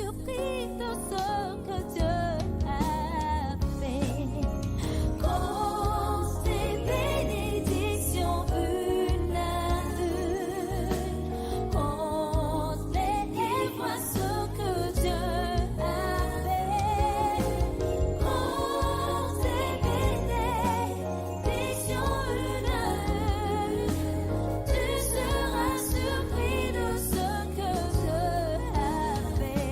surpris de ce que Dieu a fait. Compte les bénédictions une à une. Compte-les et vois ce que Dieu a fait. Compte les bénédictions une à une. Tu seras surpris de ce que Dieu a fait.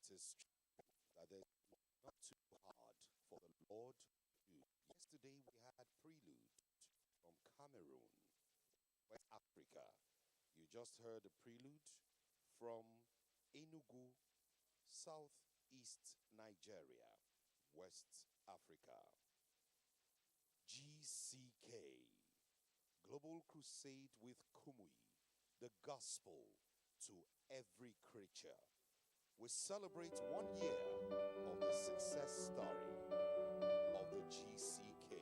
it is true that there's not too hard for the Lord to do. Yesterday we had prelude from Cameroon, West Africa. You just heard a prelude from Enugu, Southeast Nigeria, West Africa. GCK, Global Crusade with Kumui, the gospel to every creature. We celebrate 1 year of the success story of the GCK.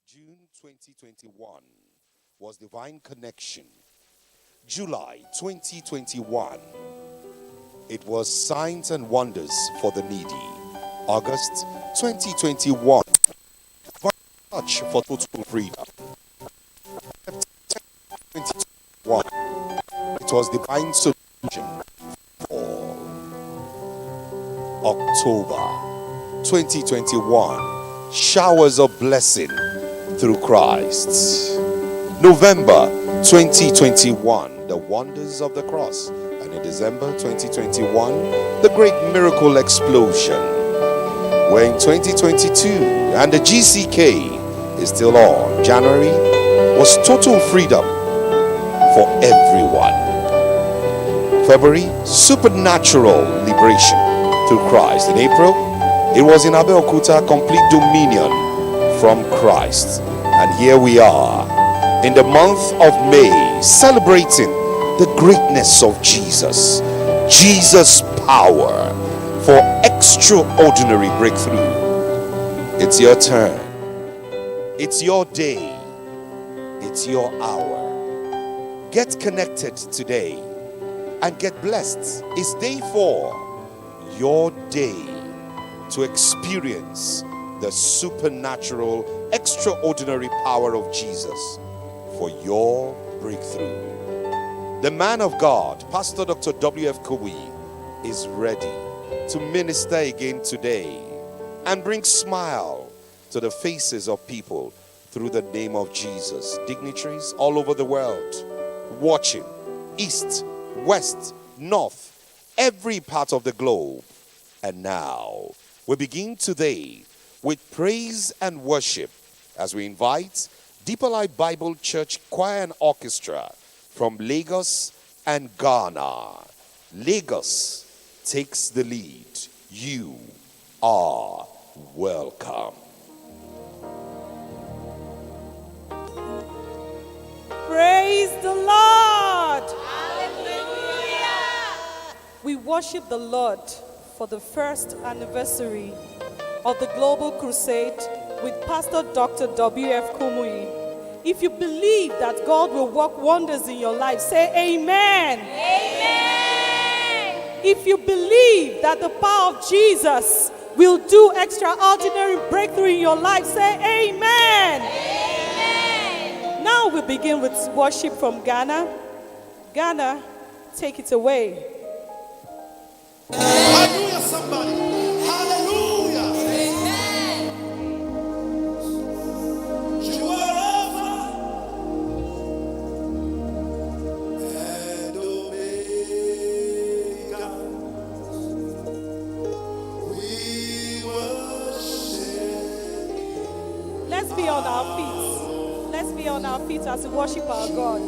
June 2021 was Divine Connection. July 2021, it was Signs and Wonders for the Needy. August 2021, Touch for Total Freedom. 2021, it was Divine Solution for October 2021, Showers of Blessing through Christ. November 2021, the Wonders of the Cross. And in December 2021, the Great Miracle Explosion. We're in 2022 and the GCK is still on. January was Total Freedom for everyone. February, Supernatural Liberation through Christ. In April, it was in Abeokuta, Complete Dominion from Christ. And here we are in the month of May, celebrating the greatness of Jesus. Jesus' power for extraordinary breakthrough. It's your turn. It's your day. It's your hour. Get connected today and get blessed. It's day 4, your day to experience the supernatural, extraordinary power of Jesus for your breakthrough. The man of God, Pastor Dr. W.F. Kowi, is ready to minister again today and bring smile to the faces of people through the name of Jesus. Dignitaries all over the world watching, east, west, north, every part of the globe. And now we begin today with praise and worship as we invite Deeper Life Bible Church Choir and Orchestra from Lagos and Ghana. Lagos takes the lead. You are welcome. Praise the Lord. Hallelujah. We worship the Lord for the first anniversary of the Global Crusade with Pastor Dr. W.F. Kumui. If you believe that God will work wonders in your life, say amen. Amen. If you believe that the power of Jesus will do extraordinary breakthrough in your life, say amen. Amen. Now we begin with worship from Ghana. Ghana, take it away. Hallelujah, somebody. Hallelujah. Amen. You are Alpha and Omega. We worship. Let's be on our feet. Let's be on our feet as we worship our God.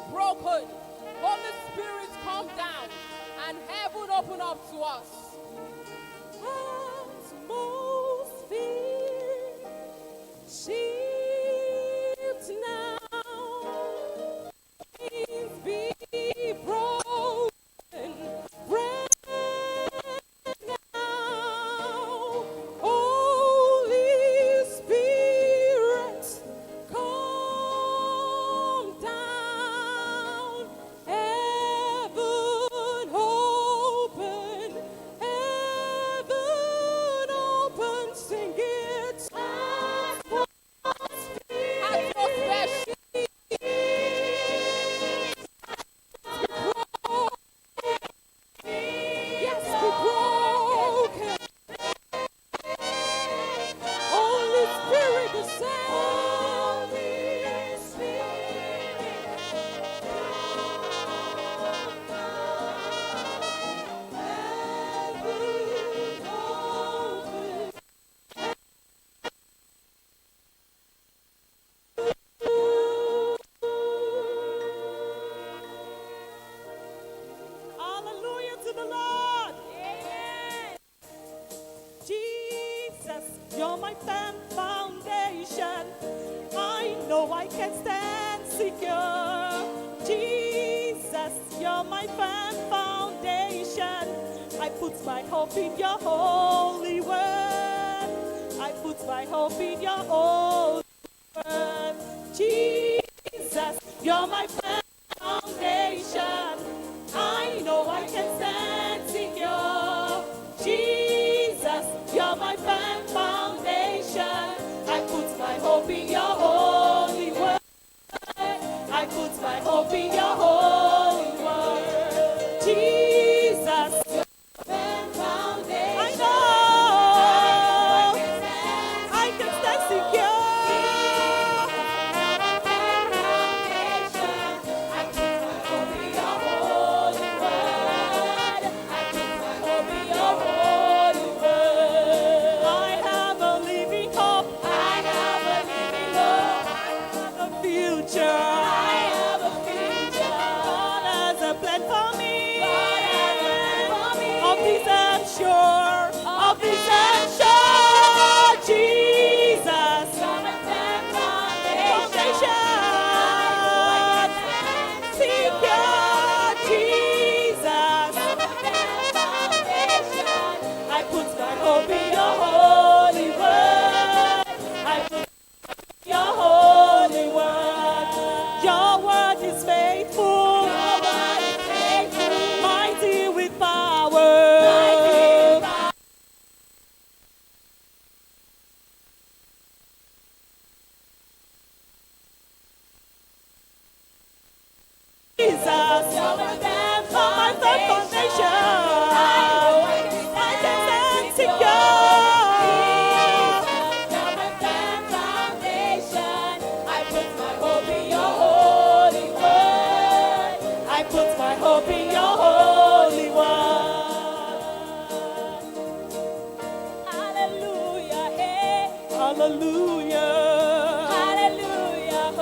broken. Holy Spirit, come down and heaven open up to us. Atmosphere shift now. Chains be broken. Break now. Holy Spirit, come down. Heaven open. Heaven open. Sing it. Atmosphere Yes, be broken. Holy Spirit, descend. Holy Hallelujah to the Lord. Jesus, you're my firm foundation. I know I can stand secure. Jesus, you're my firm foundation. I put my hope in your holy word. I put my hope in your holy word. Jesus, you're my firm foundation. I know I can stand secure. Jesus, you're my firm foundation. I put my hope in your holy word. I put my hope in your holy word. Jesus, you're my firm foundation. I know I can stand secure. I have a living hope. I have a living hope. I have a future. I have a future. God has a plan for me. God has a plan for me. Of this I'm sure. Of this I'm sure. Jesus, you're my firm foundation. Secure. Jesus, you're my firm foundation. I put my hope in your holy word. I put your holy word. Your word is faithful. Your word is faithful. Mighty with power. Jesus, you're my firm foundation. I can stand secure. You're my firm foundation. I put my hope in your holy word. I put my hope in your holy word. Hallelujah, hey. Hallelujah. Hallelujah, oh.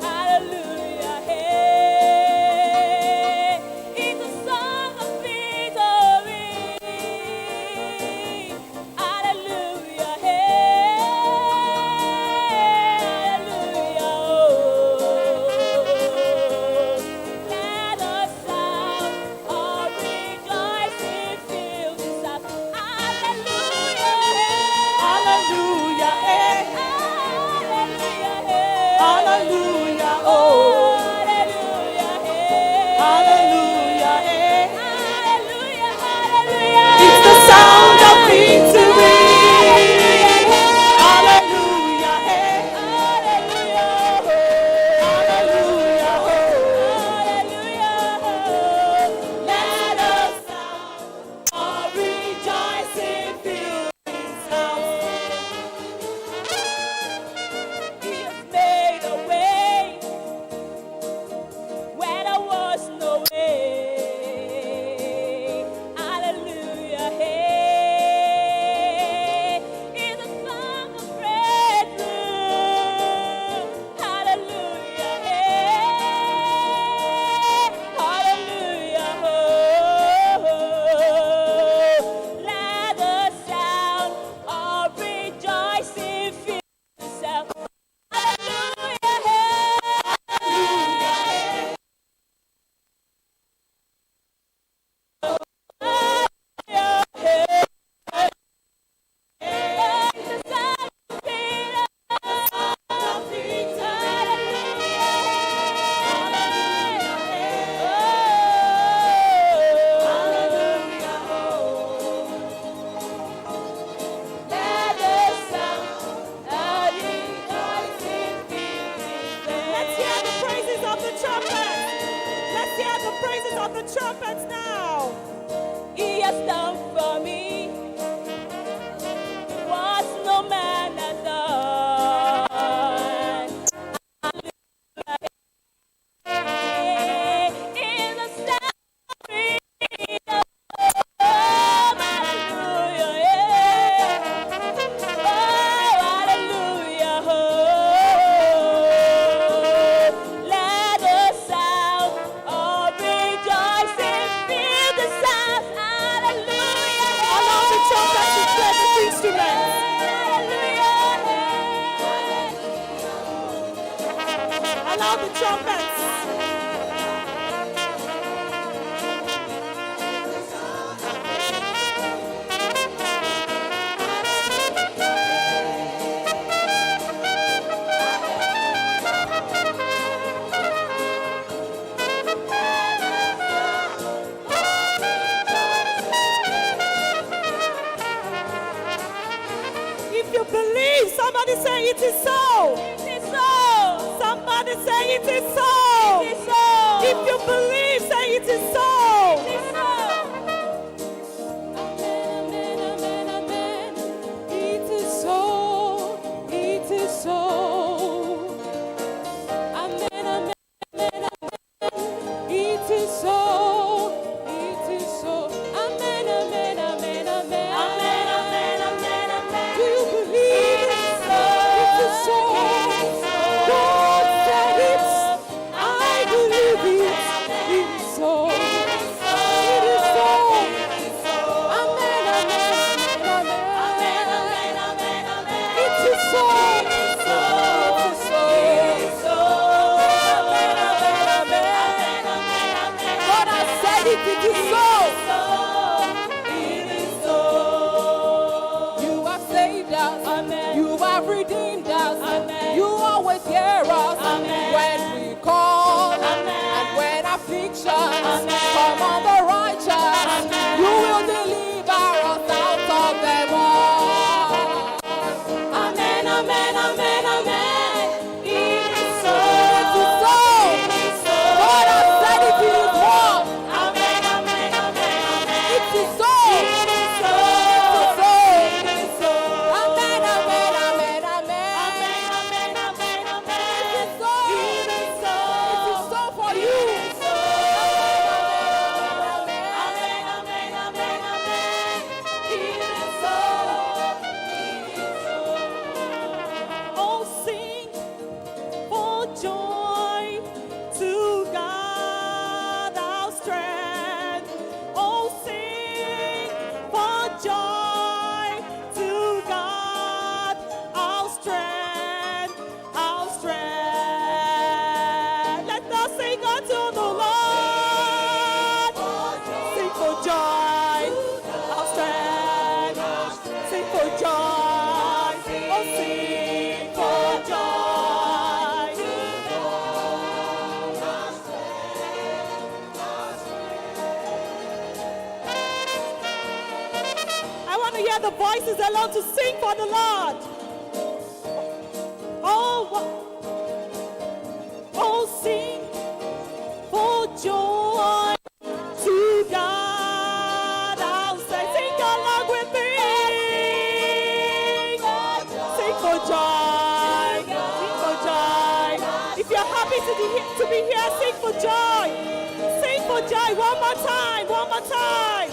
Hallelujah, hey. It's a song of victory. Hallelujah, hey. Hallelujah, oh. Let us shout of rejoicing fill this house. Hallelujah, hey. Hallelujah, hey. Hallelujah, oh. Hallelujah, hey. It's the sound of victory. Hallelujah, hey. Hallelujah, oh. Let us sound of rejoicing fill this house. He has made a way where there was no way. the praises of the trumpets now. He has done for me what no man has done. In the sound of freedom, hallelujah, oh hallelujah, let the sound of rejoicing fill the sound, hallelujah. Allow the trumpets to play the instruments. Allow the trumpets. If you believe, somebody say it is so. It is so. Somebody say it is so. It is so. If you believe, say it is so. It is so. Amen, amen, amen, amen. It is so. It is so. Amen, amen, amen, amen. It is so. It is so. Amen, amen, amen, amen. Amen, amen, amen, amen. Do you believe it? It is so. God said it. I believe it. It is so. It is so. Amen, amen, amen, Amen, amen. amen, amen, amen. It is so. It is so. It is so. Amen, amen, amen. God has said it. It is so. You have saved us. Amen. You have redeemed us. Amen. You always hear us Amen. when we call. Amen. And when afflictions Amen. come on the righteous, Amen. you will deliver us out of them all. Amen, amen, amen, amen. It is so. It is so. God has said it in His word. Amen, amen, amen, amen. It is so. It is so. It is so. It is so. Amen, amen, amen, amen. Amen, amen, amen, amen. It is so. It is so. It is so for you. It is so. Amen, Amen, amen, amen, amen. It is so. It is so. Oh, sing for joy to God our strength. Oh, sing for joy to God our strength, our strength. Let us sing unto the Lord. Sing for joy, our strength. Sing for joy. Oh, sing for joy. I want to hear the voices alone to sing for the Lord. Oh, sing for joy to God. I'll say, sing along with me. Sing for joy. Sing for joy. If you're happy to be here, sing for joy. Sing for joy. One more time. One more time.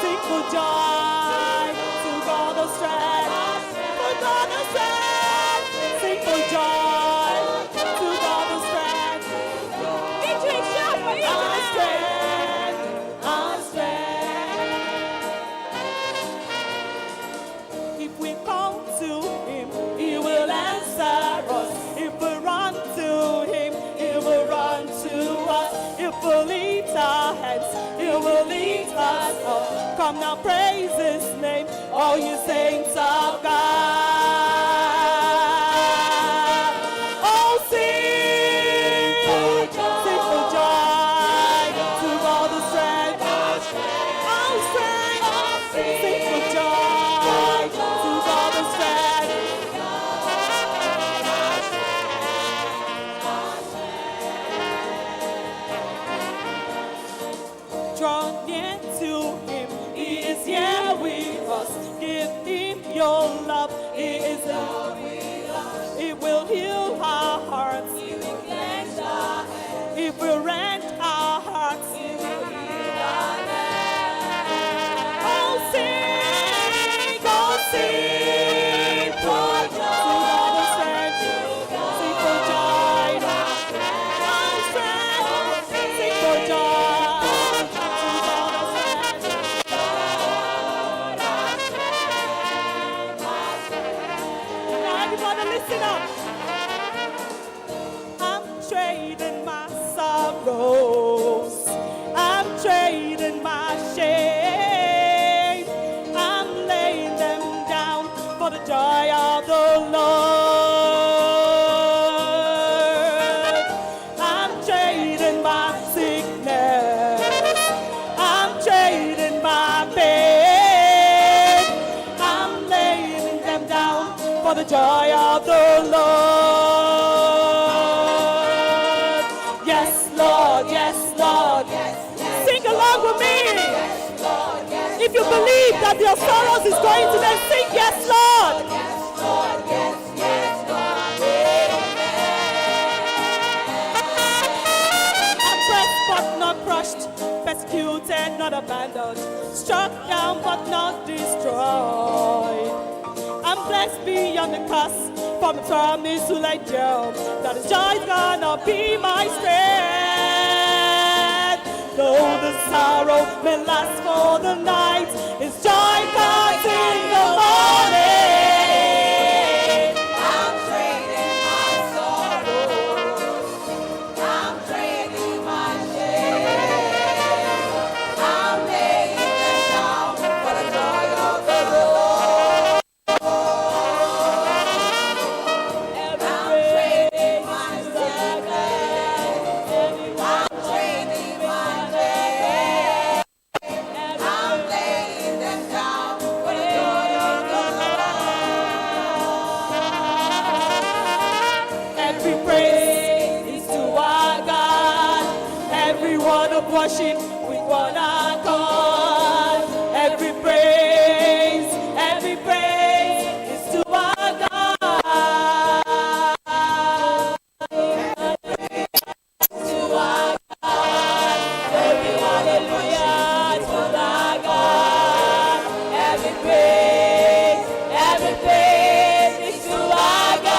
Sing for joy to God the strength. For God the strength. Sing for joy to God the strength. Victory shout for you Our tonight. strength. Our strength. If we come to Him, He will answer us. If we run to Him, He will run to us. If we lift our hands, He will lift us up. Come now, praise His name, all you saints of God. Oh, sing for joy to all the strength. Oh, sing for joy to all the strength. near to him. He is here with us. Give him your love. He is here with us. He will heal our hearts. He will cleanse our hands. He will rend our hearts. He will heal our lands. Oh, sing, for joy. Sing for joy. Oh, sing for joy. Now everybody listen up. I'm trading my sorrows. I'm trading my shame. I'm laying them down for the joy of the Lord. I'm trading my sickness. I'm trading my pain. I'm laying them down for the joy of the Lord. Yes, Lord, yes, Lord. Sing along with me. If you believe that your sorrows is going to then sing, yes, Lord. Oppressed but not crushed, persecuted, not abandoned, struck down but not destroyed. I'm blessed beyond the curse, from the promise to like Job, that his joy's gonna be my strength. Though the sorrow may last for the night, his joy comes in the morning. I'm trading my sorrow. I'm trading my shame. I'm laying them down for the joy of the Lord. I'm trading my sickness. I'm trading my pain. I'm laying them down for the joy of the Lord. Every praise is to our God. Every word of worship with one accord. Every praise is to our God. To our God. Every hallelujah is for our God. Every praise is to our God.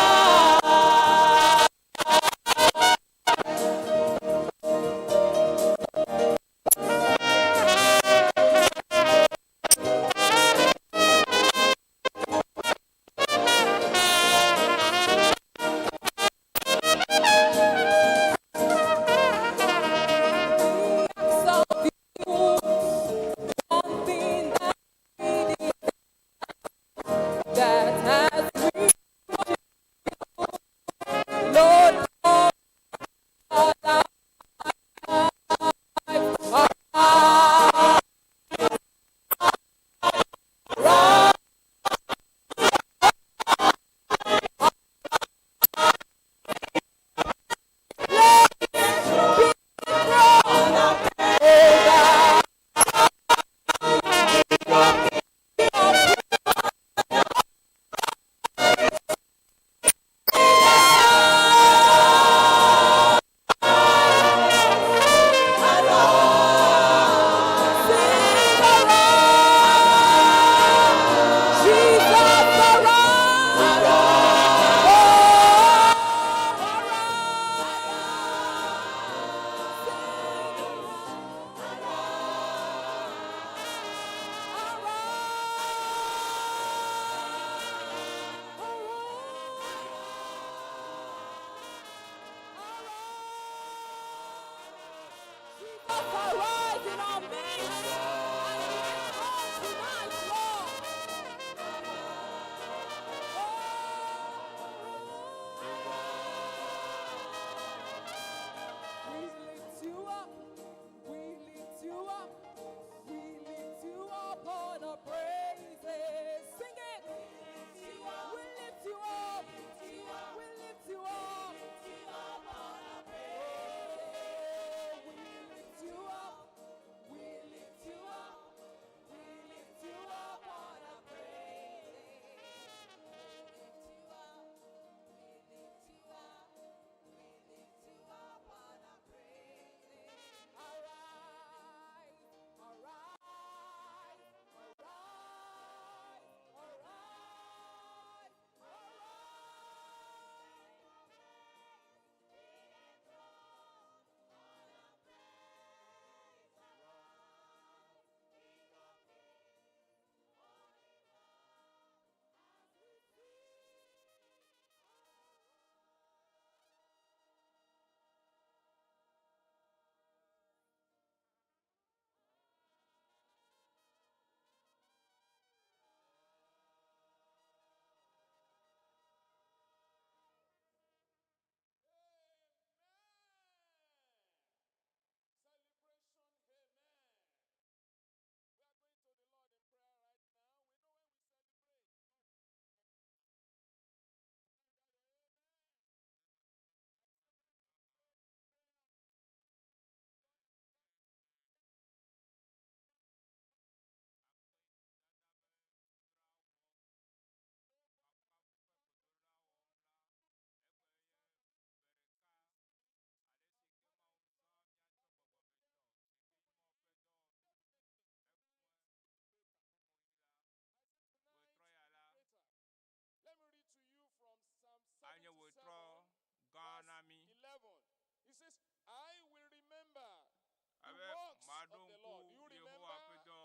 the works of the Lord. Do you remember?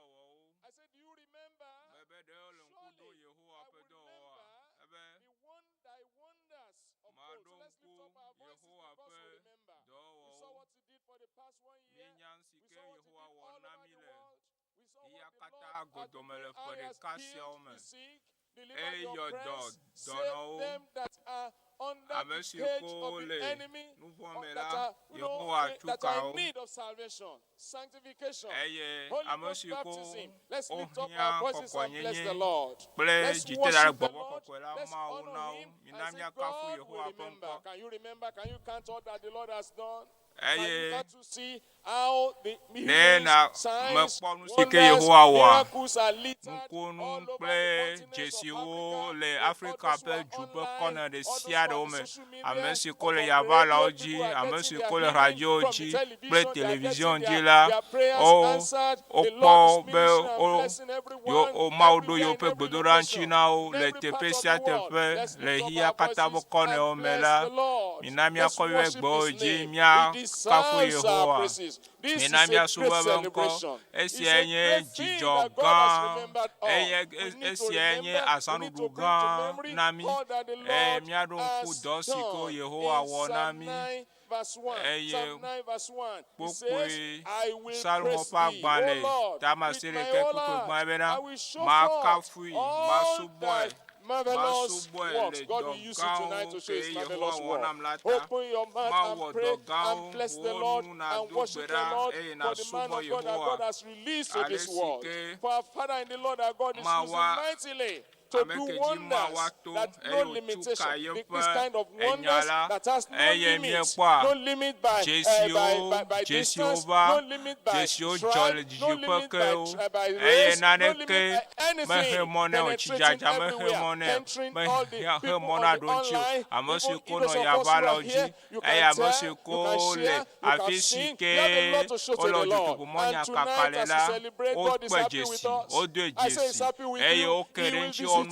I said, do you remember? Surely I will remember the wonders of God. So let's lift up our voices because we remember. We saw what he did for the past 1 year. We saw what he did all over the world. We saw what the Lord has healed the sick, delivered the oppressed, saved them that are under the cage of the enemy, that are in need of salvation, sanctification, Holy Ghost baptism. Let's lift up our voices and bless the Lord. Let's worship the Lord. Let's honor him and say, God will remember. Can you remember? Can you count all that the Lord has done? Can you start to see how the signs, wonders, miracles are littered all over the continents of Africa, all those who are online, all those who are on the social media, all the radio, people are getting their healing from the television, they are getting their prayers answered. The Lord is ministering and blessing everyone, everywhere, in every location, in every part of the world. Let's lift up our voices and bless the Lord. Let's worship his name. He deserves our praises. This is a great celebration. It's a great thing that God has remembered all. We need to remember, we need to bring to memory all that the Lord has done. In Psalm 9 verse 1, Psalm 9 verse 1, it says, I will praise thee, O Lord, with my whole heart. I will show forth all thy marvelous works. God will use you tonight to show his marvelous work. Open your mouth and pray and bless the Lord and worship the Lord for the man of God that God has released to this world. For our Father in the Lord, our God is using mightily to do wonders that no limitation. This kind of wonders that has no limit by distance, no limit by tribe, no limit by race, no limit by anything, penetrating everywhere, entering all the people on the online, even those of us who are here, you can tell, you can share, you can sing, you have a lot to show to the Lord. And tonight, as we celebrate, God is happy with us. I say he's happy with you. He will visit you.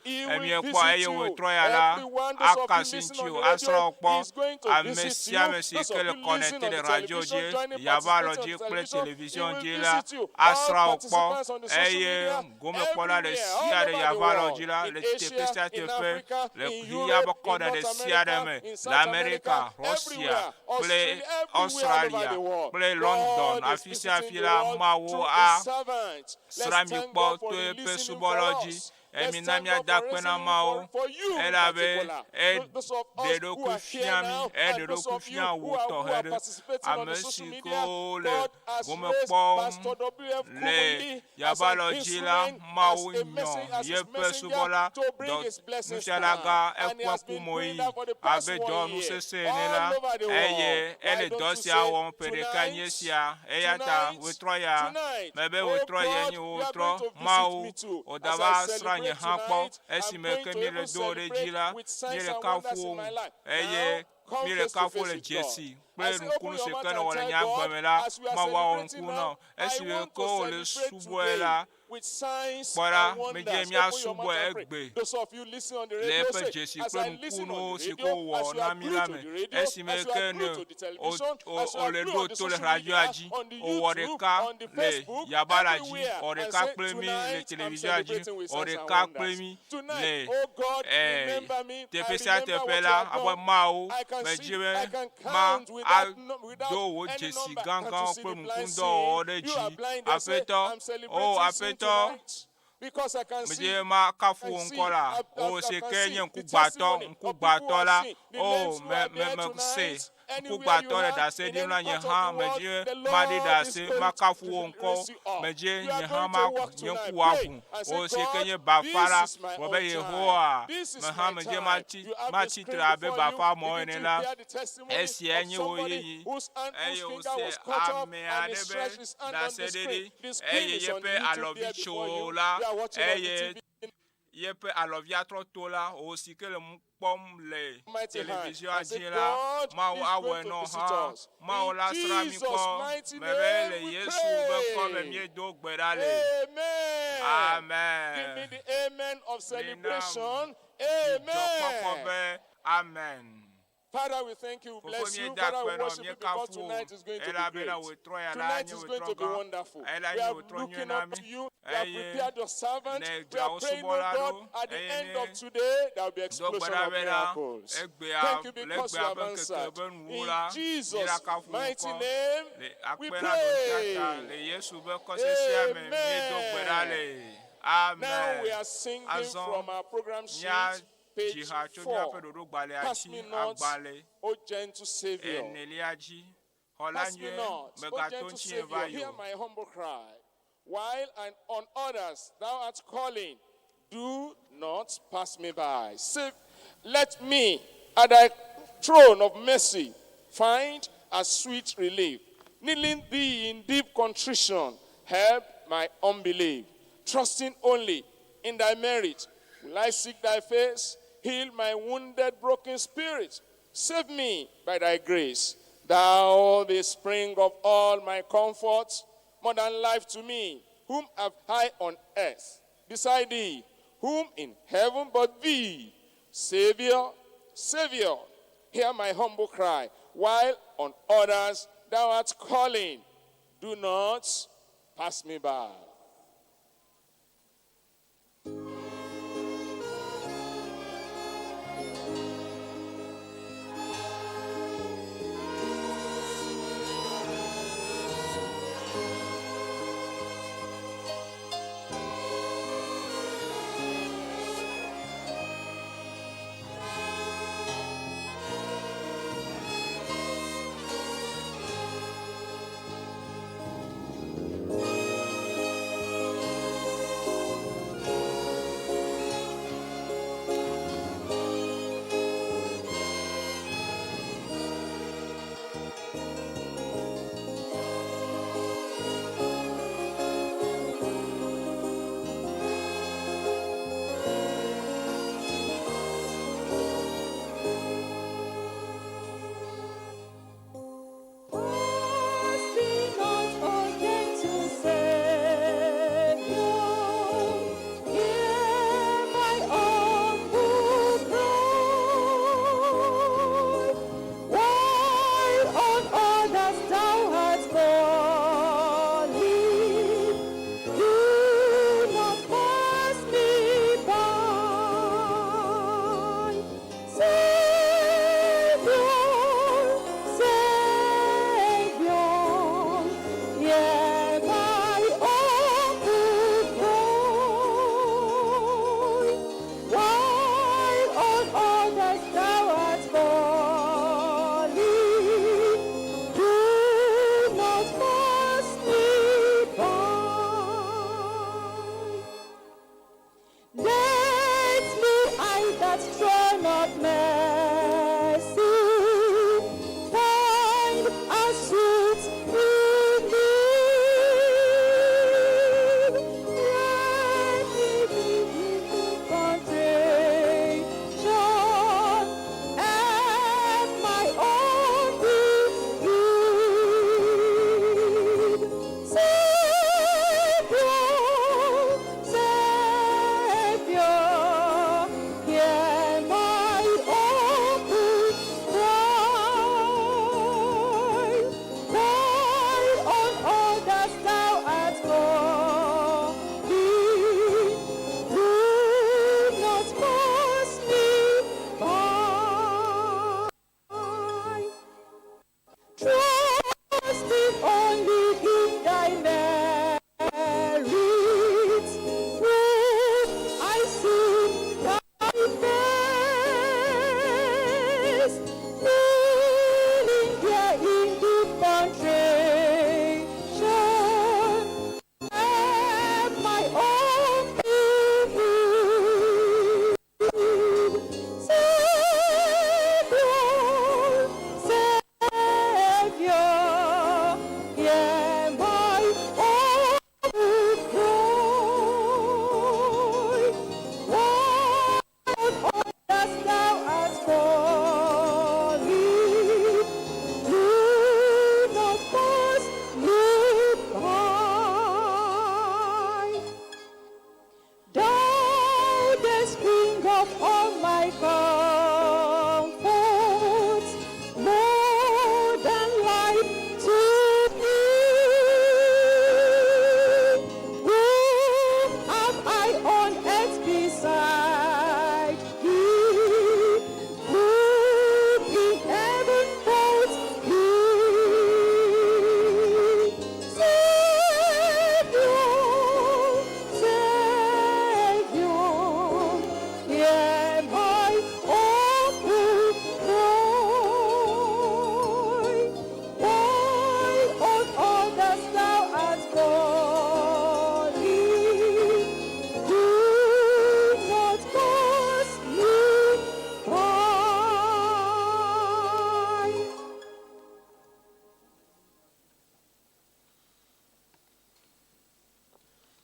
He will visit you. Everyone, those of you listening on the radio, he's going to visit you. Those of you listening on the television, joining participating on the television, he will visit you. All participants on the social media, everywhere, all over the world, in Asia, in Africa, in Europe, in North America, in South America, everywhere, Australia, all over the world. God is visiting the world through his servants. Let's thank God for releasing him for us. Let's thank God for raising him for you in particular. Those of us who are here now and those of you who are participating on the social media, God has raised Pastor W.F. Kumuli as an instrument, as a message, as his messenger to bring his blessings down. And he has been doing that for the past 1 year. All over the world. Why don't you say tonight, oh God, you are going to visit me too. As I celebrate tonight, I'm going to even celebrate with signs and wonders in my life. Now, come face to face with God. I say, open your mouth and tell God, as we are celebrating now, I want to celebrate today with signs and wonders. Open your mouth and pray. Those of you listening on the radio, say, as I listen on the radio, as you are glued to the radio, as you are glued to the television, as you are glued on the social media, on the YouTube, on the Facebook, everywhere, and say, tonight I'm celebrating with signs and wonders. Tonight, oh God, remember me. I remember what you have done. I can see, I can count without any number. Can't you see the blind seeing? You are blind, they say, I'm celebrating sin tonight. Because I can see, I see, the testimony of people who have seen, the names who are there tonight. Anywhere you are, in any part of the world, the Lord is going to raise you up. You are going to walk tonight, pray, and say, God, this is my own time. This is my time. You have the screen before you. Begin to hear the testimony of somebody whose finger was cut off and he stretched his hand on the screen. The screen is on YouTube there before you. You are watching on the TV. Yepe alovia trotola aussi que le pom le télévision adjela ma awe no ha ma la strami ko mebele Yesu be ko me mie do gbedale. Amen. Give me the amen of celebration. Amen. Amen. Father, we thank you, we bless you. Father, we worship you because tonight is going to be great. Tonight is going to be wonderful. We are looking up to you. We have prepared your servant. We are praying, oh God, at the end of today, there will be explosion of miracles. Thank you because you have answered. In Jesus' mighty name, we pray. Amen. Now we are singing from our program sheet. Page 4. Pass me not, O gentle Savior. Pass me not, O gentle Savior. Hear my humble cry. While on others thou art calling, do not pass me by. Save, let me at thy throne of mercy find a sweet relief. Kneeling thee in deep contrition, help my unbelief. Trusting only in thy merit, will I seek thy face? Heal my wounded, broken spirit. Save me by thy grace. Thou, the spring of all my comforts, more than life to me, whom have I on earth beside thee, whom in heaven but thee. Savior, Savior, hear my humble cry, while on others thou art calling. Do not pass me by.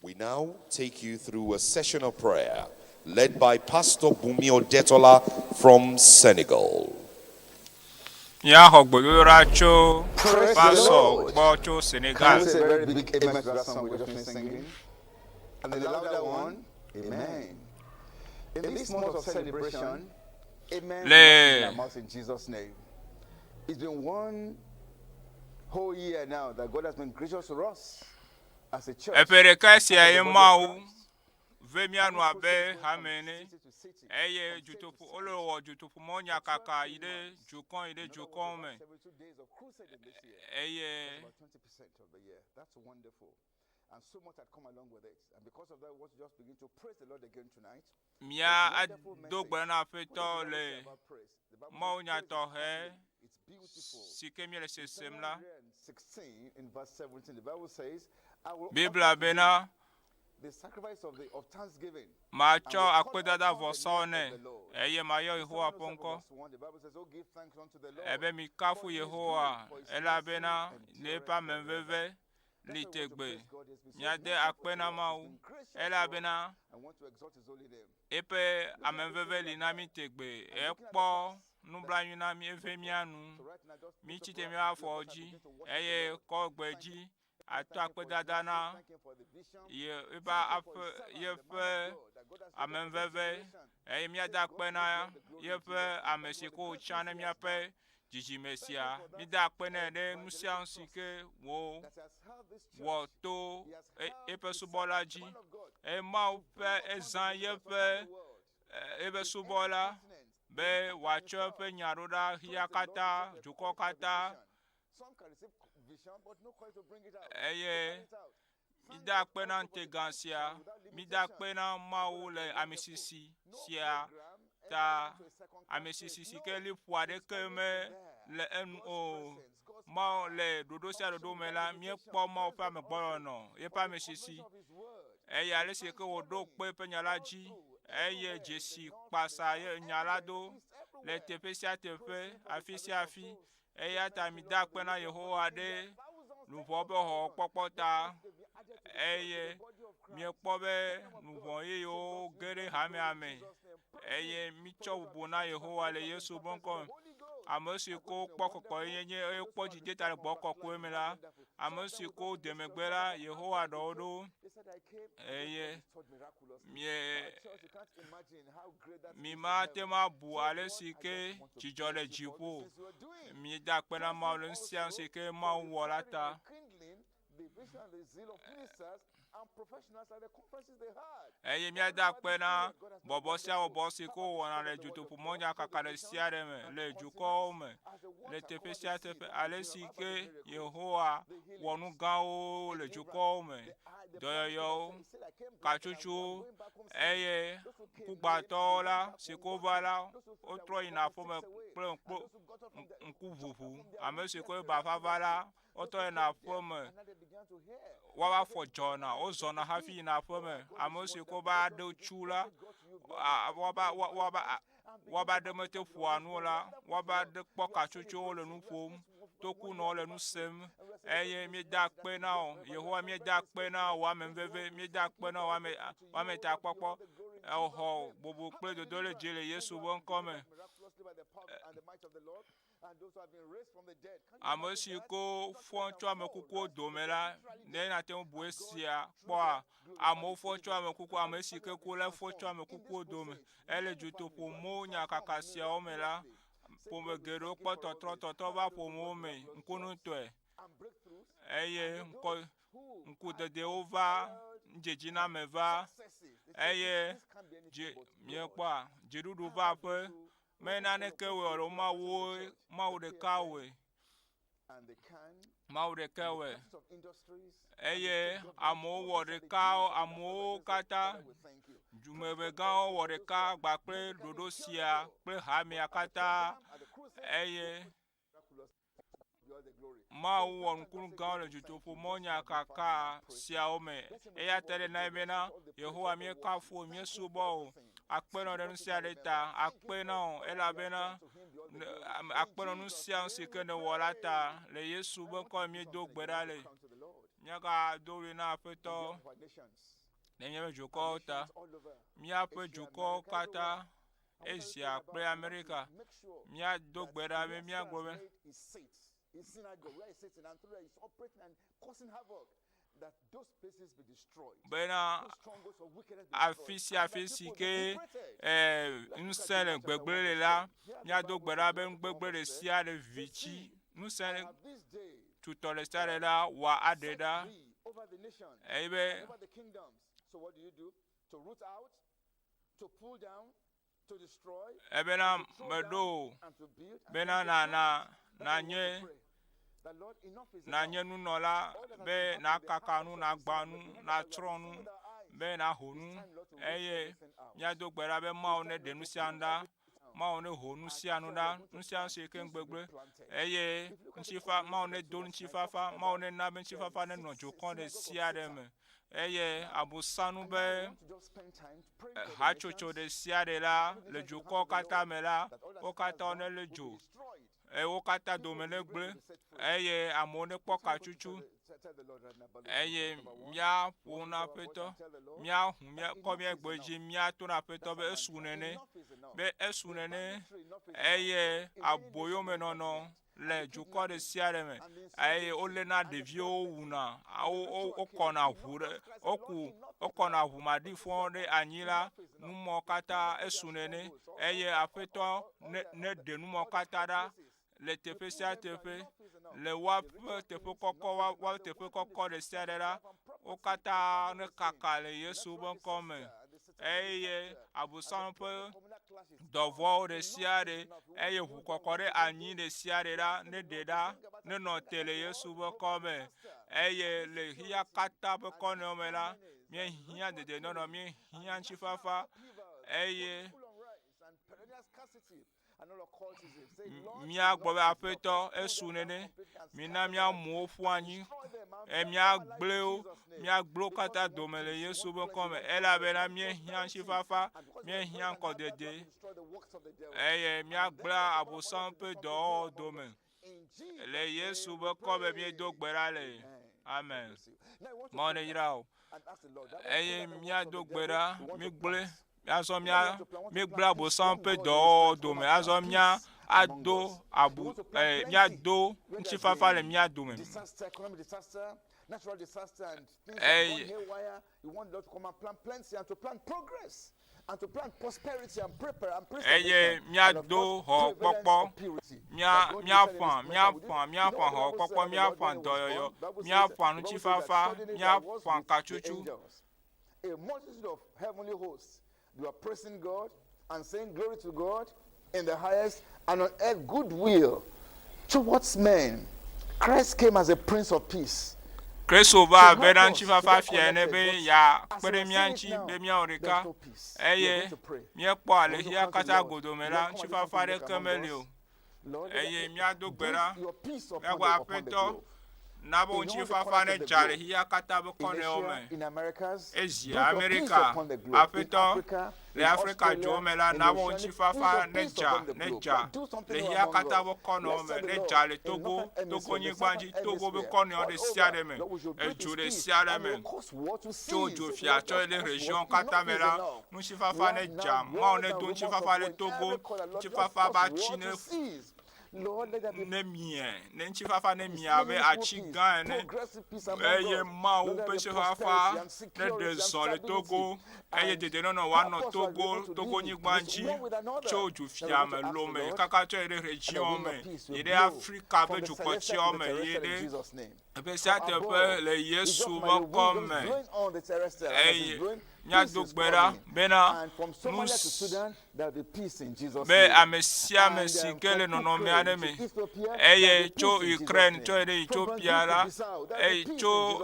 We now take you through a session of prayer led by Pastor Bumi Odetola from Senegal. Ya ङgɔgbedede tso pastor gbɔ tso Senegal. Say a very big amen to that song we just finished singing. And the louder one, amen. In this month of celebration, amen in our mouth in Jesus' name. It's been one whole year now that God has been gracious to us as a church. Epereka sia emau vemianu abe hamene eye jutopu olowo jutopu monya kaka ide jukon me 72 days of crusade this year. eye About 20% of the year. That's wonderful. And so much had come along with it. And because of that, we want to just begin to praise the Lord again tonight. mia adogbe na feto le monya tohe It's beautiful. sikemi le sesemla 16 in verse 17, the Bible says, I will Bibla offer to bena the sacrifice of thanksgiving. macho akpedada vosone eye mayo Yehowa ponko The Bible says, oh, give thanks unto the Lord. ebe mi kafu Yehowa ela bena nepa menveve litegbe miade akpena mau ela bena I want to exalt his holy name. epe amenveve lina mi tegbe ekpo nublanyu na mi eve mianu So right now, just mi chite mi afọ ji eye kọgbe ji ato akpedada na thank him for the vision. ye eba afe yefe amenveve eye miada akpena yefe amesiko chane miape jijimesia mida akpena de nusiansike wo That has held this church. wo to epe subola ji e ma pe ezan yefe ebe subola be wacho pe nyaroda hiakata jukokata Some can receive vision, but no courage to bring it out. eye mida akpena ntegansia mida akpena maule amisisi sia ta amesisi sike li poade keme le no ma le dodo sia dodo me la mi kpo ma fa me gboro no ye pa mesisi eye ale se ke wo do pe penyala ji eye jesi pasa ye nyala do le tepe sia tepe afi sia afi eye ata mi da pe na Yehowa de nuvo be ho popota eye mi kpo be nuvo ye yo gere ame eye mi chobu na Yehowa le Yesu bonko amosiko kpokoko yenye ekpo jide tare gbokoko emela amosiko demegbera Yehowa dodo eye mi ma tema bu ale sike jijole jipo mi da pena ma lo nsia sike ma wolata The vision and the zeal of ministers and professionals at the conferences they had. eye mi da pena bobo sia obo siko wona le juto pumonya kakale sia me le juko me le tepe sia tepe ale sike Yehowa wonu gao le juko me doyo kachuchu eye kugbatola sikovala otro ina fome plonpo nkuvuvu amesiko bafavala otro ina fome wawa for jona ozona hafi ina fome amesiko ba do chula waba de mete fuanu la waba de poka chuchu le nufom toku no le nusem eye mi da pe na o Yehowa mi da pe na wa menveve mi da pe na wa me ta popo oho bobo pe do le jele Yesu bon come amosiko foncho amekuko domela ne na te buesia po amo foncho amekuko amesike ko le foncho amekuko dome ele juto po mo nya kakasia omela po me gero po toto ba po mo me nkunu to eye nku de ova njeji na meva eye je mie kwa jerudu va pe mena ne kewe oro ma de kawe ma de kewe eye amo wo de ka amo kata jumebe gan wo de ka gba pe dodo sia pe ha mi akata eye ma wo nkun gan le juto po monya kaka sia ome eya tele na ebena Yehowa mi ka fu mi subo akpeno de nsia leta akpeno elabena akpeno nsia sike ne wolata le Yesu bon ko mi do gbera le nyaga do we na feto Nemia Joko ta. Mia pe Joko kata. Asia pre America. Mia dogbera be mia globe. He's seen where he's sitting and through he's operating and causing havoc. That those places be destroyed. Bena afisi ke ŋusẽ ŋgɔgbedede la miado gbe ɖa be ŋgbegbe ɖe sia ɖe vitsi ŋusẽ tutɔ le sia ɖe la wɔ aɖe ɖa eye be so what do? To root out, to pull down, to destroy. Ebena meɖo bena na nye nunɔla be na kaka nu na gba nu na trɔ nu be na ho nu eye miado gbe ɖa be Mawu ne ɖe nu sia nu ɖa Mawu ne ho nu sia nu ɖa nu sia nu si ke ŋgbegbe eye Mawu ne do ŋutifafa Mawu ne na be ŋutifafa ne nɔ dzokɔ ɖe sia ɖe me eye abosanu be hatsotso ɖe sia ɖe la le dzokɔ katã me la wo katã ne le dzo wo katã dome ne gble eye amewo ne kpɔ katsutsu eye míaƒo na Aƒetɔ míakɔ mía gbe dzi míato na Aƒetɔ be esu nene eye aboyomenɔnɔ le dukɔ ɖe sia ɖe me eye wolena ɖeviwo wuna wokɔna ʋu ɖe wokɔna ʋu maɖifɔ ɖe anyi la numɔ katã esu nene eye Aƒetɔ ne ɖe numɔ katã ɖa le teƒe sia teƒe le woaƒe teƒe kɔkɔ woaƒe teƒe kɔkɔ ɖe sia ɖe ɖa wo katã ne kaka le Yesu ƒe ŋkɔ me eye abosam ƒe dɔvɔwo ɖe sia ɖe eye ʋu kɔkɔ ɖe anyi ɖe sia ɖe ɖa ne ɖe ɖa ne nɔ te le Yesu ƒe ŋkɔ me eye le xia katã ƒe kɔnɔ me la míehiã dedenɔnɔ míehiã ŋutifafa eye míagbɔ be Aƒetɔ esu nene mina míamuwo ƒu anyi míagblẽ katã dome le Yesu ƒe ŋkɔ me elabena míehiã ŋutifafa míehiã ŋkɔdede eye míagblẽ abosam ƒe dɔwɔwɔ dome le Yesu ƒe ŋkɔ me míedo gbe ɖa le amen. Mawu ne yra o eye míado gbe ɖa míegblẽ azɔ míegblẽ abosam ƒe dɔwɔwɔ dome azɔ míado míado ŋutifafa le mía dome eye míado xɔ kpɔkpɔ míaƒã xɔ kpɔkpɔ míaƒã dɔyɔyɔ míaƒã ŋutifafa míaƒã katsutsu. A multitude of heavenly hosts, you are praising God and saying glory to God in the highest, and on earth goodwill towards men. Christ came as a Prince of Peace. Kristo va bena ŋutifafa fia ne be ya kpe mía ŋuti be míawo ɖeka eye míekpɔ alexia katã godome la ŋutifafa ɖeke meli o eye míado gbe ɖa míagblɔ Aƒetɔ na be ŋutifafa ne dza le xia katã be kɔnɔwo me Asia Amerika Aƒetɔ le Afrika dzowo me la na be ŋutifafa ne dza le xia katã be kɔnɔwo me ne dza le Togo nyigba dzi Togo be kɔnɔwo ɖe sia ɖe me edzo ɖe sia ɖe me tso dzofia tsɔ le réunion katã me la ŋutifafa ne dza Mawu ne do ŋutifafa le Togo ŋutifafa ba tsi ne mie ne ŋutifafa ne mie abe atsi gã ene eye Mawu ƒe ŋutifafa ne ɖe zɔ le Togo eye dedenɔnɔ woanɔ Togo nyigba dzi tso dzofia me lome kaka tsɔ yi ɖe région me yi ɖe Afrika ƒe dukɔtiwo me yi ɖe teƒe sia teƒe le Yesu ƒe ŋkɔ me eye míado gbe ɖa bena be ame sia ame si ke le nɔnɔme aɖe me eye tso Ukraine tsɔ yi ɖe Ethiopia la eye tso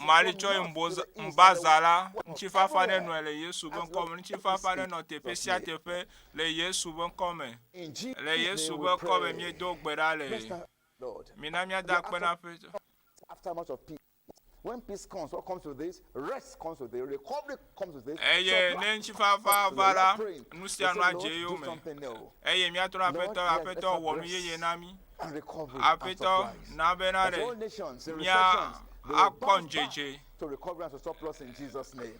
Mali tsɔ yi Mbaza la ŋutifafa ne nɔ le Yesu ƒe ŋkɔ me ŋutifafa ne nɔ teƒe sia teƒe le Yesu ƒe ŋkɔ me le Yesu ƒe ŋkɔ me míedo gbe ɖa le mina míada akpe na Aƒetɔ. When peace comes, what comes with this? Rest comes with it. Recovery comes with it. Eye ne ŋutifafa va la nu sia nu adze yo me eye míatrɔ na Aƒetɔ wɔ nu yeye na mí Aƒetɔ na bena ɖe mía akpɔ ŋdzedze to recovery and to surplus in Jesus' name.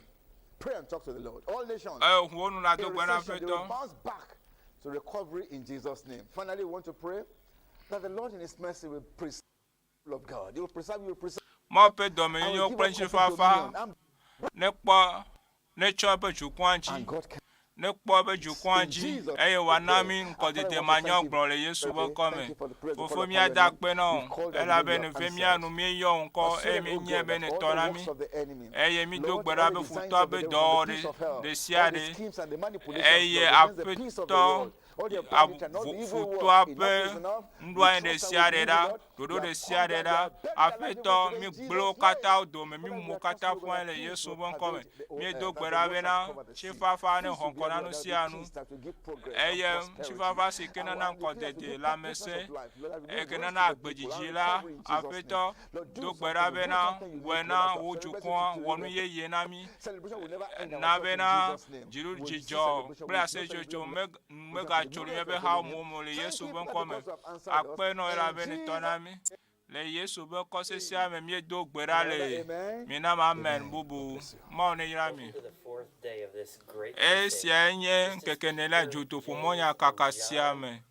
Pray and talk to the Lord. All nations, in in recession, they will bounce back to recovery in Jesus' name. Finally, we want to pray that the Lord in His mercy will preserve the people of God. He will preserve you, will preserve. And God can. Ne kpɔ be dzukɔa dzi eye wòana mi ŋgɔgbedede manyagblɔ le Yesu be ŋkɔme. Fofo mía da akpe na wo elabena ve mía nu míeyɔ ŋkɔ eye míenyae be netɔ na mi eye mído gbe ɖa be futɔ be dɔwɔ ɖe sia ɖe eye aƒetɔ futɔa be nuɖoanyi ɖe sia ɖe ɖa ɖoɖo ɖe sia ɖe ɖa aƒetɔ mi gblẽ wo katã wo dome mi mu wo katã ƒu anyi le Yesu be ŋkɔme míedo gbe ɖa bena tsifafa ne xɔ ŋkɔ na nu sia nu eye tsifafa si ke nana ŋgɔgbedede lãmesẽ eye ke nana agbedzidzi la aƒetɔ do gbe ɖa bena wɔe na wo dukɔa wɔ nu yeye na mi na bena dzidzɔ kple aseyetsotso megatso le míaƒe hawo le Yesu be ŋkɔme akpenɔ elabena tɔ na mi le Yesu be kɔse sia me míedo gbe ɖa le mi na amen bubu Mawu ne yra mi. Esia nye ŋkeke Enelia dzotoƒo mɔnyakaka sia me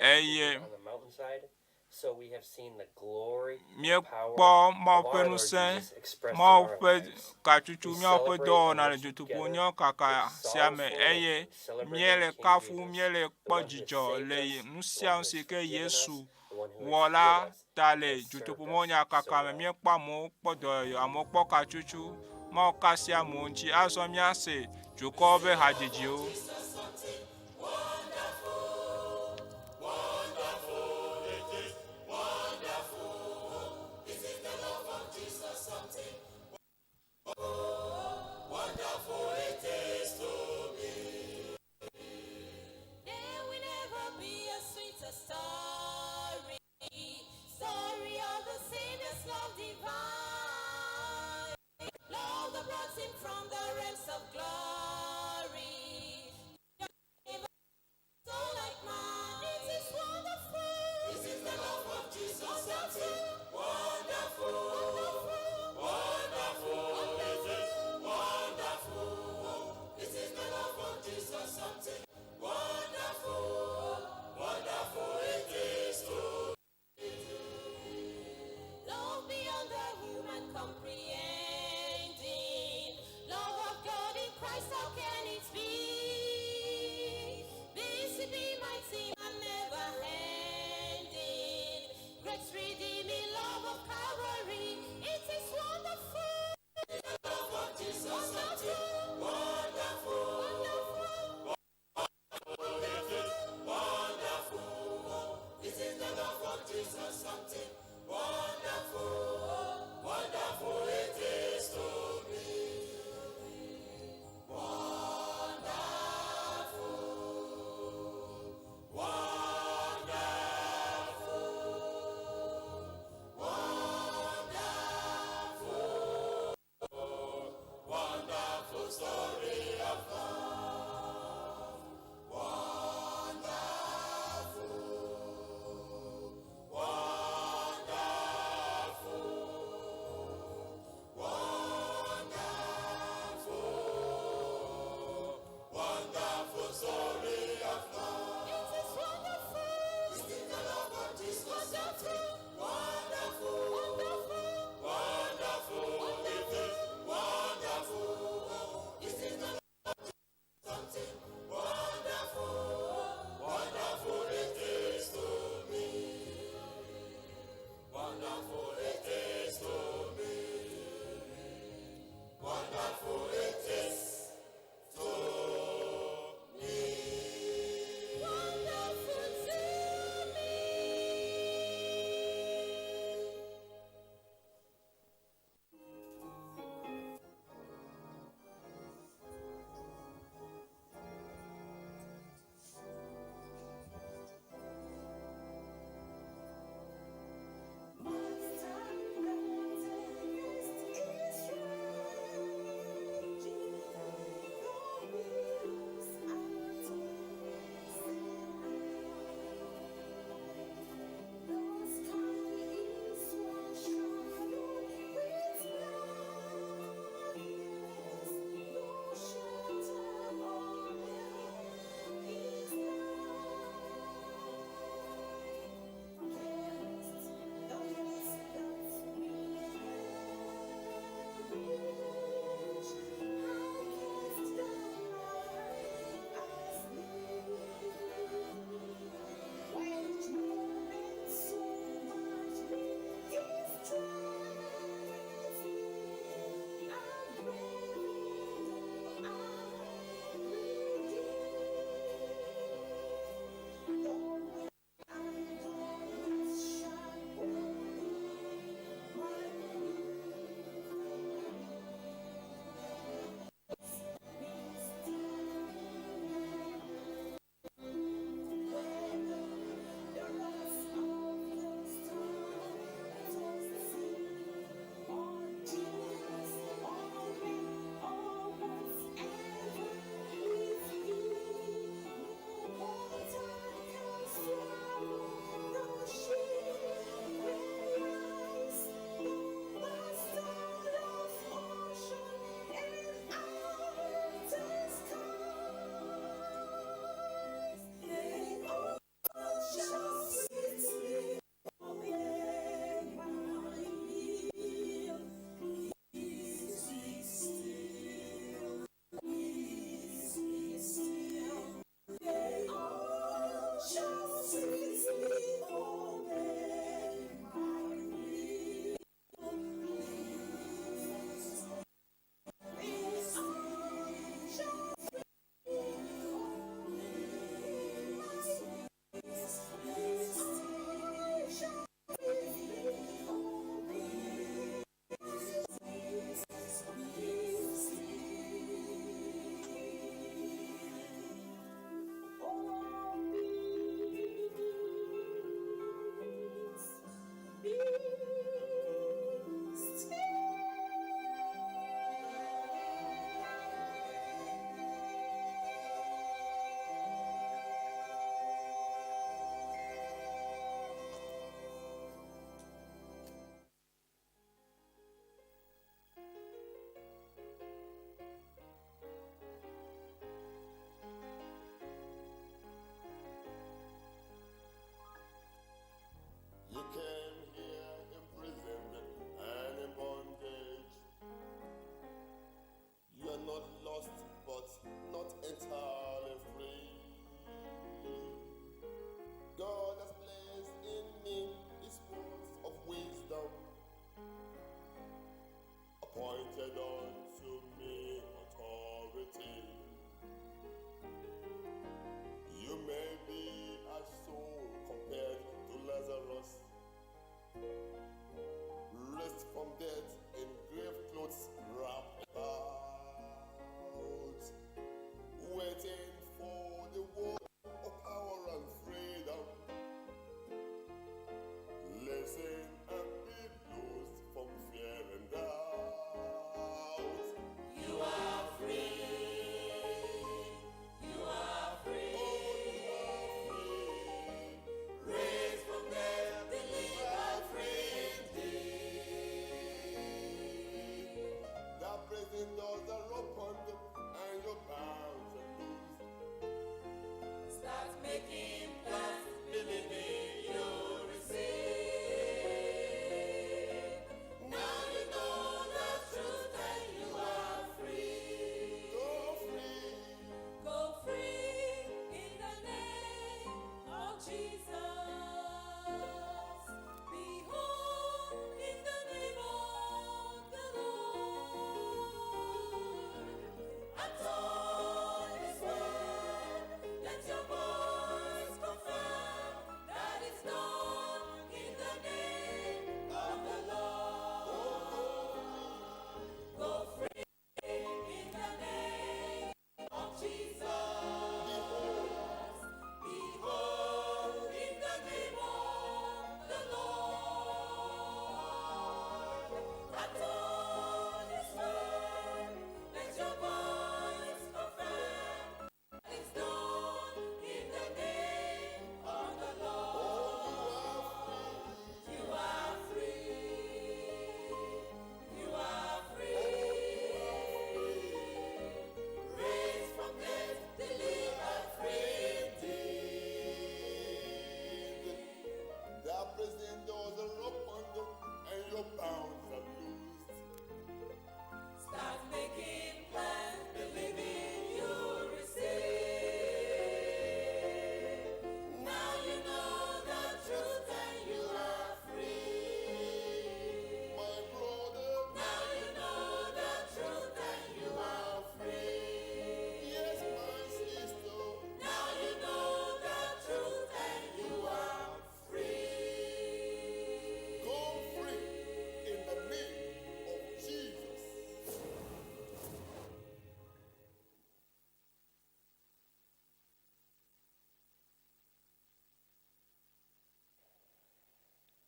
eye míekpɔ Mawu ƒe ŋusẽ Mawu ƒe katsutsu míawo ƒe dɔwɔna le dzotoƒo nyɔkaka sia me eye míele kafu míele kpɔ dzidzɔ le nu sia nu si ke Yesu wɔ la ta le dzotoƒo mɔnyakaka me míekpɔ amewo kpɔ dɔyɔyɔ amewo kpɔ katsutsu Mawu kasia amewo ŋuti azɔ míase dukɔwo ƒe hadzidziwo. From the realms of glory,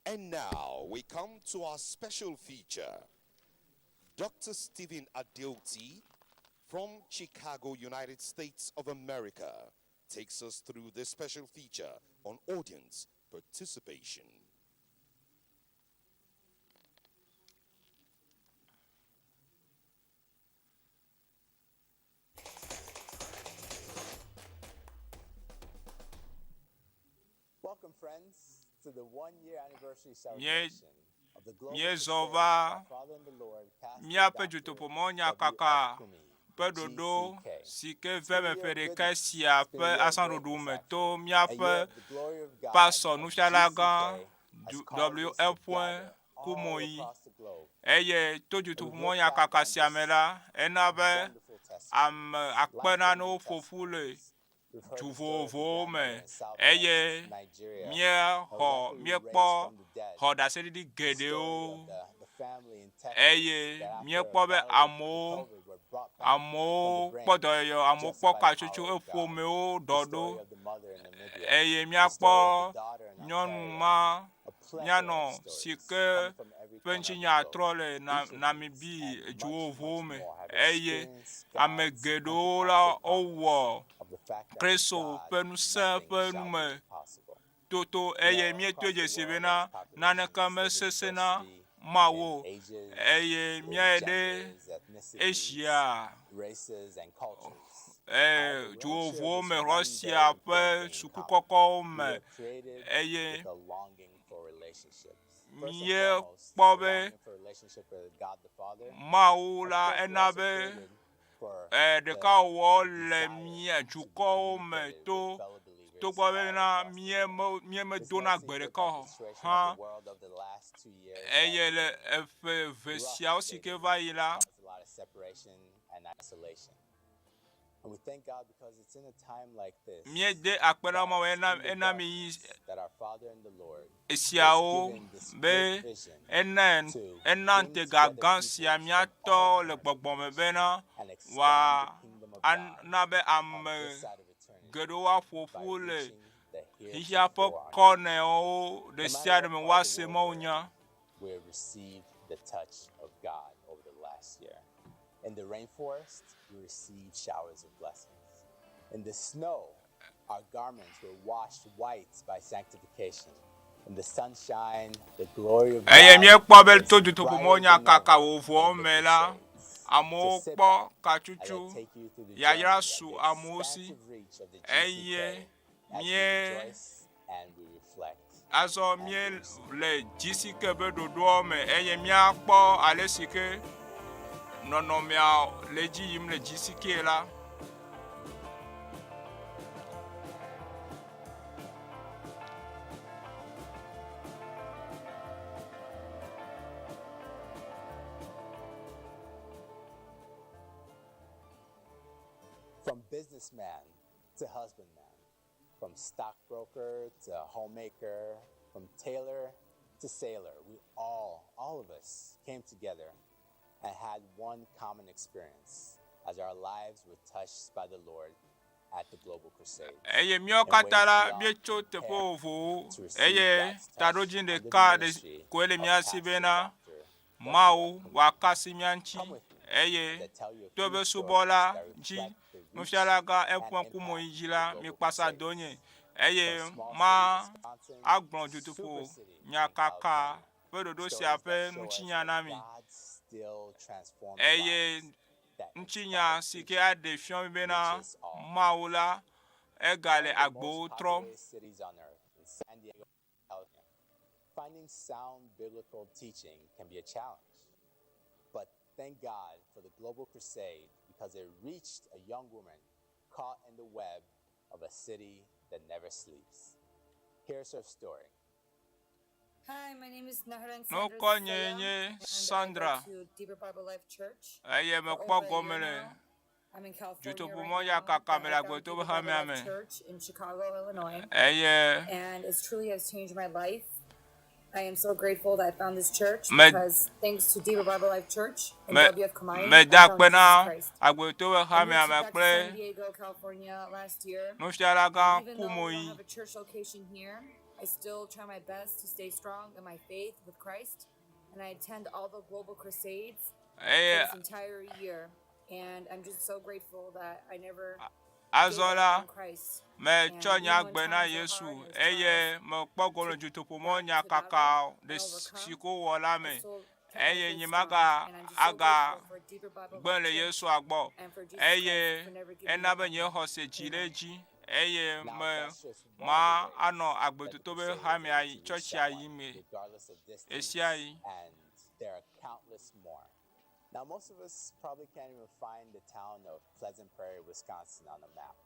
And now we come to our special feature. Dr. Stephen Adeoti from Chicago, United States of America, takes us through this special feature on audience participation. Welcome, friends, to the one-year anniversary celebration of the global Miezova miaƒe dzotoƒomɔnya kaka ƒe ɖoɖo si ke ve meƒe ɖeka sia ƒe asãɖoɖo me to miaƒe pasɔ nufialagã EW&FR eye to dzotoƒomɔnya kaka sia me la ena be ame akpenanewo ƒoƒu le du vovovowo me eye míekpɔ xɔɖaseɖiɖi geɖewo eye míekpɔ be amewo kpɔ dɔyɔyɔ, amewo kpɔ katsotso eƒomewo ɖɔɖo eye míakpɔ nyɔnu ma míanɔ si ke ƒe ŋutinya trɔ le Namibi du vovovowo me eye ame geɖewo la wowɔ Kristo ƒe ŋusẽ ƒe nume toto eye míeto dzesi bena naneke mesesẽna Mawo eye míaye ɖe Asia du vovovowo me, Russia ƒe sukukɔkɔwo me eye míekpɔ be Mawu la ena be ɖeka wɔ le mía dukɔwo me togbɔ bena míemedona gbe ɖeka o hã eye le eve siawo si ke va yi la míede akpe na Mawu ena mi yi esiawo be ena ntega gã sia míatɔ le gbɔgbɔme bena ana be ame geɖewo aƒoƒu le xixia ƒe kɔnewo ɖe sia ɖe me woase Mawu nya. In the rainforest, we received showers of blessings. In the snow, our garments were washed white by sanctification. In the sunshine, the glory of God was amewo kpɔ katsutsu yayra su amewo si eye azɔ mie le dzi si ke be ɖoɖoa me eye míakpɔ ale si ke nɔnɔmea le dzi yim le dzi si ke la. From businessman to husbandman, from stockbroker to homemaker, from tailor to sailor, we all of us came together and had one common experience as our lives were touched by the Lord at the Global Crusade. Eye mío katara míetso teƒe vovowo eye taɖodzi ɖeka ɖe koe le mía si bena Mawu wòakasi mía ŋuti eye to be subɔla dzi nufialaga eƒe ŋkume yi dzi la mikpasa donye eye ma agblɔ dutoƒo nyakaka ƒe ɖoɖo sia ƒe ŋutinya na mi eye ŋutinya si ke aɖe fiɔ mi bena Mawu la egale agbowo trɔm. Finding sound biblical teaching can be a challenge, but thank God for the Global Crusade because it reached a young woman caught in the web of a city that never sleeps. Here's her story. Hi, my name is Nahran No konyenye Sandra. Eye me kpɔ gɔme le I'm in California church in Chicago, Illinois. And it truly has changed my life. I am so grateful that I found this church because thanks to Deeper Bible Life Church and WF Kamai, I found Jesus Christ. I moved back to San Diego, California last year. Even though we don't have a church location here, I still try my best to stay strong in my faith with Christ, and I attend all the global crusades for this entire year, and I'm just so grateful that I never gave up on Christ. Me chonya gbena Yesu eye me kpogolo jutopo mo nya kaka de siko wola me eye nyimaga aga gbele Yesu agbo eye enabe nye hose jileji eye me ma ano agbetuto be ha me ayi church ayi me esiai. And there are countless more. Now, most of us probably can't even find the town of Pleasant Prairie, Wisconsin on the map.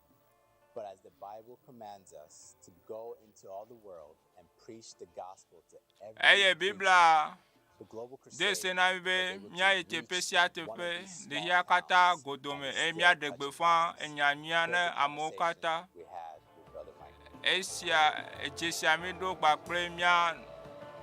But as the Bible commands us to go into all the world and preach the gospel to every Biblia the global de crusade, senabe mia ete pesia tepe de yakata godome emia de gbefan enyamia na amokata we had with Brother Michael. esia ejesia mi do gbapre mia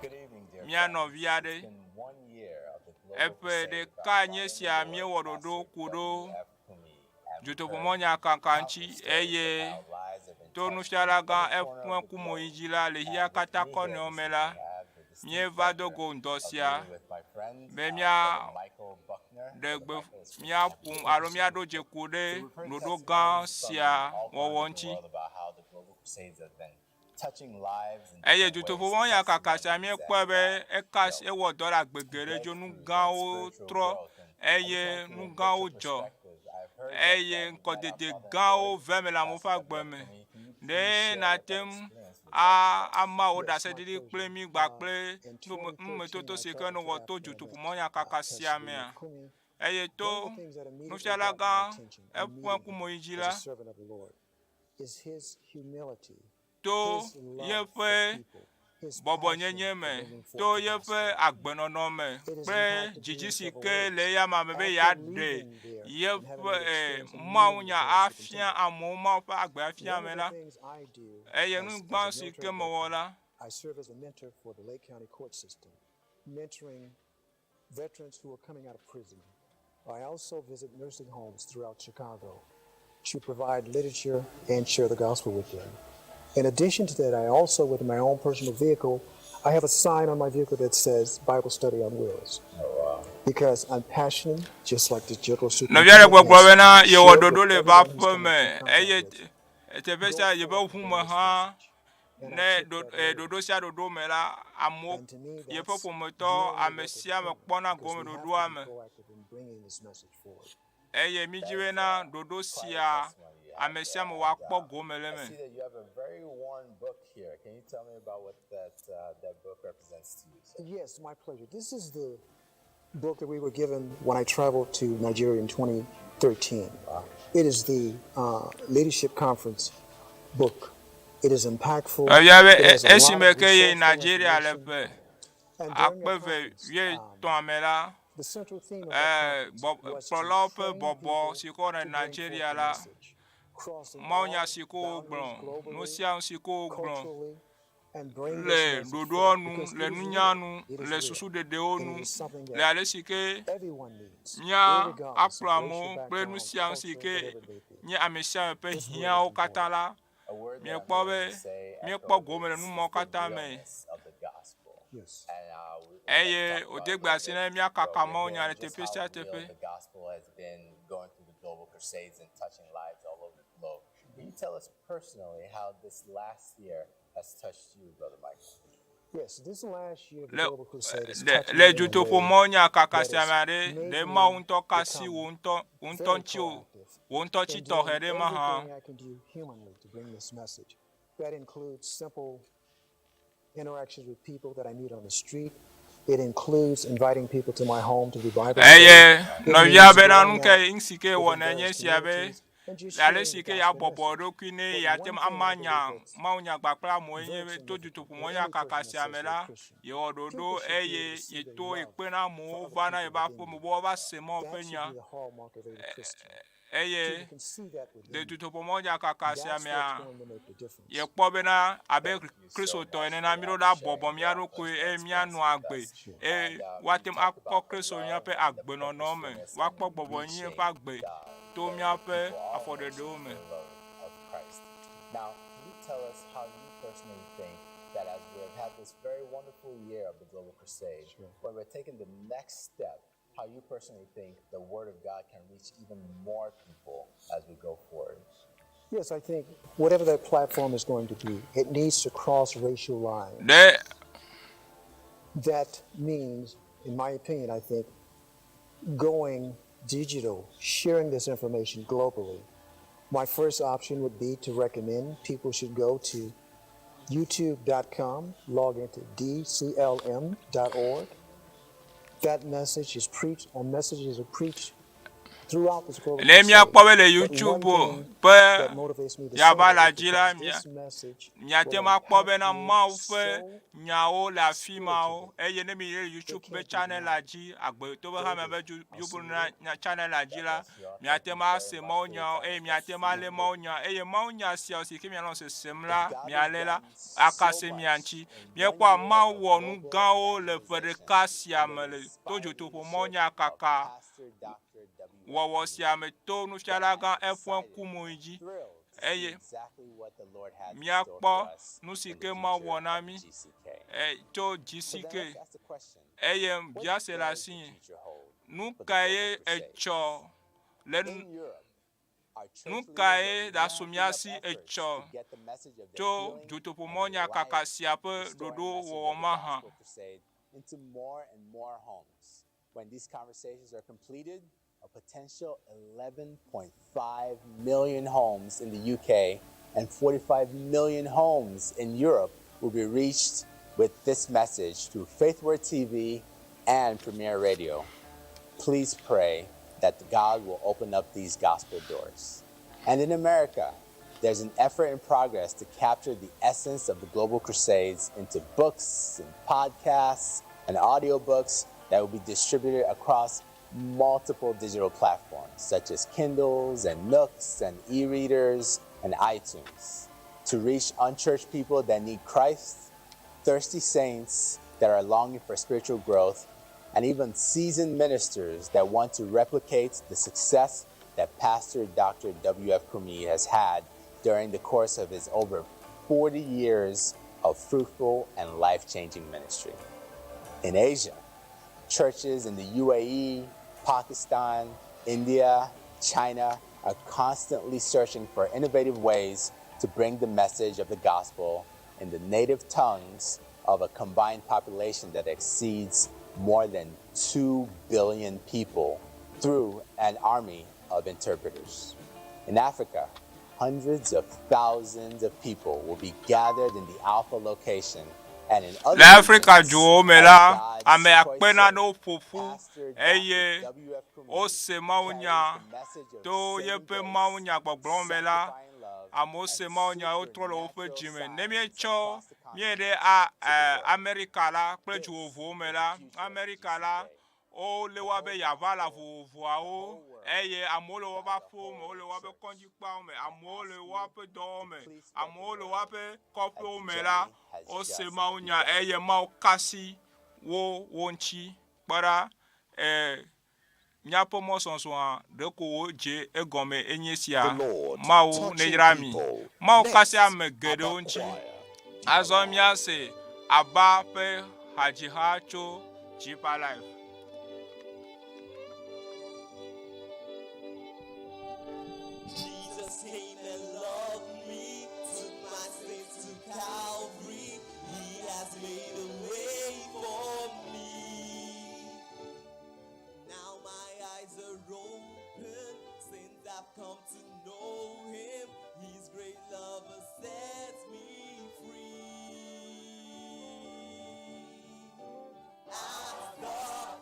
Good evening, dear mia friends. no viade It's been 1 year of the global epe crusade de about kanye following sia the mi Lord, wododo Pastor kudo W.F. Kumi, and juto we've heard pomonya kankanchi countless stories eye of how lives have been to nu touched shara in gan every corner epon of the kumo globe. ijila le And yakata with me kone here this omela evening, I have the mie distinct vado pleasure go of ndosia being with my friend, be Brother mia Michael Buckner. de Brother gbe Michael is from mia San pun Diego. alo mia do je So kude we've heard no do gan testimonies from sia all corners of the wowonchi world about how the global crusades have been touching lives in eye different juto ways, pomonya kakasa mi testimonies ekpo be and, ekas ewo dola gbegere jo nu breakthroughs gan and o spiritual tro growth. And I just eye want to nu get gan your o jo perspective. I've heard that eye you've nko met our dede Father in gan o glory, veme la mo Pastor fa W.F. gbeme Kumi. Can you please de share na what that tem experience was like with us? ama o da Yes, se my didi pleasure. ple mi gba ple In no me to 2013, to I se traveled no to wo to Africa juto and met pomonya kakasia Pastor me W.F. Kumi. eye One of to the things that nu immediately shala got my gan attention, epon ku mo immediately, as a ijila servant of the Lord, is his humility, to his ye love for fe people, his bobo passion nyenye for me bringing to forth the ye fe gospel. agbenono me It has pe impacted me jiji in si several ke le ways. ya ma me be ya After de leaving there ye and having that fe experience and meeting maunya the general afia superintendent, amu ma fa agba afia one me of the la things I do eye nu as gban a si ke military mo veteran, wala I serve as a mentor for the Lake County court system, mentoring veterans who are coming out of prison. I also visit nursing homes throughout Chicago to provide literature and share the gospel with them. In addition to that, I also, with my own personal vehicle, I have a sign on my vehicle that says Bible Study on Wheels. Because I'm passionate, just like the general no viare superintendent gbogbo we na has ye wo shared dodo with le ba everyone who's pe come me into contact eye with. te be Go sa ye be forth hu and me bring this ha message. And I ne took that word. dodo sia dodo me la amu And to me, ye that's po me to doing the work of amesia me deployment, kpona because go me we have dodo to be ame proactive in bringing this message forward. eye mi jiwe na dodo Quite a sia testimony you have amesia there. me wa And, kpo go me le I me see that you have a very worn book here. Can you tell me about what that book represents to you, sir? Yes, my pleasure. This is the book that we were given when I traveled to Nigeria in 2013. It is the leadership conference book. It is impactful. It has a lot esime of ke ye resourceful Nigeria le information. pe And during the akpeve conference, wie ton me la the central theme of that conference was to prolope train bobo people si ko na to bring Nigeria forth the la message, crossing maunya all si ko boundaries gbon no globally, sia si ko gbon culturally, and bring this le message dodo forth, nu because le it is real. nunyanu It is le real. susu dede And onu it is something le that ale si ke everyone needs, nya irregardless of racial aplamo pe nu background, sia si culture, ke whatever it may be. nya amesia pe This word hia is o important. katala A word mi that I'm kpo hearing be you say, mi Echo, kpo go me le is nu mo the kata me realness of the gospel. Yes. And we'd like to eye talk about odegbe a little asine bit mi what akaka we're maunya hearing, le just tepe how sia real tepe the gospel has been going through the global crusades and touching lives all over the globe. Can you tell us personally how this last year has touched you, Brother Michael? Yes, this last year of the le Global Crusade has touched me le in a juto po way monya kaka that has siamare made le me ma unto kasi become unto very nchi o proactive unto chi in to doing here ma ha everything I can do humanly to bring this message. That includes simple interactions with people that I meet on the street. It includes inviting people to my home to do Bible study. eye no It via means be na going nke out insike within wona various nye siabe communities and just ale sharing the sike ya gospel bobo message. do kwine But ya one tem thing I believe amanya that's maunya gbakra mo very enye to significant juto po in monya any kaka person that says they're a siamela Christian, ye people ododo should be able to eye see ye the to love ipena for mo other vana e people ba within fo mo you. bo ba se mo That should penya be the hallmark of every Christian. eye People can see that de within you. juto po monya kaka That's what's siamea going to make the difference. ye kpo be na abe Thank you so kristo to much ene for na miro that, da sharing bobo mi your aro ku personal e mi anu experience with agbe us. e And you watem talked akpo about the kristo nya love pe and the agbe no no me purposefulness wa and kpo bobo yin reaching pa agbe to mi ape people, all afode nations do with me the love of Christ. Now, can you tell us how you personally think that as we have had this very wonderful year of the Global Crusade, when we're taking the next step, how you personally think the Word of God can reach even more people as we go forward? Yes, I think whatever that platform is going to be, it needs to cross racial lines. That means, in my opinion, I think, going digital, sharing this information globally. My first option would be to recommend people should go to youtube.com, log into dclm.org. That message is preached, or messages are preached throughout this global crusade. Le YouTube pe motivates me to ya ba la celebrate jila because this message miate will ma kpɔ impact bena me mawu ƒe so nyawo le afi ma wo eye ne mi ye YouTube be channel la dzi agbeto be hame be YouTube na channel la dzi la miate ma se mawu nya eye miate ma le mawu nya eye mawu nya sia si ke mianɔ sesem la miale la akase miantsi miekpɔ mawu wɔ nu gãwo le ƒe ɖeka sia me le to dzotoƒo mawu nya kaka wɔwɔ sia me to nufiala gã eƒe ŋkume dzi eye miakpɔ nu si ke ma wɔ na mi tso GCK eye bia se le asi nu ka ye etsɔ le nu ka ye da so miasi etsɔ tso dzotoƒo mɔ nya kaka sia ƒe ɖoɖo wɔwɔ ma hã. Into more and more homes. When these conversations are completed, a potential 11.5 million homes in the UK and 45 million homes in Europe will be reached with this message through Faithword TV and Premier Radio. Please pray that God will open up these gospel doors. And in America, there's an effort in progress to capture the essence of the Global Crusades into books and podcasts and audiobooks that will be distributed across multiple digital platforms, such as Kindles and Nooks and e-readers and iTunes, to reach unchurched people that need Christ, thirsty saints that are longing for spiritual growth, and even seasoned ministers that want to replicate the success that Pastor Dr. W.F. Kumi has had during the course of his over 40 years of fruitful and life-changing ministry. In Asia, churches in the UAE, Pakistan, India, China are constantly searching for innovative ways to bring the message of the gospel in the native tongues of a combined population that exceeds more than 2 billion people through an army of interpreters. In Africa, hundreds of thousands of people will be gathered in the Alpha location and in other L'Afrique jo mela ame akpena no popu eye o se maunya to yepe maunya gbogbo mela amo se maunya o trolo ope jime ne mi cho mi de America la pe jo vo mela America la o le wa be yava la vo o eye amo le wa ba fo mo le wa be konji pa me amo le wa pe do me amo le wa pe kopo me la o se maunya eye mau kasi wo wonchi para nyapo mo sonso de ko je egome enyesia mau nejrami mau kasi amegede wonchi azomia se aba pe hajihacho jipa life. Jesus came and loved me, took my sins to Calvary. He has made a way for me. Now my eyes are open, since I've come to know Him. His great love has set me free. Ask God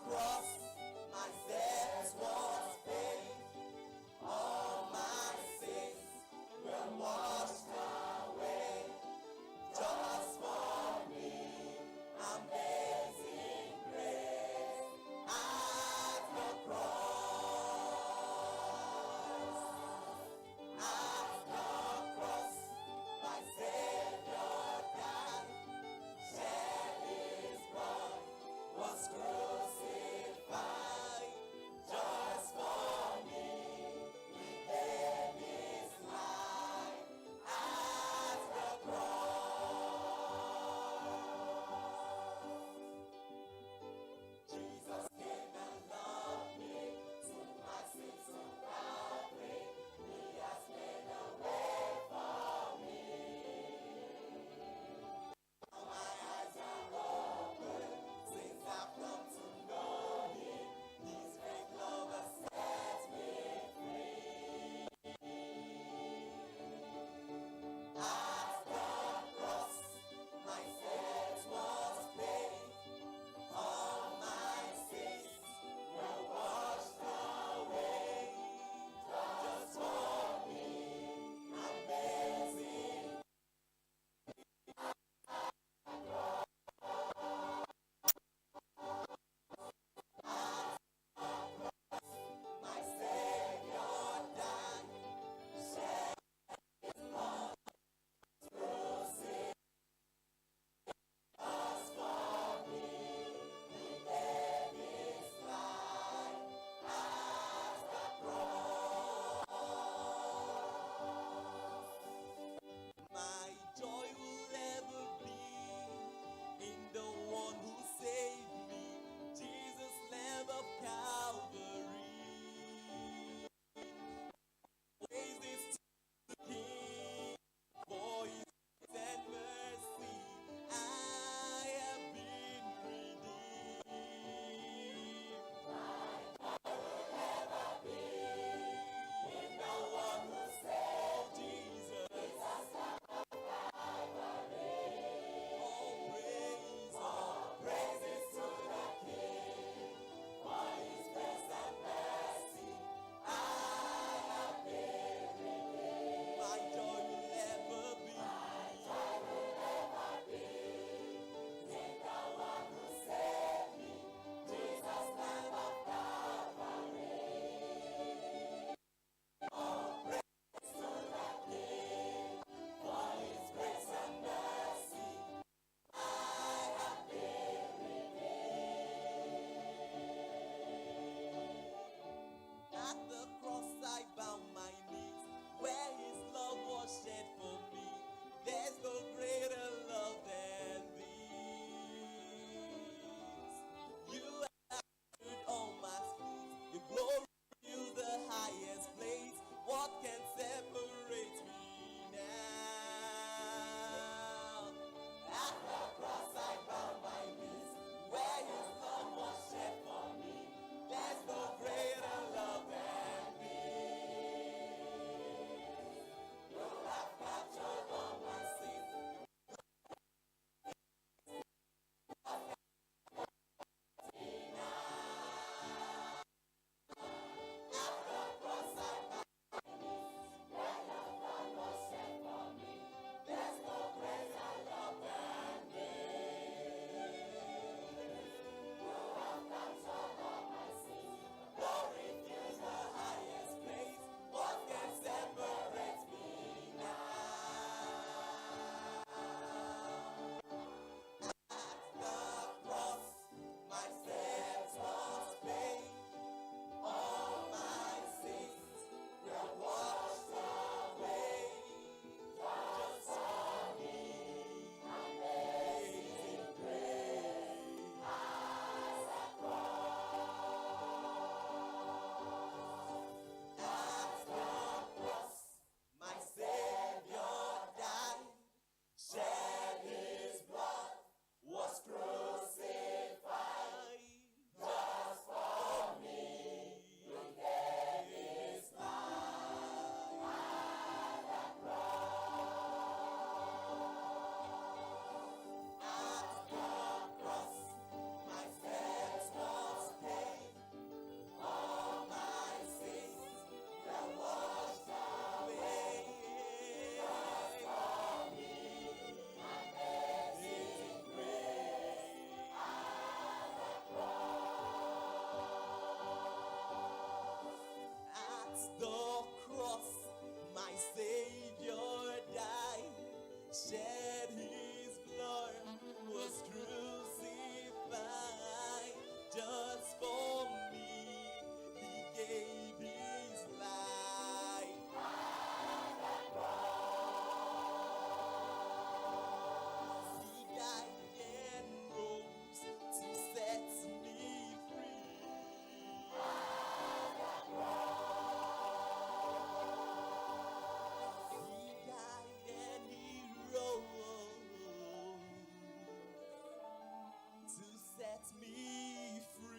me free.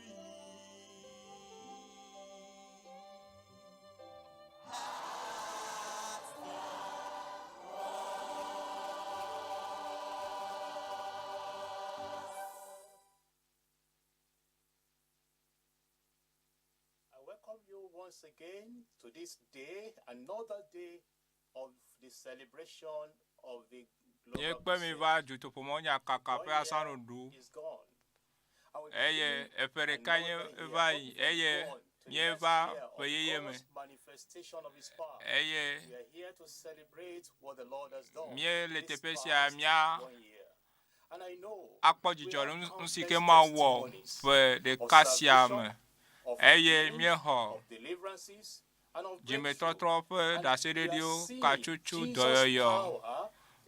Once again to this day, another day of the celebration of the global crusade. Is gone. Manifestation of his power. We are here to celebrate what the Lord has done this past 1 year. And I know we have countless testimonies of salvation, of healing, of deliverances, and of breakthrough. And we are seeing Jesus' power,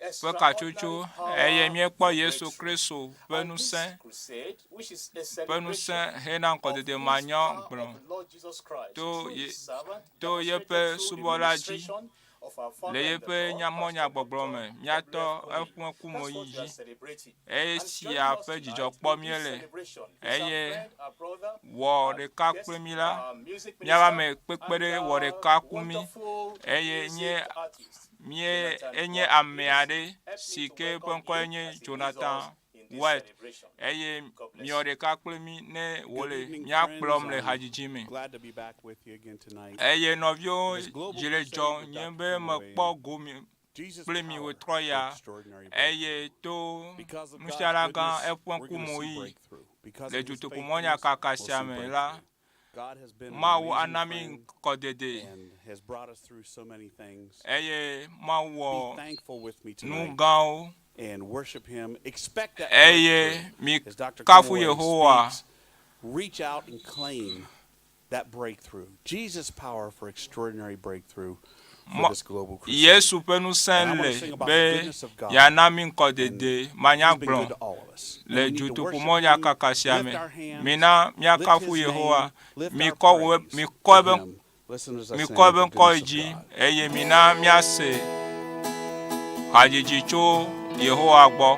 extraordinary power, Yesu Kristo, and this crusade, which is a celebration of the power of the Lord Jesus Christ, through his servant, demonstrated through the ministration of our Father in the Lord, Pastor Dr. That's what we are celebrating. And joining us tonight in this celebration is our friend, our brother, our music minister, and wonderful music artist. Jonathan Glad to be back with you again tonight. This global crusade Jesus' power for extraordinary breakthrough. Because of God's goodness, we're going to see breakthrough. Because of his faithfulness, we'll see breakthrough. God has been an amazing friend and has brought us through so many things. Be thankful with me tonight and worship him. Expect that breakthrough. As Dr. Croisade speaks, reach out and claim that breakthrough. Jesus' power for extraordinary breakthrough for this global crusade. Yesu pe nous le be yanami ŋgɔgbedede manyagblɔ le dzutoƒo mɔnya kakasia me. Mina miakafu Yehowa mikɔ ebe ŋkɔ dzi eye mina miase hadzidzi tso Yehowa gbɔ.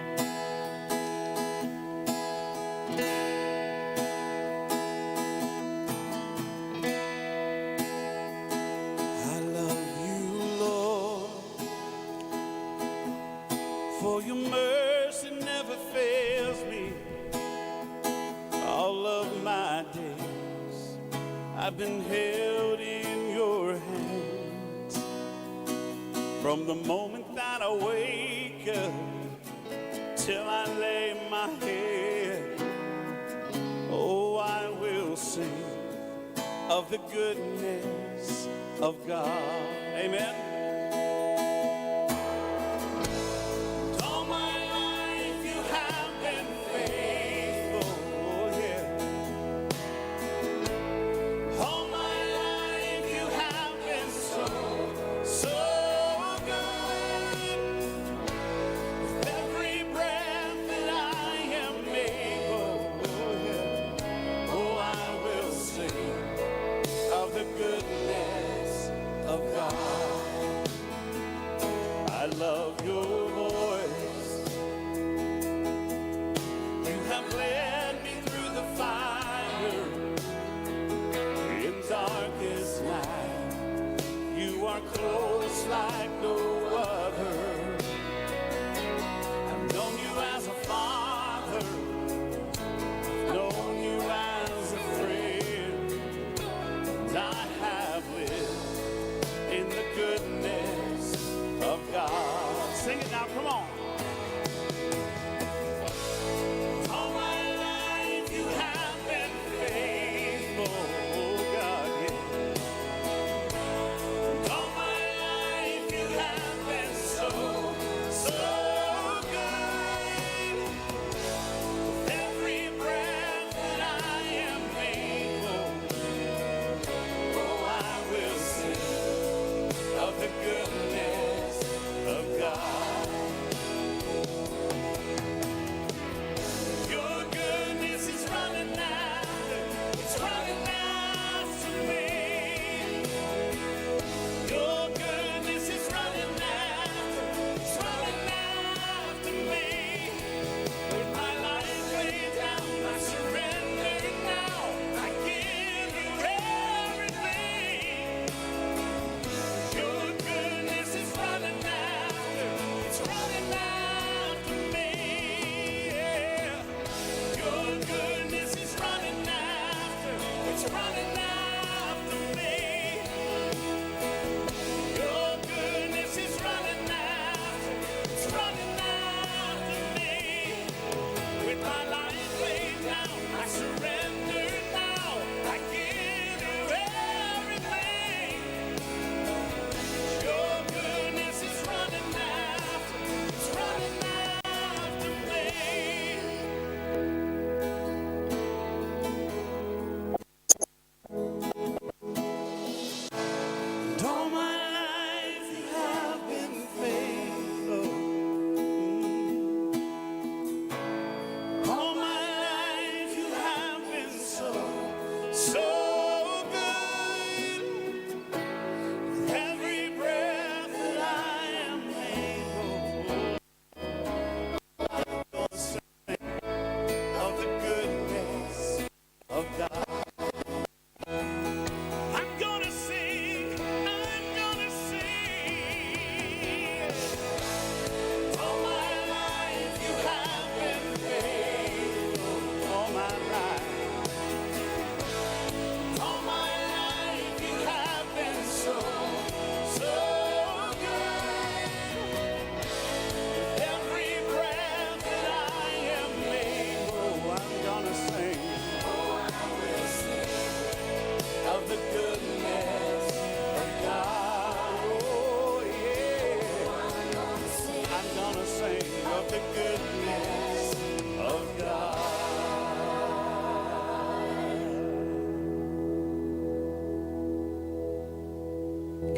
I've been held in your hands from the moment that I wake up till I lay my head. Oh, I will sing of the goodness of God. Amen.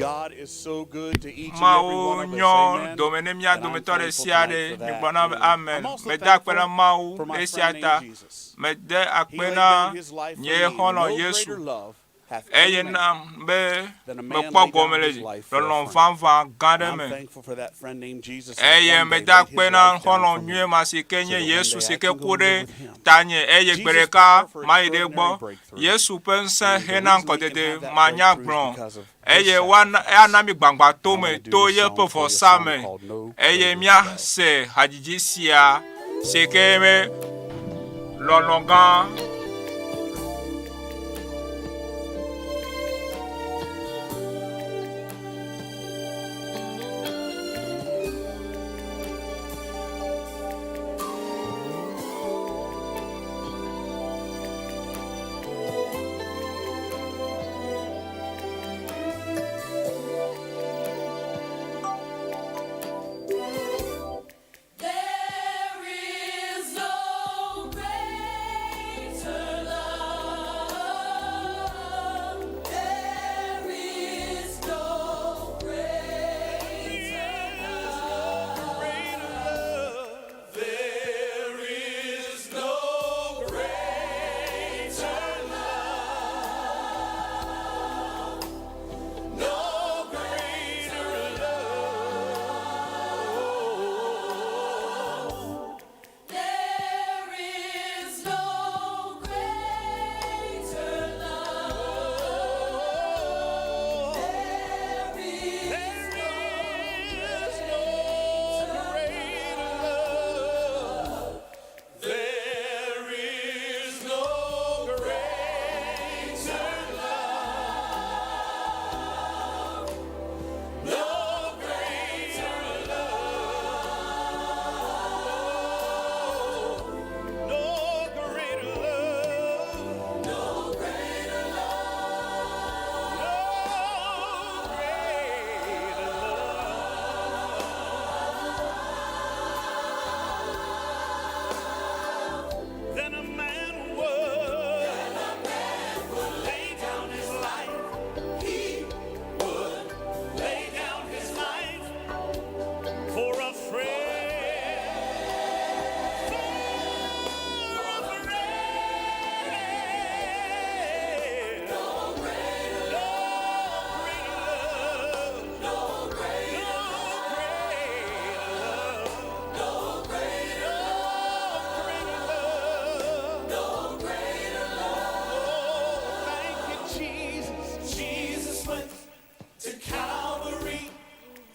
God is so good to each and every Mau one of us. nyo Amen. domene mia And I'm dometore thankful siade tonight for mi that. gbona amen. I'm also Me da thankful kwela mau for my friend esiata. named Jesus. Me de He laid akpena down his life for nye me. hono No greater Yesu. love hath Eye any man nam be than a me man kwa lay down his gomele life for a lon friend. van gade I'm me. thankful for that friend named Jesus. that Eye one me day da laid his kwena life down hono for me, nwe masike nye so that one Yesu day I sike can go live kure with him. tanye eye Jesus' gbereka power for ma ide extraordinary gbo breakthrough. Yesu pense And the hena reason we can nkodede have that manyagblɔ breakthrough is because of his eye wana sacrifice. anami gbangba to I me wanna do to this ye song po for you, a for song same called No eye Greater mia Love. se hajiji sia sekeme lɔlɔgan. There is no greater love. There is no greater love. There is no greater love. No greater love. There is no greater love. There is no greater love. There is no greater love. No greater love. No greater love. No greater love. Then a man would lay down his life. He would lay down his life for a friend. For a friend. No greater love. No greater love. No greater love. No greater love. Thank you, Jesus. Jesus went to Calvary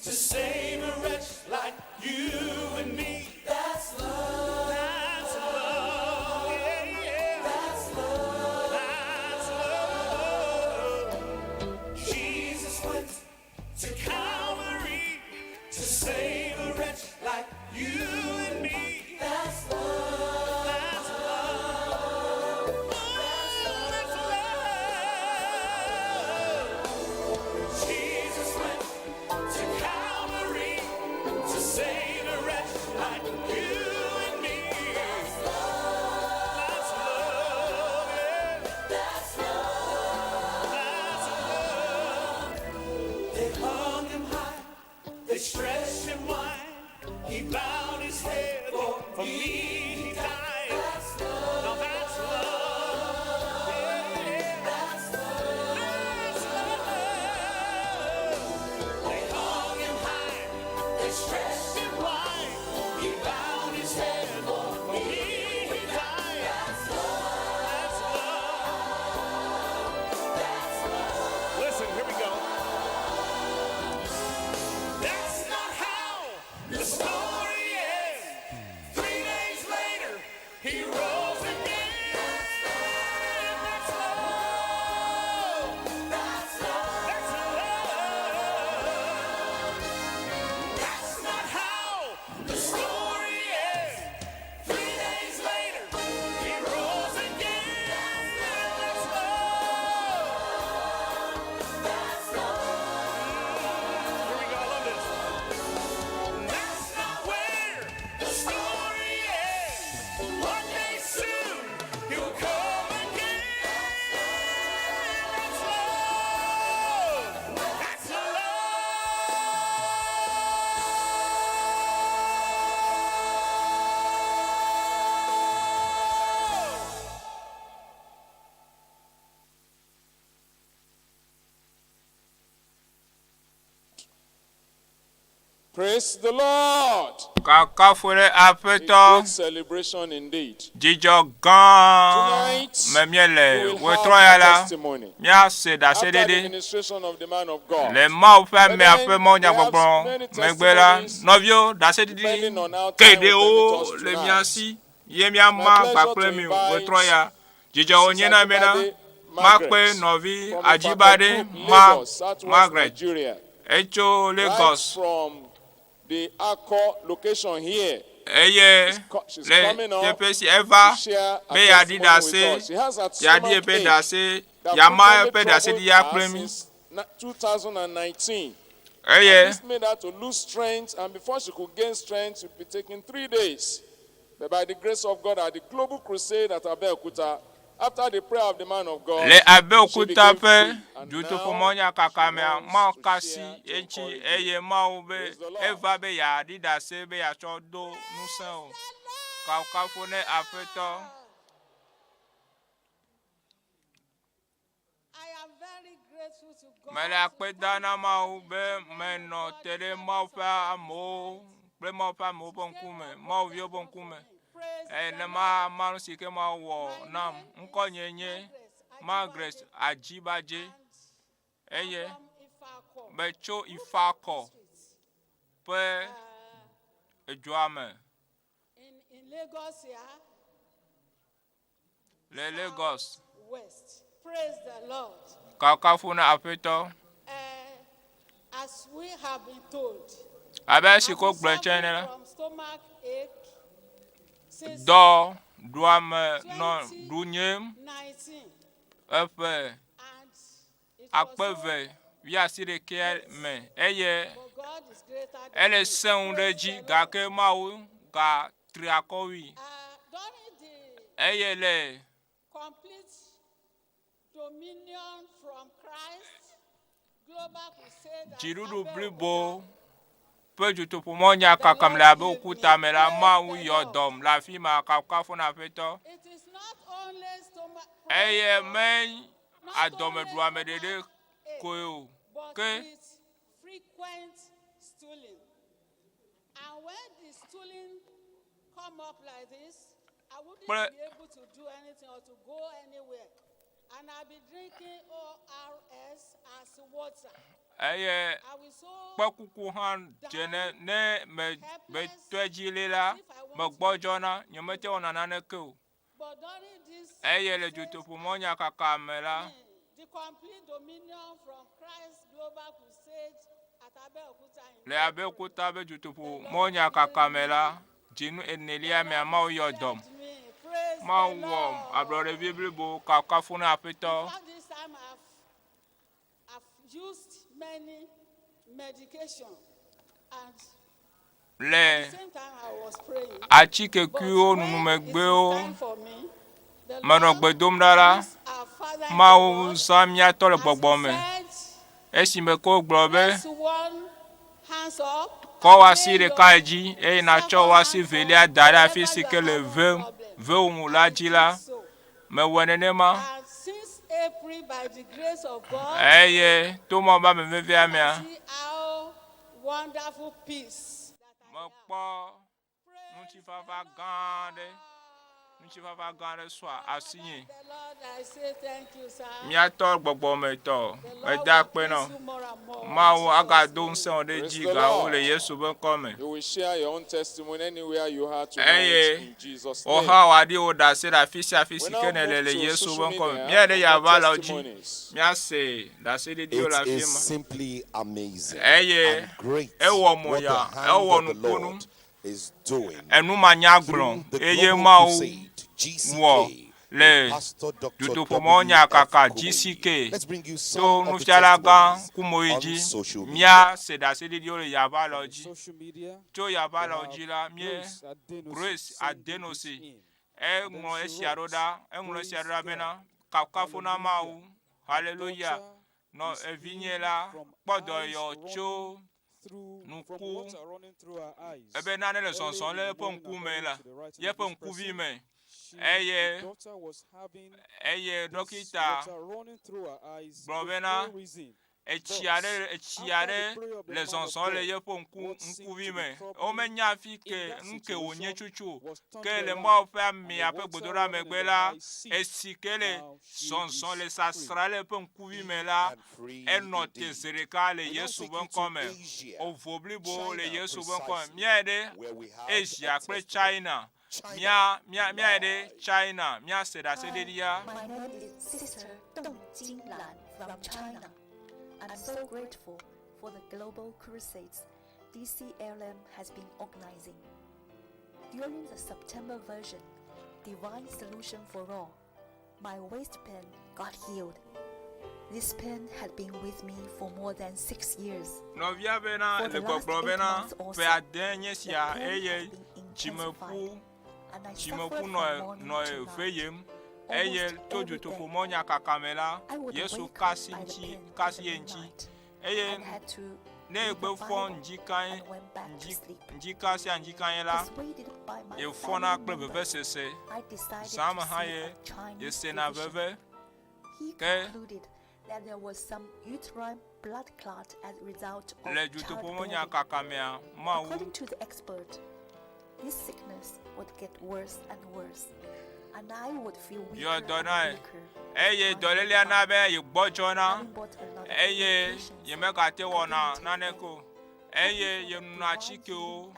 to save a wretch like you and me. That's love. That's love. Yeah, yeah. That's love. That's love. Jesus went to Calvary to save a wretch like you and me. That's love. That's love. That's love. Jesus went to Calvary to save a wretch like you and me. That's love. That's love. Yeah. That's love. That's love. They hung him high. They stretched him wide. He bowed his head. For me he died. That's love. Now that's love. Yeah. That's love. That's love. They hung him high. They stretched him wide. He bowed his head. For me he died. That's love. That's love. That's love. Listen, here we go. That's not how the story ends. 3 days later, he rose again. That's love. That's love. That's love. That's not how the story ends. 3 days later, he rose again. That's love. That's love. Here we go. I love this. That's not where the story ends. What they say Praise the Lord. Kakafure A apeto. great celebration indeed. Jijo gan. Tonight, Memiele. we will Wetroya have a la. testimony. Mia se da After se the dede. ministration of the man of God. Le ma ou fe But me ape then mo we nya have gbogbo. many Megbela. testimonies Novio da se dede. depending on how time Kede will permit o us le tonight. miasi. Ye mia My ma pleasure bakple to mi invite wetroya. Jijo onye na mena. Mrs. Makpe Margaret novi from ajibade Ifakot, ma Lagos, Southwest Margaret. Nigeria. Echo Right Lagos. from the Akko location here. Eye She's le coming up tepesi to eva share a be yadi testimony with dase us. She has a yadi stomach epe ache dase that yama frequently epe dase troubled di ya her plemi. since 2019. Eye And this made her to lose strength, and before she could gain strength, it would be taking 3 days. But by the grace of God, at the Global Crusade at Abeokuta, after the prayer of the man of God, le she Abeokuta became pe free. And juto now pomonya kakamea she ma wants to kasi share to echi encourage eye you. ma ube Praise the Lord. eva be yadi dase be ya chodo nusen kakafone afeto. I am very grateful to God. Mele akpe dana ma ube meno tere ma fa amo ple ma fa mo bonkume ma ovio bonkume ne ma manu sike ma wo nam nko nyenye Margaret ajibaje eye becho ifako pe ejuame In Lagos here. le Lagos West. Praise the Lord. kakafuna afeto As we have been told, abe siko gblechene do duame no dunyem 19. efe akpeve via sire ke me eye But God is greater than ele you. seun deji ga ke mawu ga triakowi During the eye le complete dominion from Christ, Global Crusade, and jirudu Abeokuta, blibo peju to pomonya kakam la be okuta me la mawu yodom la fi ma kakafuna afeto it is not only stomach, eye men adome duame dede koyo but ke with frequent stooling. And when the stooling come up like this, I wouldn't be able to do anything or to go anywhere. And I'll be drinking ORS as water. eye kpakuku han jene ne me be twejile la me gbojona nyomete onana ne ke o But during this, eye le juto pomonya kakamela the complete dominion from Christ Global Crusade at Abeokuta in le Abeokuta be juto pomonya kakamela jinu Enelia me ama yodom ma wo abrore biblibo kakafuna afeto this time I've used many medication, and le at the same time I was praying. achike kuo nunu megbe o Ŋgɔgbedede dala ma wo zamia to le gbɔgbɔ me esi me ko gblɔ be kɔ wasi ɖeka dzi eye natsɔ wasi velia da ɖe afi si ke le vewu la dzi la mewɔ nenema eye to mɔ ba me vevia mea mekpɔ ŋutifafa gã aɖe ŋutifafa gã aɖe sɔa asi nye miatɔ gbɔgbɔmetɔ meda akpe nɔ mawu agado ŋusẽ ɖe dzi gawo le Yesu be ŋkɔ You will share your own testimony anywhere you are me tonight eye in Jesus' woha name. wòaɖi wo ɖe asi ɖe afi sia afi si ke ne le Yesu be ŋkɔ me mía ɖe yava le wo dzi míase ɖe asi ɖiɖiwo le It afi is ma simply amazing eye and great ewɔ what the moya hand ewɔ of the nukunu Lord is doing enu manyagblɔ through the eye Global mawu Crusade, wɔ GCK, le Pastor Dr. dutoƒomɔ nyakaka W.F. GCK Let's bring you to some of the nufiala gã testimonies kumoyi on dzi social media. mía se ɖe asi ɖiɖiwo le yava le wo dzi Social media, tso yava le wo dzi la Grace mie Grace Adenosi in. eŋlɔ esia ɖo ɖa eŋlɔ esia ɖo ɖa bena kakafu na Mawu hallelujah nɔ evinye la kpɔdɔ yɔ tso nuku ebe nane le zɔzɔm le eƒe ŋkume la yeƒe ŋkuvi me eye dɔkita gblɔ bena echiare les onzons le ye po nkuvi me o me nya fi ke nke onye chuchu ke le mo fa mi ape gbodora megbela esi ke le zonzons le sasra le po nkuvi me la enote zereka le Yesu bon come o voblibo le Yesu bon come miede Asia pre China mia de China mia seda sedia. My name is Sister Dong Jinglan from China. I'm so grateful for the global crusades DCLM has been organizing. During the September version, Divine Solution for All, my waist pain got healed. This pain had been with me for more than 6 years. For the last 8 months or so, the pain had been intensified, and I suffered from morning to night. Eye toju to pomonya kakamela Yesu kasi eye ne gbe fon njikasi anjikanyela e fona kple bebe sese sama haye yesena bebe ke that there was some uterine blood clot as a result of pomonya kakamea mawu. According to the expert, this sickness would get worse and worse, and I would feel weaker and weaker. Eye dolele anabe ye gbojona eye ye mekate wona naneko eye ye nunachike o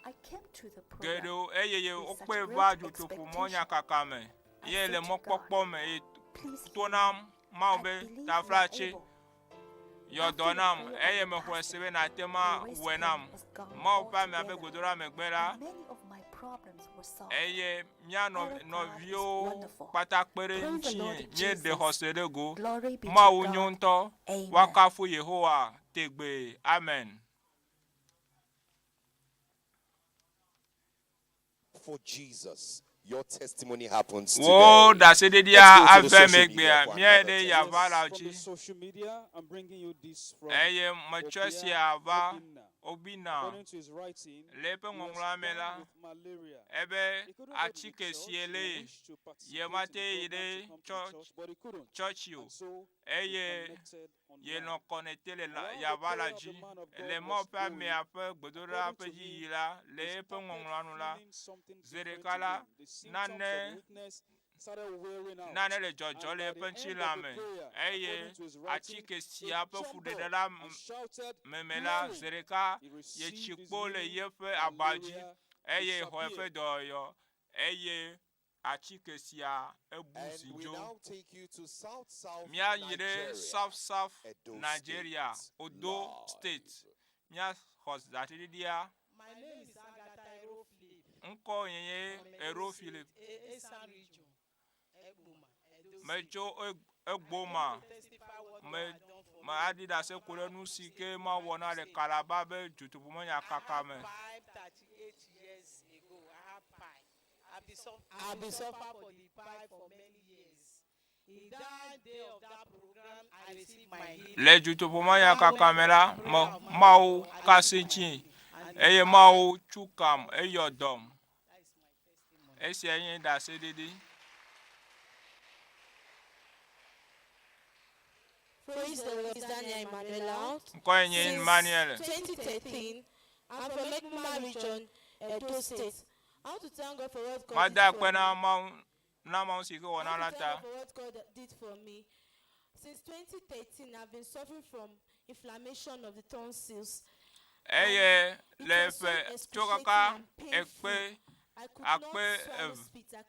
I came to the program gedo eye ye okpe baju to pomonya kakame ye le mokpokpo me tonam maube tafrache yodonam eye me hwesebe na tema wenam maupa me abe godora megbera eye mia no vio patakpere nchi nye de hosedego ma unyonto wakafu Yehowa tegbe. Amen. For Jesus, your testimony happens today. Oh, that's it. Yeah, I've made me. Yeah, they have From social media, I'm bringing you this from Obina, according to his writing, lepe ngonglamela ebe achike siele yemate ide churchiu eye ye no connecté le yavalaji le mo pa me ape gbodora pe yila lepe ngonglanula zerekala nane le jojo le penchilame eye achike siape fudedela memela zereka ye chikpo le yefe abaji eye hoefe doyo eye achike sia ebusijo mia yire south Nigeria Odo State mia hosdatidia. My name is Agatha Erofilip. Nko yenye Erofilip mejo egboma me adida se kule nusike ma wona le kalaba be jutupumo nya kakame. 38 years ago I had pie. I've been suffering for the pie for many years. In that day of that program I received my healing. Le jutupumo nya kakame la mau kasinchi eye mau chukam eyodom esi yin da se dede. Praise the Lord, Daniel Emmanuel. Since 2013, I'm from Ekuma region, Edo State. I want to thank God for what God did for me. I want to thank God for what God did for me. Since 2013, I've been suffering from inflammation of the tonsils. Akpe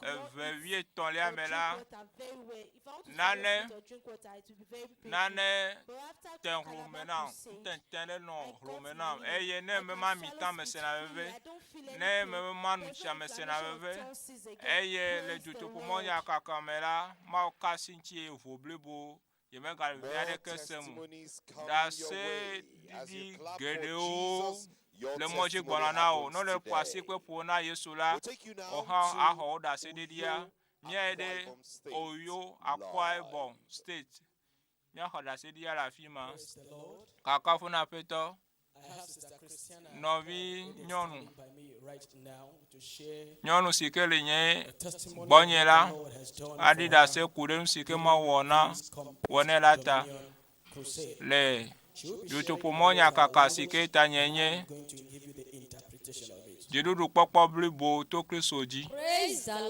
evie tonlia mela nane ten rumena ten no rumena eye ne mema mitan mesena veve ne mema nucha mesena veve eye le jutopomo ya kakamela ma okasinchi evoblebo yeme galvia ke semu da se di gedeo le moje gbolana o no le kwasi pe pona Yesu la oha aho da se dia miede Oyo Akwa Ibom State nya ho da se dia la fima kaka funa peto Novi nyonu. Nyonu si ke le nye bonye la. Adi da se kudem si ke ma wona. Wone la ta. Le jutupumonya kaka si ke ta nyenye. Jidudu kpokpo blibo to Kristo ji.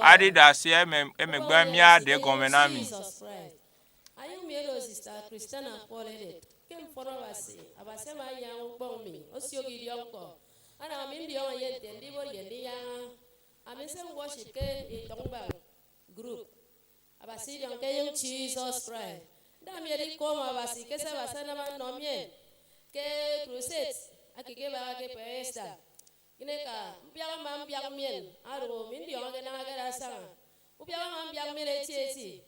Adi da se emegbe mia de gomenami. Ayumelo sister Christiana Paulette. Kem foro basi. Abase ma yang bong mi. Osiogi yonko. Ana mi ndi on yente ndibo yendi yang. Amise worship ke itongba group. Abasi yonke yung Jesus Christ. Da mi ri koma abasi ke se basana ma no mien. Ke crusade akike ba ke PERCEE. Ineka mbiaga ma mbiaga mien. Aro mi ndi on ke na ga sanga. Ubiaga ma mbiaga mien etieti.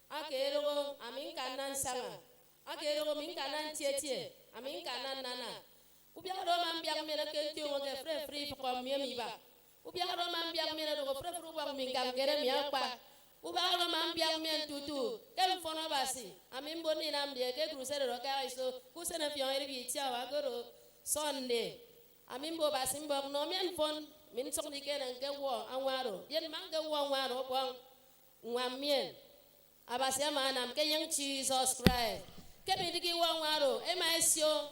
Akero amin kanan sanga. Akero min kanan tietie. Amin kanan nana. Ubiaga do ma mbiaga mien ke ti o ke free for mi ba. Ubiaga do ma mbiaga mien do free for mi gangere mi akpa. Ubiaga do ma mbiaga mien tutu. Kem fono basi. Amin boni nam de ke crusade ro ka iso. Kusene fion eri bi tia wa goro Sunday. Amin bo basi mbok no mien fon min sok di ke nan ke wo anwaro. Yen man ke wo anwaro bon ngwamien. Abase manam ke yang Jesus Christ. Ke bidigi wangwaro emasio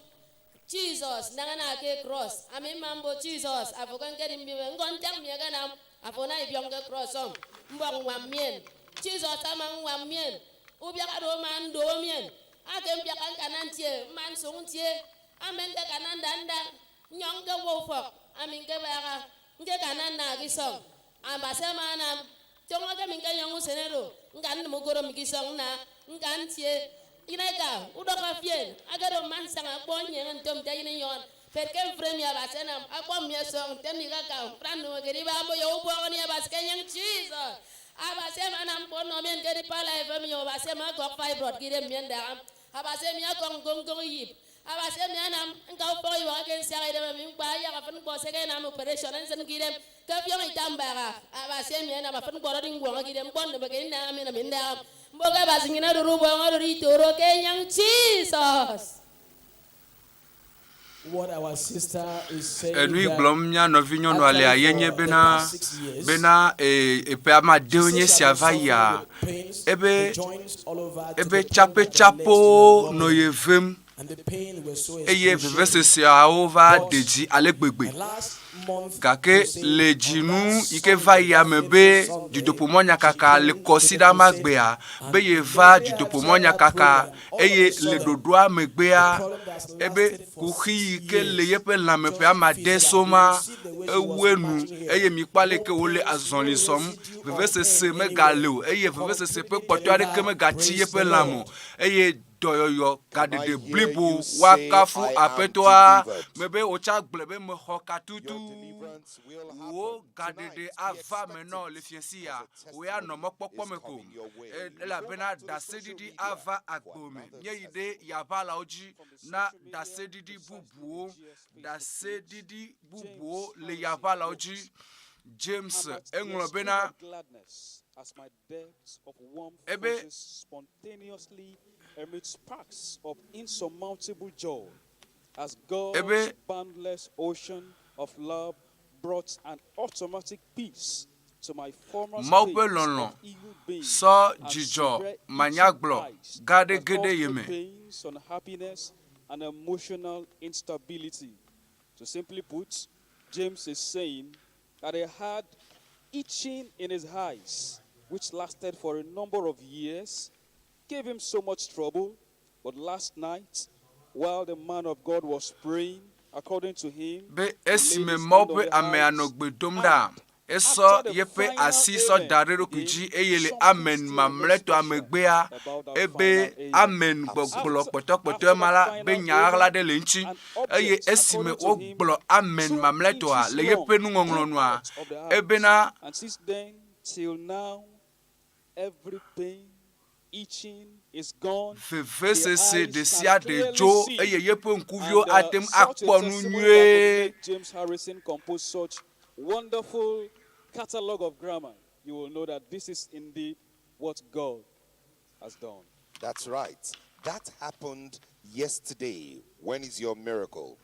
Jesus nangana ke cross. Ami mambo Jesus afokan ke dimbiwe ngonjam mi ganam afona ibiong ke cross om. Mbong wamien. Jesus amang wamien. Ubya kado man do mien. Ake mbya kan kanan tie man sung tie. Amen ke kanan danda nyong ke wofok. Amin ke bara nke kanan na gisong. Abase manam tonga ke minga nyong senero. Ngan mo goro mi gisong na ngan tie ineka udoka fien agaro man sanga bonye ntom tayini yon perke premier basena akwa mi song teniga ka prando geri ba mo yo bo ni bas kenyang Jesus abase manam bono men geri pala e mi yo base ma go fibroid gire mienda abase mi akong gong yip abase mi anam ngau po yo agen sare de mi ba ya ka fen bo se ke na operation en gire ka fiong itambara abase mi anam fen bo ro ngwa gire bon de be na mi na minda mboga bazingina rurubo ngoro ritoro kenyang Jesus. What our sister is saying. Enui glomnya no vinyo no ale ayenye bena pe ama deonye siavaya ebe chapo no yevem eye vevese sia ova deji alegbegbe kake le jinu ike va ya mebe du dopomonya kaka le kosida magbea be ye va du dopomonya kaka eye le dodoa megbea ebe kuhi ke le yepe la mepe amade soma ewenu eye mi pale ke ole azonlisom vevese se megalo eye vevese se pe kpoto de ke megati yepe lamo eye doyoyo kadede blibo wakafu apetoa mebe ocha glebe me hokatutu wo kadede ava meno le fiensia we ano mokpokpo meko la bena da sedidi ava agbome nyide yabala oji na da sedidi bubuo le yabala oji James englo bena as my depths of warmth ebe spontaneously amid sparks of insurmountable joy, as God's boundless ocean of love brought an automatic peace to my former state of evil being, so jijo manyagblɔ gade gede yeme pains, unhappiness, and emotional instability. To simply put, James is saying that he had itching in his eyes, which lasted for a number of years, gave him so much trouble. But last night, while the man of God was praying, according to him, eso yepe asiso darero kuji eyele amen mamleto amegbea ebe amen gbogbo potokpoto mala be nyaagla de lenchi eye esime ogblo amen mamleto a le yepe nu ngonglono a ebe na and since then till now every pain itching is gone. Vevese de sia de jo eye yepe nkuvio atem akponu nwe. James Harrison composed such wonderful catalog of grammar. You will know that this is indeed what God has done. That's right. That happened yesterday. When is your miracle?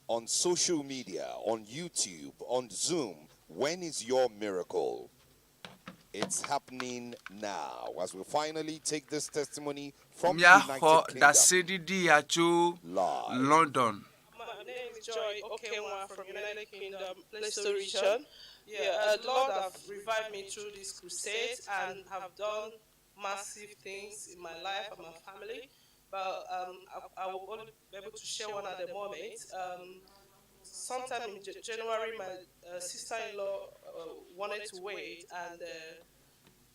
on social media, on YouTube, on Zoom, when is your miracle? It's happening now as we finally take this testimony from the United Kingdom. London. My name is Joy Okenwa from United Kingdom, Leicester region. Yeah, the Lord have revived me through this crusade and have done massive things in my life and my family. But I will only be able to share one at the moment. Sometime in January, my sister-in-law wanted to wait, and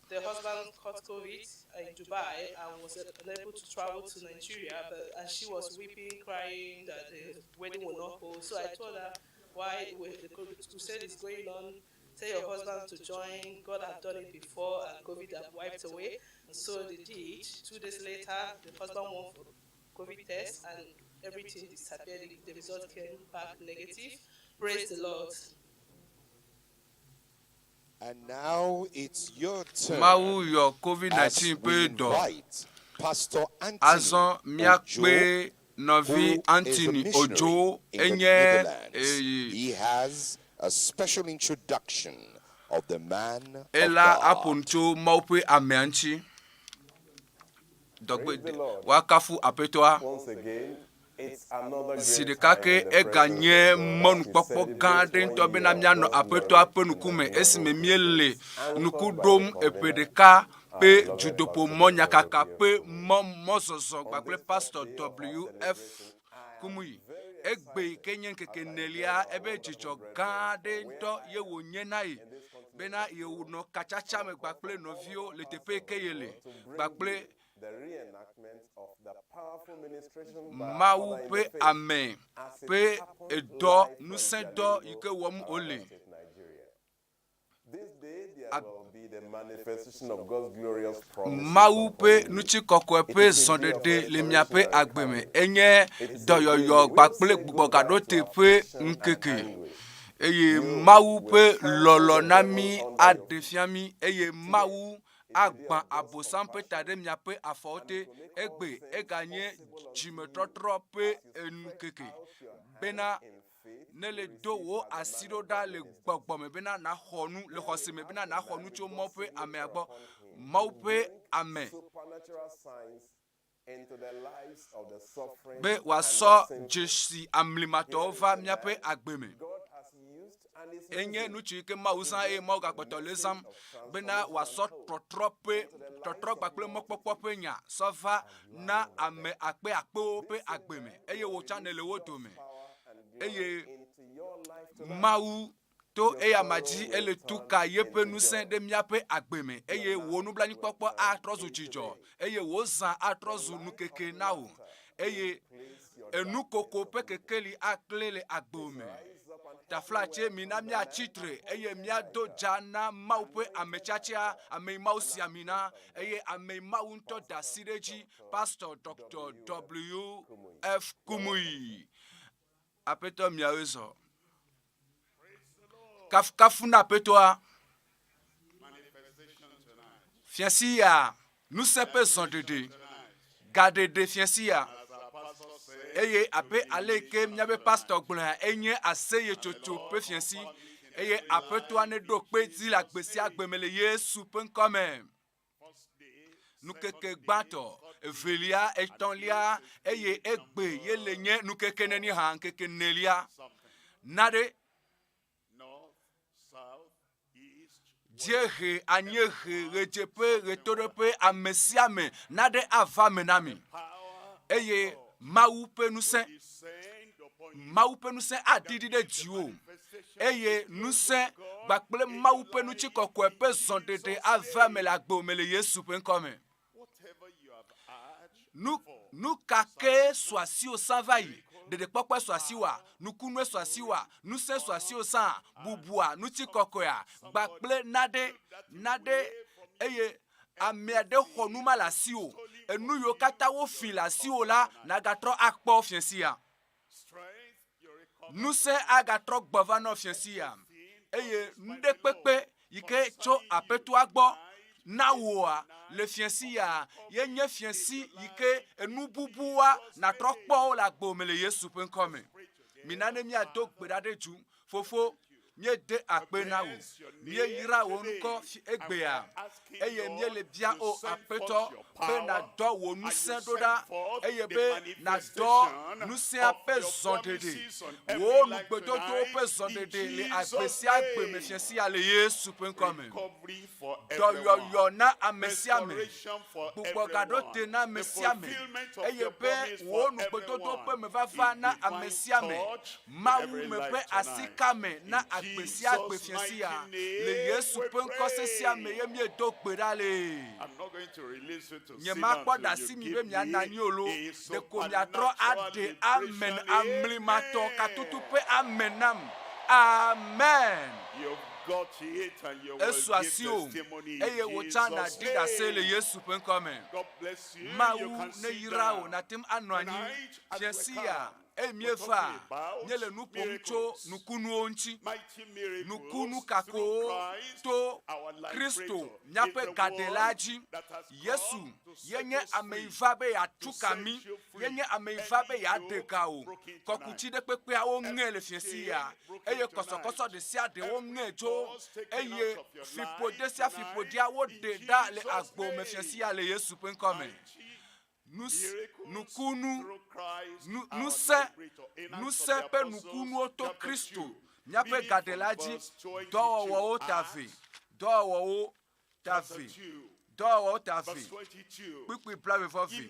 the husband caught COVID in Dubai and was unable to travel to Nigeria. And she was weeping, crying that the wedding will not hold. So I told her, why the crusade is going on, tell your husband to join. God had done it before, and COVID had wiped away. And so they did. 2 days later, the husband went for COVID test, and everything disappeared. The result came back negative. Praise the Lord. And now it's your turn. Mawu your COVID-19 pe do. Pastor Azon miakpe novi Anthony Ojo enye. He has a special introduction of the man Ela of God. apuncho maupe ameanchi. Wakafu apetoa. Once again, it's another Sidekake e gagné mon popo gande to bena miano apeto apenukume esime miele nukudom epedeka pe judopo monya kaka pe mozozo gbagble pastor WF kumui egbe kenyen nkeke Enelia ebe chicho gande to ye wonye nai bena ye no kachacha me gbagble novio le tepe keyele gbagble the reenactment of the powerful ministration Mawu pe amen pe edo nusedo ike wom ole. This day there will be the manifestation of God's glorious promise. Mawu pe nuchi kokwe pe sondede le mia pe agbeme enye doyoyo gbakple gbugbo gado te pe nkeke. Eye Mawu pe lolo nami adefiami eye Mawu agba abosan pe tade mia pe afote egbe eganye jimetrotro pe enkeke bena nele do wo asido da le gbogbo me bena na honu le hosime bena na honu cho mo pe ame agbo mo pe ame be waso jesi amlimatova mia pe agbeme enye nuchi ke mausa e mo gakpoto lesam bena waso totrope totrok bakple mokpokpo pe nya sova na ame akpe akpo pe agbeme eye wo channel wo to me eye mau to eya maji ele tuka yepe nusen de miape agbeme eye wo nu blani popo atrozu jijo eye wo zan atrozu nukeke nawo eye enu koko pe kekeli aklele agbome ta flache mina mia chitre eye mia do jana maupe amechachia ame mausi amina eye ame maunto da sireji pastor Dr. WF Kumui apeto miawezo kafuna petoa fiancia nous sepes sont de garder de fiancia eye ape aleke miabe pastor gbona enye aseye chocho pe fianci eye apetoa ne do pe di la gbesi agbemele Yesu pen comme nous keke gbato evelia etonlia eye egbe yelenye nous keke neni han keke Enelia nade Dieu anyehe rejepe retorepe amesiame nade avame nami eye maupe nusen adidi de Dieu eye nusen bakple maupe nu chikokwe pe sondede avame la gbomele Yesu pen comme nous kake soisi au savayi de pokwe soisiwa nous kunwe soisiwa nous se soisi au san bubua nous chikokoya bakple nade eye amiade honuma la sio enu yo kata wo fila sio la na gatro akpo fiancia nous se agatro gbovano fiancia eye nde pepe yike cho apetu agbo na woa le fiancia yenye fianci yike enu bubua na trokpo la gbomele Yesu pen comme minane mi ado gbedade ju fofo mie de akpe na wo mie yira wo nko egbe a eye mie le bia o apeto be na do wo nusen doda eye be na do nusen ape zondede wo nu gbedodo pe zondede le apesi agbe mefiesi ale Yesu pen come do yo na amesia me gbogbo gado te na amesia me eye be wo nu gbedodo pe me vafa na amesia me mawu me pe asika me na agbesi agbefiesi ya le Yesu pen kosesia me ye mi do gbedale. I'm not going to release you to see until you give me a supplemental amen amlimato katutupe amenam amen. You've got it and you will give testimony. God bless you. You can sit down. Tonight, emiefa nyele nupomcho nukunu onchi nukunu kako to Kristo nyape gadelaji Yesu yenye ameivabe ya tukami yenye ameivabe ya dekao kokuchide pepe a ongele fiesia eye kosokoso de sia de ongejo eye fipodesia fipodia wo de da le agbo mefiesia le Yesu pen come nukunu nuse pe nukunu oto Kristo nyape gadelaji do wo tavi pipi plave fofi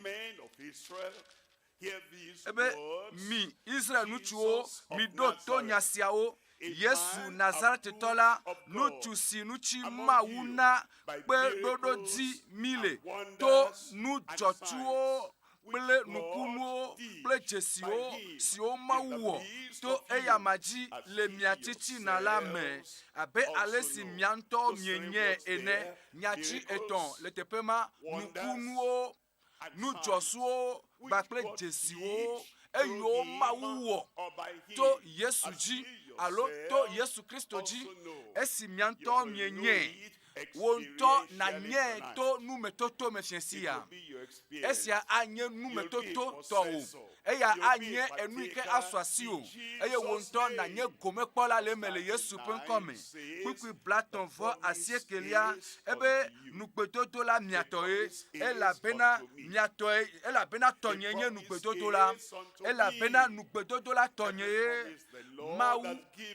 ebe mi Israel nuchuo mi do to nyasiao Yesu Nazareth tola nuchusi nuchi mauna pe dodo di mile to nu jochuo ple nukunuo ple jesio sio mawuo to eyamaji le miatiti na la me abe alesi mianto mienye ene nyachi eton le tepema nukunuo nu josuo ba ple jesio eyo mawuo to Yesu ji alo to Yesu Kristo ji esi mianto mienye wonto na nye to numetoto mefiensia esia anye numetoto to eya anye enuike aswasio eye wonto na nye gomekola le mele Yesu pen come kukui blaton vo asiekelia ebe nukpetoto la miatoe ela bena miatoe ela bena tonyenye nukpetoto la ela bena nukpetoto la tonyenye mau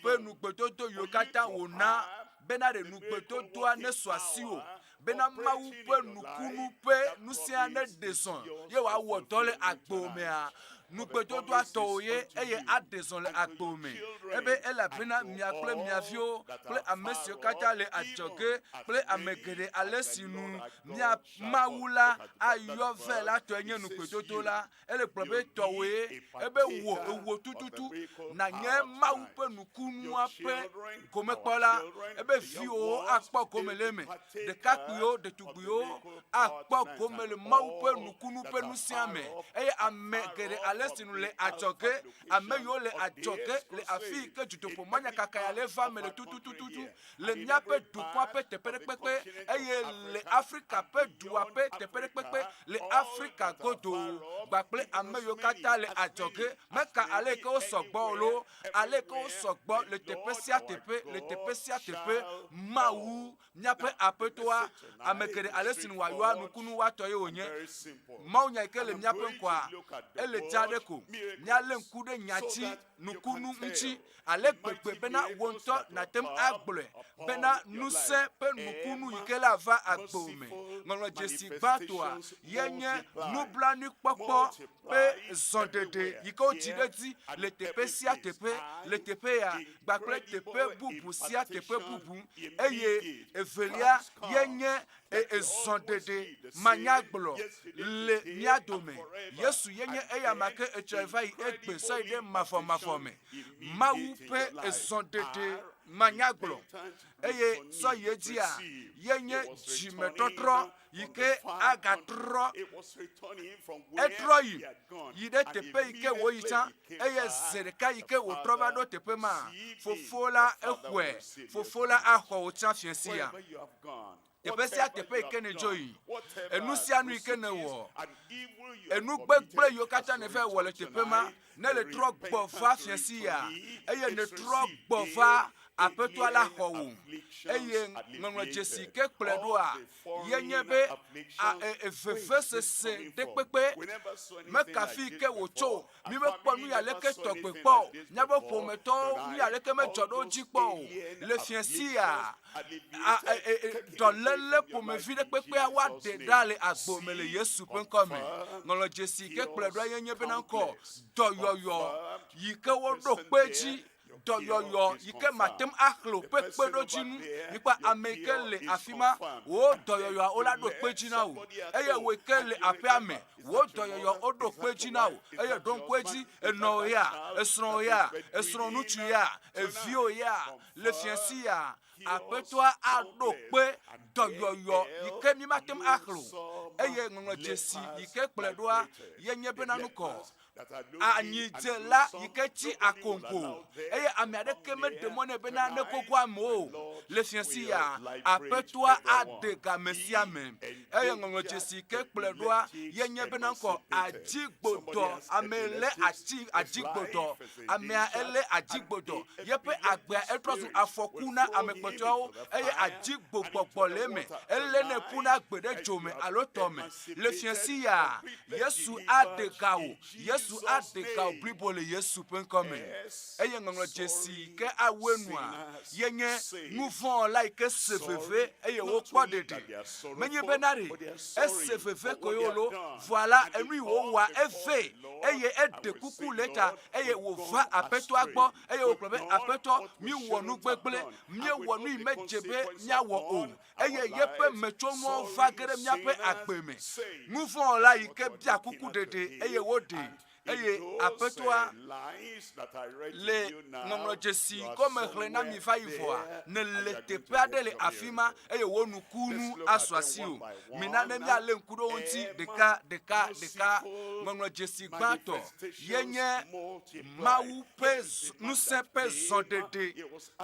pe nukpetoto yokata wona bena de nukpetoto ane swasio bena mau pe nukunu pe nusia ne deson ye wa wodole agbomea nukpetoto atoye eye adezon le agbome ebe ela bena miakle miavio ple amesio kata le ajoge ple amegede alesinu mia maula ayo vela toyenye nukpetoto la ele probe towe ebe wo tututu na nye mau pe nukunu ape gomekola ebe vio akpo gomeleme de kakpio de tugbio akpo gomele mau pe nukunu pe nusiame eye amegede alesinu le ajoge ameyo le ajoge le afi ke jutopo manya kakaya le femme le tutututu le miape dukwa pe teperepepe eye le Afrika pe duwa pe teperepepe le Afrika godo gbaple ameyo kata le ajoge meka ale ke o sogbo lo ale ke o sogbo le tepesia tepe mawu miape apetoa amekere alesinu wa yo nukunu wa toye onye maunya ikele miape kwa ele jadeko nyale nkude nyachi nukunu nchi ale gbegbe bena wonto na tem agble bena nuse pe nukunu ikela va agbome ngolo jesi batoa yenye nublani popo pe zondede yiko chideti le tepesia tepe le tepe ya gbakle tepe bubu sia tepe bubu eye evelia yenye ezondede manyagblɔ le miadome Yesu yenye eya make etseva yi egbe so ide mafɔ me mawu pe ezondede manyagblɔ eye so yedia yenye jimetɔtrɔ yike agatrɔ etrɔ yi de tepe yike wo yitan eye zereka yike wo trɔva do tepe ma fofola exɔe fofola axɔ wo tsa fiesi ya teƒe sia teƒe yi ke ne dzo yi enu sia nu yi ke ne wɔ enu gbegble yiwo katã ne va wɔ le teƒe ma ne le trɔ gbɔ va fiasi ya eye ne trɔ gbɔ va aƒetɔa la xɔ wo eye ŋɔŋlɔ dzesi ke kplɔe ɖoa yenye be vevesese ɖe kpekpe mekafi ke wòtso mi mekpɔ nu ya leke tɔgbe kpɔ miabe ƒometɔwo nu ya leke medzɔ ɖe wo dzi kpɔ o le fiasi ya dɔléle ƒomevi ɖe kpekpea woaɖe ɖa le agbo me le Yesu ƒe ŋkɔ me ŋɔŋlɔ dzesi ke kplɔe ɖoa yenye bena ŋkɔ dɔyɔyɔ yi ke woɖo kpe dzi dɔyɔyɔ yi ke matem axlo ƒe kpeɖodzinu mikpa ame yi ke le afi ma wo dɔyɔyɔa wo la ɖo kpe dzi na wo eye wo yi ke le aƒea me wo dɔyɔyɔ wo ɖo kpe dzi na wo eye ɖo ŋkue dzi enɔwo ya esrɔ̃wo ya esrɔ̃nutsu ya eviwo ya le fiasi ya aƒetɔa aɖo kpe dɔyɔyɔ yi ke mi matem axlo eye ŋɔŋlɔ dzesi yi ke kplɔe ɖoa yenye bena nukɔ anyidzela yi ke tsi akonko eye ame aɖeke meɖe mɔ nɛ bena ne gogo amewo le fiasi ya aƒetɔa aɖe game sia me eye ŋɔŋlɔ dzesi ke kplɔe ɖoa yenye bena ŋkɔ adzigbodɔ ame lé adzigbodɔ amea elé adzigbodɔ yeƒe agbea etrɔ zu afɔku na ame kpɔtɔewo eye adzigbogbogbɔ le eme elé ne ƒu na gbe ɖe dzo me alo tɔ me le fiasi ya Yesu aɖe ga wo Yesu aɖe ga wo blibo le Yesu ƒe ŋkɔ me eye ŋɔŋlɔ dzesi ke awoe nua yenye nu vɔ̃ la yi ke se veve eye wokpɔ ɖeɖe menye bena ɖe ese veve ko ye wolo voila enu yi wowɔa eve eye eɖe kuku le ta eye wòva aƒetɔa gbɔ eye wògblɔ be aƒetɔ miwɔ nu gbegble miewɔ nu yi medze be miawɔ o eye yeƒe metsonuawo va ge ɖe miaƒe agbe me nu vɔ̃ la yi ke bia kuku ɖeɖe eye woɖe eye aƒetɔa le ŋɔŋlɔ dzesi kɔme xlẽ na mi va yi vɔa ne le teƒe aɖe le afi ma eye wo nukunu asɔ asi o mina ne mialé ŋku ɖe wo ŋuti ɖeka ŋɔŋlɔ dzesi gbãtɔ yenye Mawu ƒe ŋusẽ ƒe zɔɖeɖe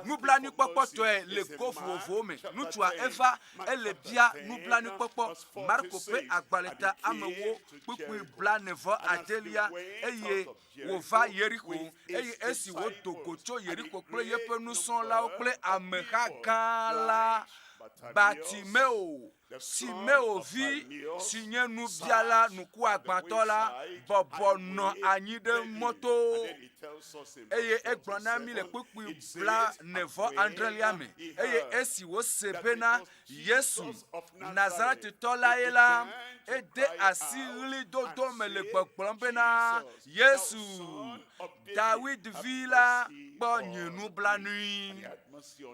nublanuikpɔkpɔtɔe le go vovovowo me nutsua eva ele bia nublanuikpɔkpɔ Marko ƒe agbalẽ ta amewo kpukpui 49 eye wòva Yeriko eye esi wodo go tso Yeriko kple yeƒe nusrɔ̃lawo kple ameha gã la Timeo vi si nye nubiala nukuagbãtɔ la bɔbɔ nɔ anyi ɖe mɔto eye egblɔ na mi le kpukpui 49 me eye esi wose bena Yesu Nazaretitɔ la ye la ede asi ɣlidodo me le gbɔgblɔm bena Yesu David vi la kpɔ nye nublanui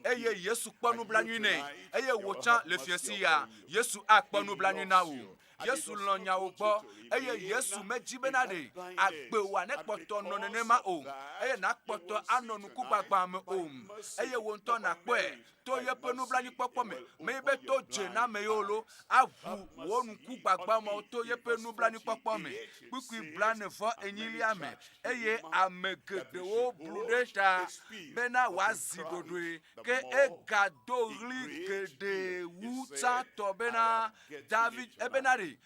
eye Yesu kpɔ nublanui nɛ eye wòtsã le fiasi ya Yesu akpɔ nublanui na wo Yesu lɔ nyawo gbɔ eye Yesu medzi bena ɖe agbewoa ne kpɔtɔ nɔ nenema o eye nakpɔtɔ anɔ nukugbagbã me o eye wo ŋutɔ nakpɔe to yeƒe nublanuikpɔkpɔ me menye be to dze na ame yewo lo aʋu wo nukugbagbãmawo to yeƒe nublanuikpɔkpɔ me kpukpui 49 me eye ame geɖewo blu ɖe ta bena wòazi ɖoɖoe ke egado ɣli geɖe wu tsãtɔ bena David ebena ɖe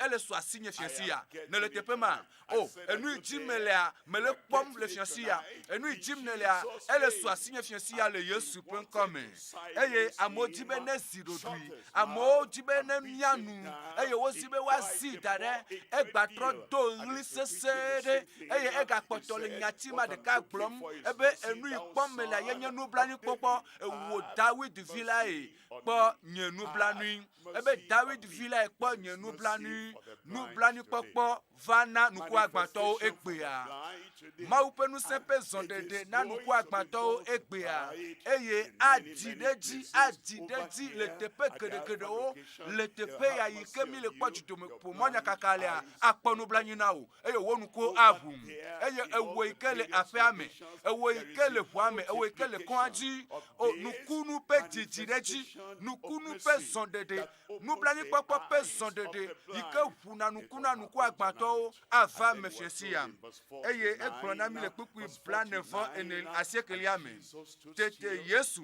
ele sɔ asi nye fiasi ya ne le teƒe ma o enu yi dzim melea mele kpɔm le fiasi ya enu yi dzim nelea ele sɔ asi nye fiasi ya le Yesu ƒe ŋkɔ me eye amewo di be ne zi ɖoɖoe amewo di be ne mianu eye wozi be woazi da ɖe egbatrɔ do ɣli sesẽ ɖe eye egakpɔtɔ le nyatima ɖeka gblɔm ebe enu yi kpɔm melea yenye nublanuikpɔkpɔ ewo David vi lae kpɔ nye nublanui ebe David vi lae kpɔ nye nublanuikpɔkpɔ va na nukuagbãtɔwo egbea Mawu ƒe ŋusẽ ƒe zɔɖeɖe na nukuagbãtɔwo egbea eye adi ɖe dzi le teƒe geɖegeɖewo le teƒe ya yi ke mi le kpɔ dzidzome ƒo mɔnyakaka lea akpɔ nublanui na wo eye wo nukuwo aʋu eye ewo yi ke le aƒea me ewo yi ke le ʋua me ewo yi ke le kɔa dzi nukunu ƒe dzidzi ɖe dzi nukunu ƒe zɔɖeɖe nublanuikpɔkpɔ ƒe zɔɖeɖe dede yike ƒuna nuku na nuku agbãtɔwo ava me fiesia eye egblɔ na mi le kpukpui blanevɔ ene asiekelia me tete Yesu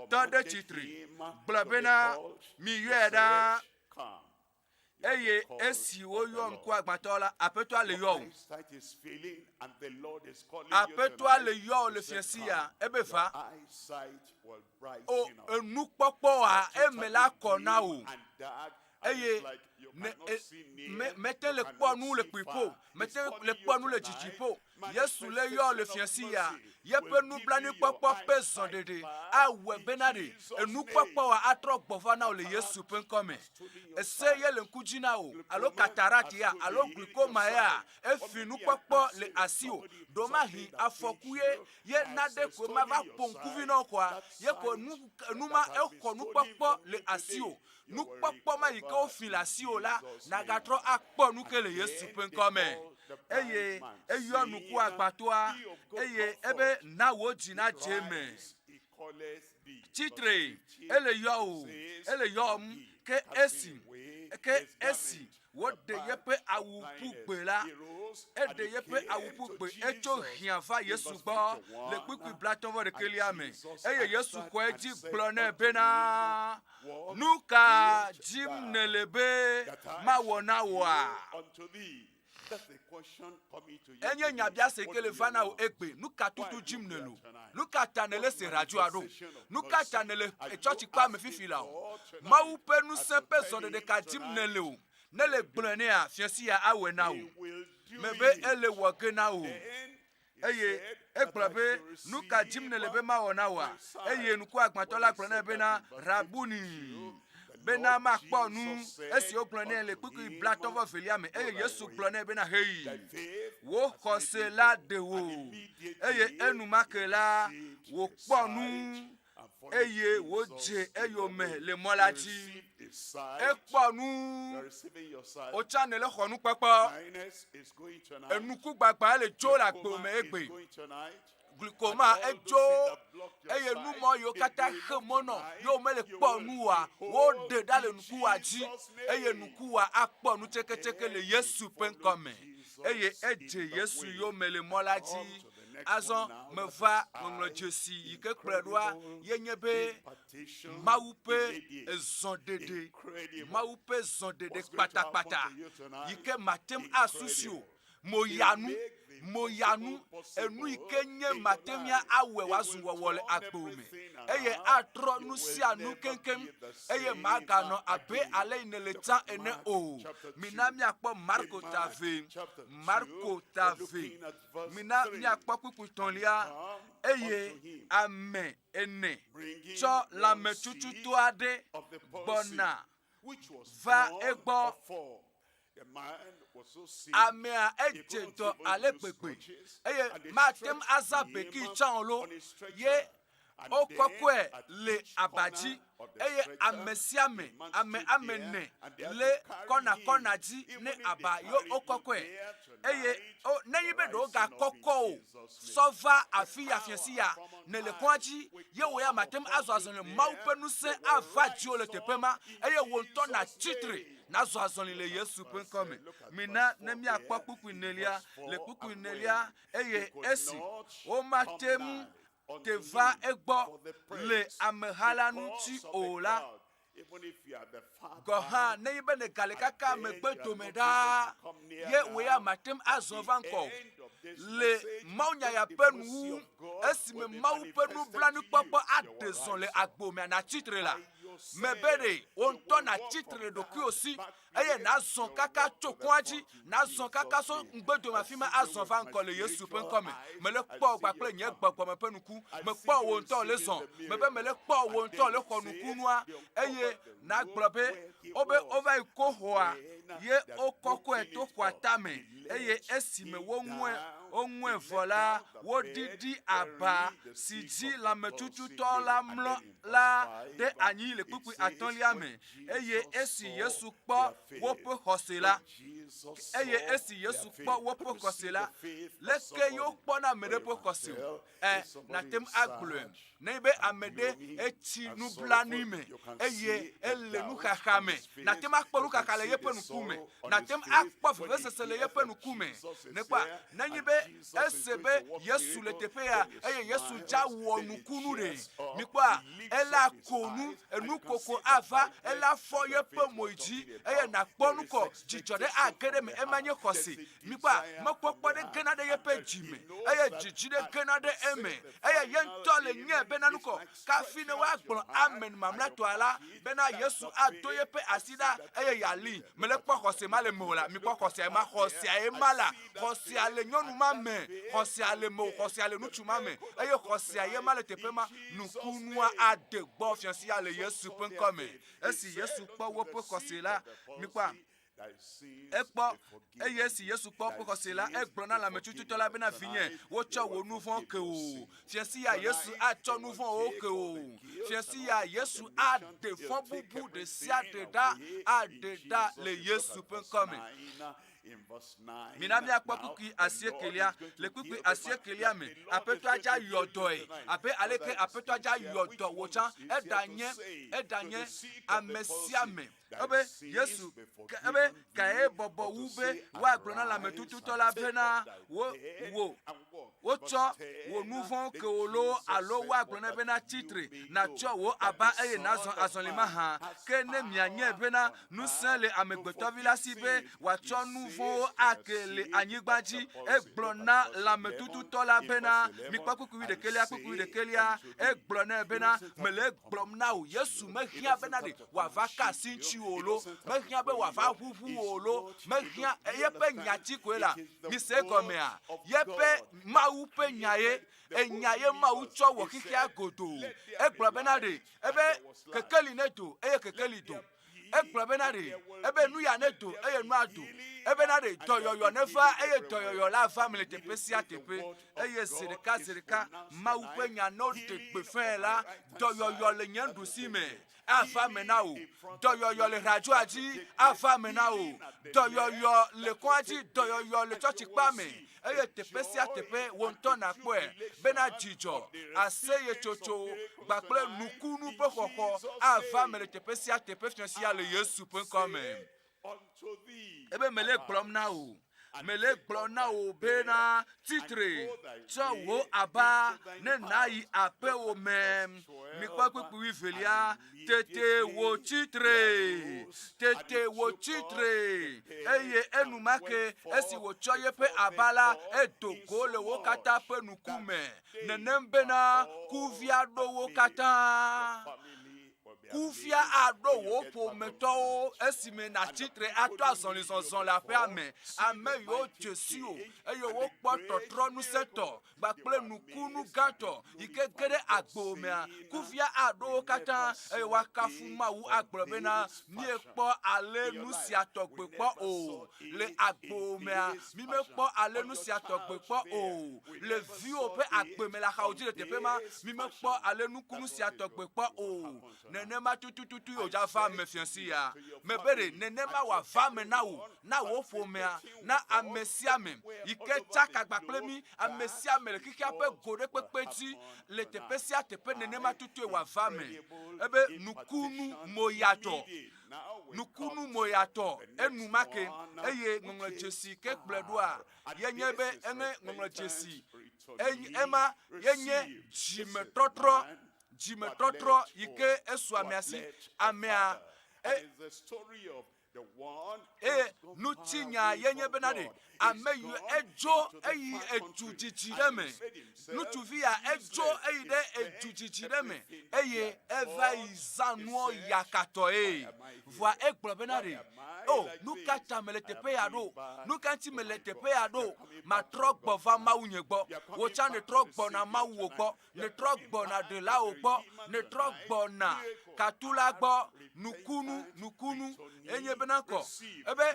tɔ ɖe tsitre gblɔ bena mi yɔe ɖa eye esi woyɔ ŋku agbãtɔ la aƒetɔa le yɔ o aƒetɔa le yɔ o le fiesia ebe va o enukpɔkpɔa eme la kɔ na o eye mete le kpɔ nu le kpiƒo mete le kpɔ nu le dzidziƒo Yesu le yɔ le fiesia yeƒe nublanuikpɔkpɔ ƒe zɔɖeɖe awɔe bena ɖe enukpɔkpɔa atrɔ gbɔva na o le Yesu ƒe ŋkɔme ese ye le ŋku dzi na o alo kataratia alo glikoma ya efi nukpɔkpɔ le asi o domahi afɔku ye naɖe ko ma va ƒo ŋkuvi na o koa ye ko numa exɔ nukpɔkpɔ le asi o nukpɔkpɔ ma yi ke wofi le asi o la nagatrɔ akpɔ nu ke le Yesu ƒe ŋkɔme eye eyɔ nuku agbãtɔa eye ebe na wo dzi na dze me tsitre ele yɔ o ele yɔm ke esi woɖe yeƒe awu ƒugbe la eɖe yeƒe awu ƒugbe etso hiã va Yesu gbɔ le kpukpui blatɔvɔ ɖekelia me eye Yesu xɔ edzi gblɔ nɛ bena nu ka dzim nele be mawɔ na woa enye nyabia se ke le va na wo egbe nu ka tutu dzim ne lo nu ka ta ne le se radio aɖo nu ka ta ne le etsɔtsi kpa me fifi la o Mawu ƒe ŋusẽ ƒe zɔɖeɖe ka dzim ne le o ne le gblɔe nea fiesia awɔe na o me be ele wɔ ge na o eye egblɔ be nu ka dzim ne le be mawɔ na woa eye nuku agbãtɔ la gblɔ nɛ bena rabuni bena makpɔ nu esi wogblɔ nɛ le kpukpui blatɔvɔ velia me eye Yesu gblɔ nɛ bena heyi wo xɔse la ɖe wo eye enumake la wòkpɔ nu eye wòdze eyome le mɔ la dzi ekpɔ nu wòtsa ne le xɔ nukpɔkpɔ enuku gbagba ele tso le agbo me egbe glikoma edzo eye numɔ yiwo katã xe mɔnɔ yiwo mele kpɔ nuwoa woɖe ɖa le nukuwoa dzi eye nukuwoa akpɔ nu tseketseke le Yesu ƒe ŋkɔme eye edze Yesu yome le mɔ la dzi azɔ meva ŋɔŋlɔ dzesi yi ke kplɔe ɖoa yenye be Mawu ƒe zɔɖeɖe Mawu ƒe zɔɖeɖe kpatakpata yi ke matem asusi o moyanu enu yi ke nye matemia awɔe wòazu wɔwɔ le agbo me eye atrɔ nu sia nu keŋkeŋ eye maganɔ abe ale yi ne le tsã ene o mina miakpɔ Marko ta ve mina miakpɔ kpukpui tɔ̃lia eye ame ene tsɔ lãmetututɔ aɖe gbɔna va egbɔ amea edze dɔ ale gbegbe eye matem aza beki tsã lo ye wokɔkɔe le abadzi eye ame sia ame ne le kɔna dzi ne aba yo wokɔkɔe eye nenyi be ɖewo gakɔkɔ o sɔva afi ya fiesia ne le kɔa dzi ye wo ya matem azɔ azɔ le Mawu ƒe ŋusẽ ava dziwo le teƒe ma eye wo ŋutɔ na tsitre nazɔ azɔli le Yesu ƒe ŋkɔme mina ne miakpɔ kpukpui nelia le kpukpui nelia eye esi womatem te va egbɔ le ameha la ŋuti o la gɔhã ne yi be ne gale kaka megbe dome ɖaa ye wo ya matem azɔ va ŋkɔ le mawunyaya ƒe nuwu esime Mawu ƒe nublanukpɔkpɔ aɖe zɔ le agbo me na tsitre la me be ɖe wo ŋutɔ na tsitre ɖokuiwo si eye nazɔ kaka tso kɔa dzi nazɔ kaka so ŋgbedome afi ma azɔ va ŋkɔ le Yesu ƒe ŋkɔme mele kpɔ gbakple nye gbɔgbɔme ƒe nuku mekpɔ wo ŋutɔ le zɔ mebe mele kpɔ wo ŋutɔ le xɔ nukunua eye nagblɔ be wova yi ko xɔa ye wokɔkɔe to xɔa tame eye esime woŋue vɔ la wodidi aba si dzi lãmetututɔ la mlɔ la ɖe anyi le kpukpui atɔ̃lia me eye esi Yesu kpɔ woƒe xɔse la eye esi Yesu kpɔ woƒe kɔse la leke yewo kpɔna ame ɖe ƒe kɔse o natem agblɔe ne be ame ɖe etsi nublanui me eye ele nuxaxa me natem akpɔ nuxaxa le yeƒe ŋkume natem akpɔ vevesese le yeƒe ŋkume nekpa nenye be ese be Yesu le teƒe ya eye Yesu dza wɔ nukunu ɖe mikpɔa ela konu enukoko ava ela fɔ yeƒe mo dzi eye nakpɔ nukɔ dzidzɔ ɖe age ɖe me emanye xɔse mikpɔa mekpɔkpɔ ɖe gena ɖe yeƒe dzime eye dzidzi ɖe gena ɖe eme eye ye ŋutɔ le nye bena nukɔ kafi ne woagblɔ amen mamlɛtɔa la bena Yesu ado yeƒe asi ɖa eye yali mele kpɔ xɔse ma le me o la mikpɔ xɔsea ma xɔsea ye ma la xɔsea le nyɔnu ma me xɔsea le me xɔsea le ŋutsu ma me eye xɔsea ye ma le teƒe ma nukunua ade gbɔ fiasia le Yesu ƒe ŋkɔme esi Yesu kpɔ woƒe xɔse la mikpɔa ekpɔ eye esi Yesu kpɔ woƒe xɔse la egblɔ na lãmetututɔ la bena vinye wotsɔ wo nu vɔ̃ ke o fiasia Yesu atsɔ nu vɔ̃wo ke o fiasia Yesu aɖe fɔ bubu ɖe sia ɖe ɖa aɖe ɖa le Yesu ƒe ŋkɔme. Mina miakpɔ kukui asiekelia le kukui asiekelia me aƒetɔa dza yɔ dɔe abe aleke aƒetɔa dza yɔ dɔ wo tsã eɖanye ame sia me ebe Yesu ebe kae bɔbɔ wu be woagblɔ na lãmetututɔ la bena wotsɔ wo nu vɔ̃wo ke wo lo alo woagblɔ na bena tsitre natsɔ wo aba eye nazɔ azɔlima hã ke ne mianye bena ŋusẽ le amegbetɔvi la si be wòatsɔ nu vɔ̃wo ake le anyigba dzi egblɔ na lãmetututɔ la bena mikpɔ kukui ɖekelia egblɔ nɛ bena mele gblɔm na wo Yesu mehiã bena ɖe wòava ka asi ŋuti wo lo mehiã be wòava ʋuʋu wo lo mehiã yeƒe nyatsi koe la mise gɔmea yeƒe Mawu ƒe nya ye enya ye Mawu tsɔ wɔ xixia godo egblɔ bena ɖe ebe kekeli ne do eye kekeli do egblɔ bena ɖe ebe nuya ne do eye nua do ebena ɖe dɔyɔyɔ ne va eye dɔyɔyɔ la va me le teƒe sia teƒe eye zi ɖeka Mawu ƒe nya ne ɖe gbefẽ la dɔyɔyɔ le nye ɖusi me ava me na wo dɔyɔyɔ le radioa dzi ava me na wo dɔyɔyɔ le kɔa dzi dɔyɔyɔ le tsɔtsikpa me eye teƒe sia teƒe wo ŋutɔ nakpɔe bena dzidzɔ aseyetsotso gbakple nukunu ƒe xɔxɔ ava me le teƒe sia teƒe fiasia le Yesu ƒe ŋkɔme ebe mele gblɔm na wo mele gblɔ na wo bena titre tsɔ wo aba ne nayi aƒewo me mikpɔ kpukpui velia tete wo tsitre eye enumake esi wotsɔ yeƒe aba la edo go le wo katã ƒe ŋkume nenem bena kuvia ɖo wo katã kufia aɖo wo ƒometɔwo esime natsitre ato azɔlizɔzɔ le aƒea me ame yiwo dze si o eye wokpɔ tɔtrɔ ŋusẽtɔ kpakple nukunu gãtɔ yi ke ge ɖe agbo mea kufia aɖo wo katã eye woakafu Mawu agblɔ bena miekpɔ ale nu sia tɔgbe kpɔ o le agbo mea mi mekpɔ ale nu sia tɔgbe kpɔ o le viwo ƒe agbe me le axawo dzi le teƒe ma mi mekpɔ ale nukunu sia tɔgbe kpɔ o nenema tutututu o dza va me fiasi ya me be ɖe nenema wòava me na wo ƒomea na ame sia ame yi ke tsaka gbakple mi ame sia ame le xixia ƒe go ɖe kpekpe dzi le teƒe sia teƒe nenema tutue wòava me ebe nukunu moyatɔ enumake eye ŋɔŋlɔ dzesi ke gblẽ ɖoa yenye be ene ŋɔŋlɔ dzesi ema yenye dzimetɔtrɔ yi ke esu amea si amea nutsinya yenye bena ɖe ame yi edzo eyi edu dzidzi ɖe me nutsuvi ya edzo eyi ɖe edu dzidzi ɖe me eye eva yi zanuɔ yakatɔe vɔa egblɔ bena ɖe o nu ka ta me le teƒe ya ɖo nu ka ŋuti me le teƒe ya ɖo matrɔ gbɔ va Mawu nye gbɔ wò tsã ne trɔ gbɔna Mawu wò gbɔ ne trɔ gbɔna ɖelawo gbɔ ne trɔ gbɔna katula gbɔ nukunu enye bena kɔ ebe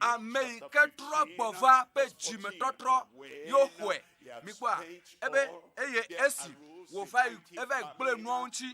ame yi ke trɔ gbɔ va pe dzimetɔtrɔ yo xɔe mikpɔa ebe eye esi wòva eva gblẽ nuawo ŋuti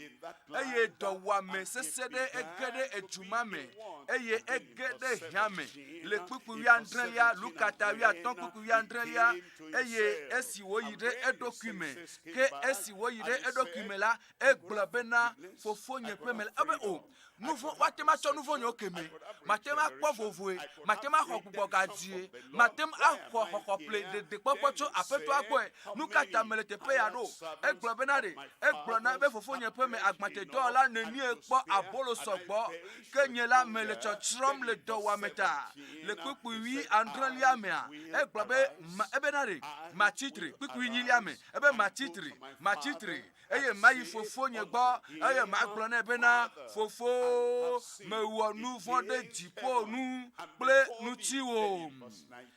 eye dɔwuame sesẽ ɖe ege ɖe eduma me eye egede hiame le kpuku wi andrelia lukata wi aton kpuku wi andrelia eye esi wo yide edokume ke esi wo yide edokume la eglobena fofo nye pemel abe o nouveau watema cho nouveau nyokeme matema kpo vovoe matema hokugbo gadie matema ahohople de popo cho apeto agbo nukata melete pe ya do eglobena de eglona be fofo nye peme agmate dola neni ekpo abolo sogbo kenye la mele cho trom le do wa meta le kpuku wi andrelia mea eglobe ebenare machitre kpuku wi nyiliame ebe machitre eye mayi fofo nye gbo eye maglona ebena fofo me wo nu fonde dipo nu ple nu tiwo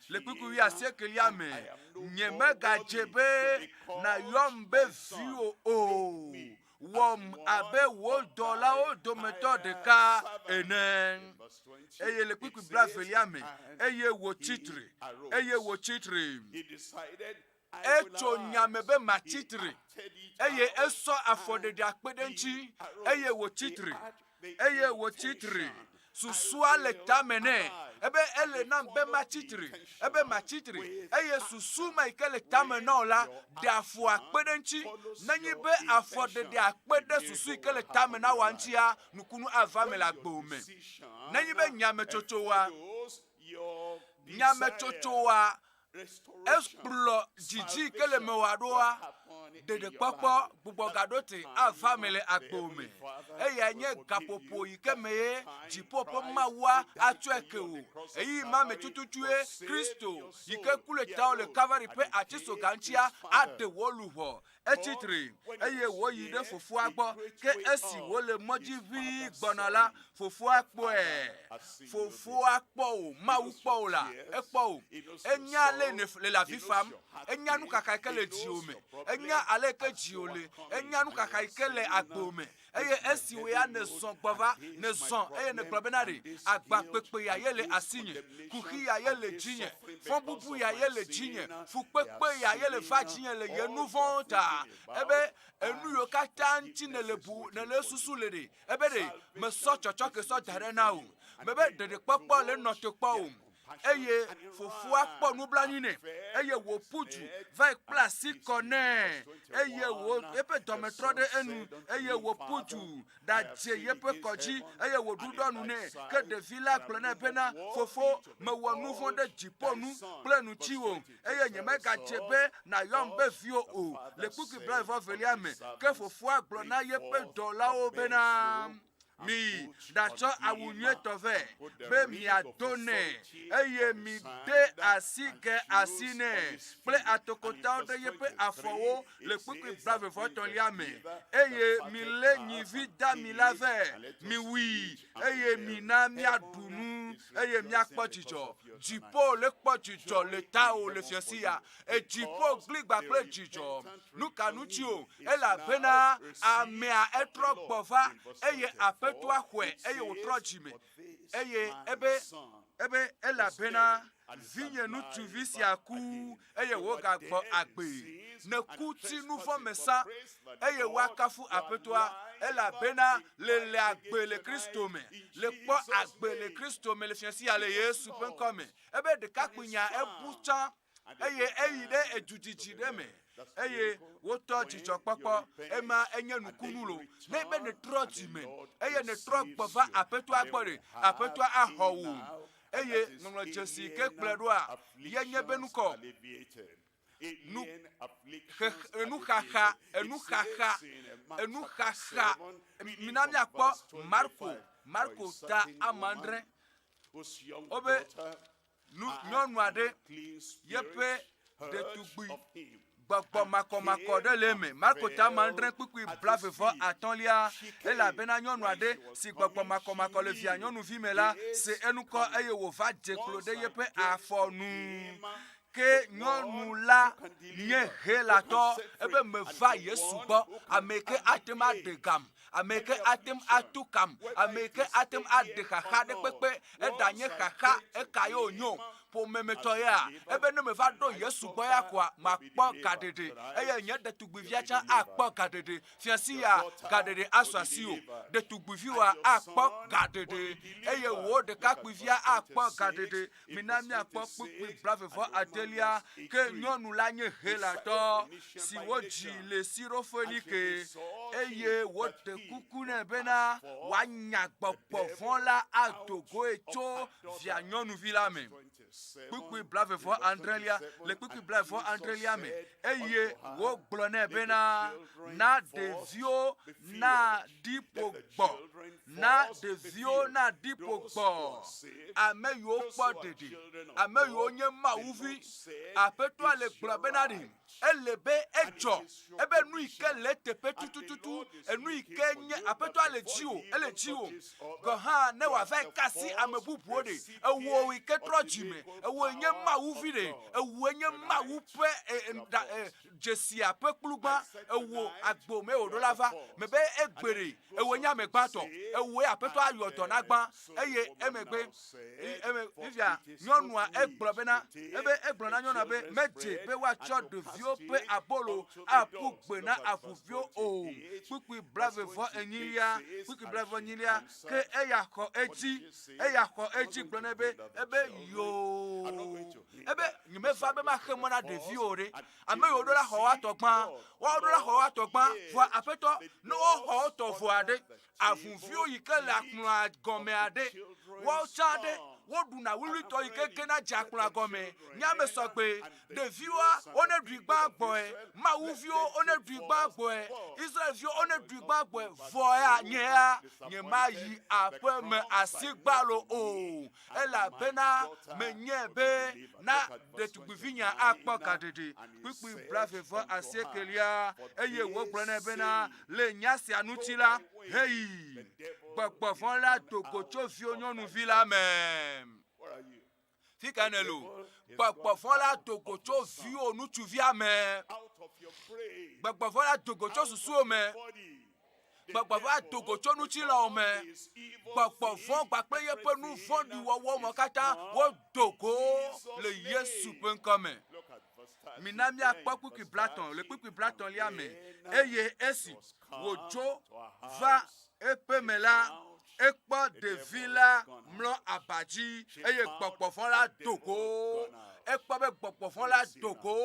le kpuku wi asekelia me nye mega jebe na yombe vio o wom abe wo dola o do méthode ka enen eye le kpuku blavelia me eye wo titre echo nyamebe machitre eye eso afode de akpedenchi eye wo titre susua le tamene ebe ele na be machitre eye susu ma ikele tamene la de afu akpedenchi nanyi be afode de akpede susu ikele tamene wanchia nukunu avamela gbome nanyi be nyame chochowa esplo jiji kele mewadoa de papa bubo gadote avamele akpome eya nye gapopo ikemeye jipopo mawa atweke o eyi ma metututue Kristo ike kule tawo le Calvary pe atiso ganchia ade woluho echitre eye wo yide fofu agbo ke esi wo le moji vi gbonala fofu akpo o mawu po la ekpo o enya le la vie femme enya nu kaka ikele jiome enya ale ke jiole enya nu kaka ikele agbome eye esi we ya ne son gbova ne son eye ne globenari agba pepe ya yele asinye kuki ya yele jinye fon bubu ya yele jinye fu pepe ya yele va jinye le ye nouveau ta ebe enu yo kata nti ne le bu ne le susu le de ebe de me so chocho ke so dare na o mebe de popo le no te po o eye fofu akpo nu blanine eye wo puju vai place koné eye wo epe dometro de enu eye wo puju da je yepe koji eye wo dudonu ne ke de villa plena pena fofo me wo nu fonde jiponu plenu chiwo eye nyeme ga jebe na yombe vio o le kuki bravo veliame ke fofu aglo na yepe dola o bena mi dacho awunye tove be mi adone eye mi de asige asine ple atokota de yepe afowo le kuki brave voton liame eye mi le nyivi da mi lave mi wi eye mi na mi adunu eye mi akpojijo jipo le kpojijo le tao le fiancia e jipo gligba ple jijo nukanuchio ela pena amea etro gbova eye toi kwe eye utrojime eye ebe ela pena vinye nu tuvisi aku eye woga gbo agbe ne kuti nouveau messa eye wakafu apetwa ela pena le agbe le Kristo me le po agbe le Kristo me le fianci ale Yesu pen come ebe de kakunya ebucha eye eyide ejujiji de me eye woto chicho popo ema enye nukunulo nebe ne trojime eye ne trogbova apeto agbore apeto ahowu eye ngolo jesi ke pledoa yenye benuko enu khaha minami akpo Marco ta amandre obe nyonu ade yepe de tugbi gbogbo makomako de leme Marco ta mandrin kpukui blave fo atonlia e la bena nyonu ade si gbogbo makomako le via nyonu vi mela se enuko eye wo va décloder yepe afonu ke nyonu la nye helato ebe me va Yesu bo ameke atema de gam ameke atem atukam, ameke atem adekaka de pepe, edanye kaka ekayo nyo. Pour me mettre ya, ebe ne me va do Yesu boya kwa ma kpo gadede. Eye nye de tugbivia cha akpo gadede. Fiansi ya gadede aswasio. De tugbiviwa akpo gadede. Eye wo de kakbivia akpo gadede. Minami akpo kpukpi brave vo atelia ke nyonu la nye hela to. Si wo ji le sirofenike. Eye wo de kukune bena wanya gbogbo von la a Togo echo via nyonu vila me. Kukui blave for Andrelia, le kukui blave for Andrelia me. Eye wo glone bena na devio na dipogbo. Na devio na dipogbo. Ame yo kwa dede. Ame yo nye ma uvi. Apetwa le globenadi. Elebe ejo. Ebe nu ike le tepe tutututu. Enu ike nye apetwa le jio. Ele jio. Goha ne wa ve kasi amebu bode. Ewo ike trojime. Ewo nye ma uvide. Ewo nye ma upe jesi ape klugba. Ewo agbo me odolava. Mebe egbere. Ewo nya megbato. Ewo apetwa ayoto nagba. Eye emegbe. Vivia nyonwa egbobena. Ebe egbona nyona be meje be wa chod de vio pe apolo apugbe na afuvio o. Kukui blave vo enilia. Kukui blave enilia ke eyako eji glonebe ebe yo. Ebe nyime fa be ma khemona de vio re. Ame yo do la ho atogban. Wa do la ho atogban vo apeto no ho to vo ade. Afuvio yike la kun gome ade. Wa chade wodu na wili to ikeke na jakula gome nyame sokpe de viwa one dwigba boy ma uvio one dwigba boy Israel vio one dwigba boy voya nyea nyema yi ape me asigbalo o ela bena menyebe na de tugbivinya akpo kadede pipi brave vo asiekelia eye wo brona bena le nyasi anutila hey gbogbo fon la Togo cho vio nyonu vila même fikanelo gbogbo fon la Togo cho vio nu tu via me gbogbo fon la Togo cho susu o me gbogbo fon la Togo cho nu ti la o me gbogbo fon gba pe ye pe nu fon di wo mo kata wo Togo le Yesu pen comme minami akpoku ki blaton le pipi blaton lia me eye esi wojo va epemela ekpo de villa mlo abaji eye gbogbo fon la Togo ekpo be gbogbo fon la Togo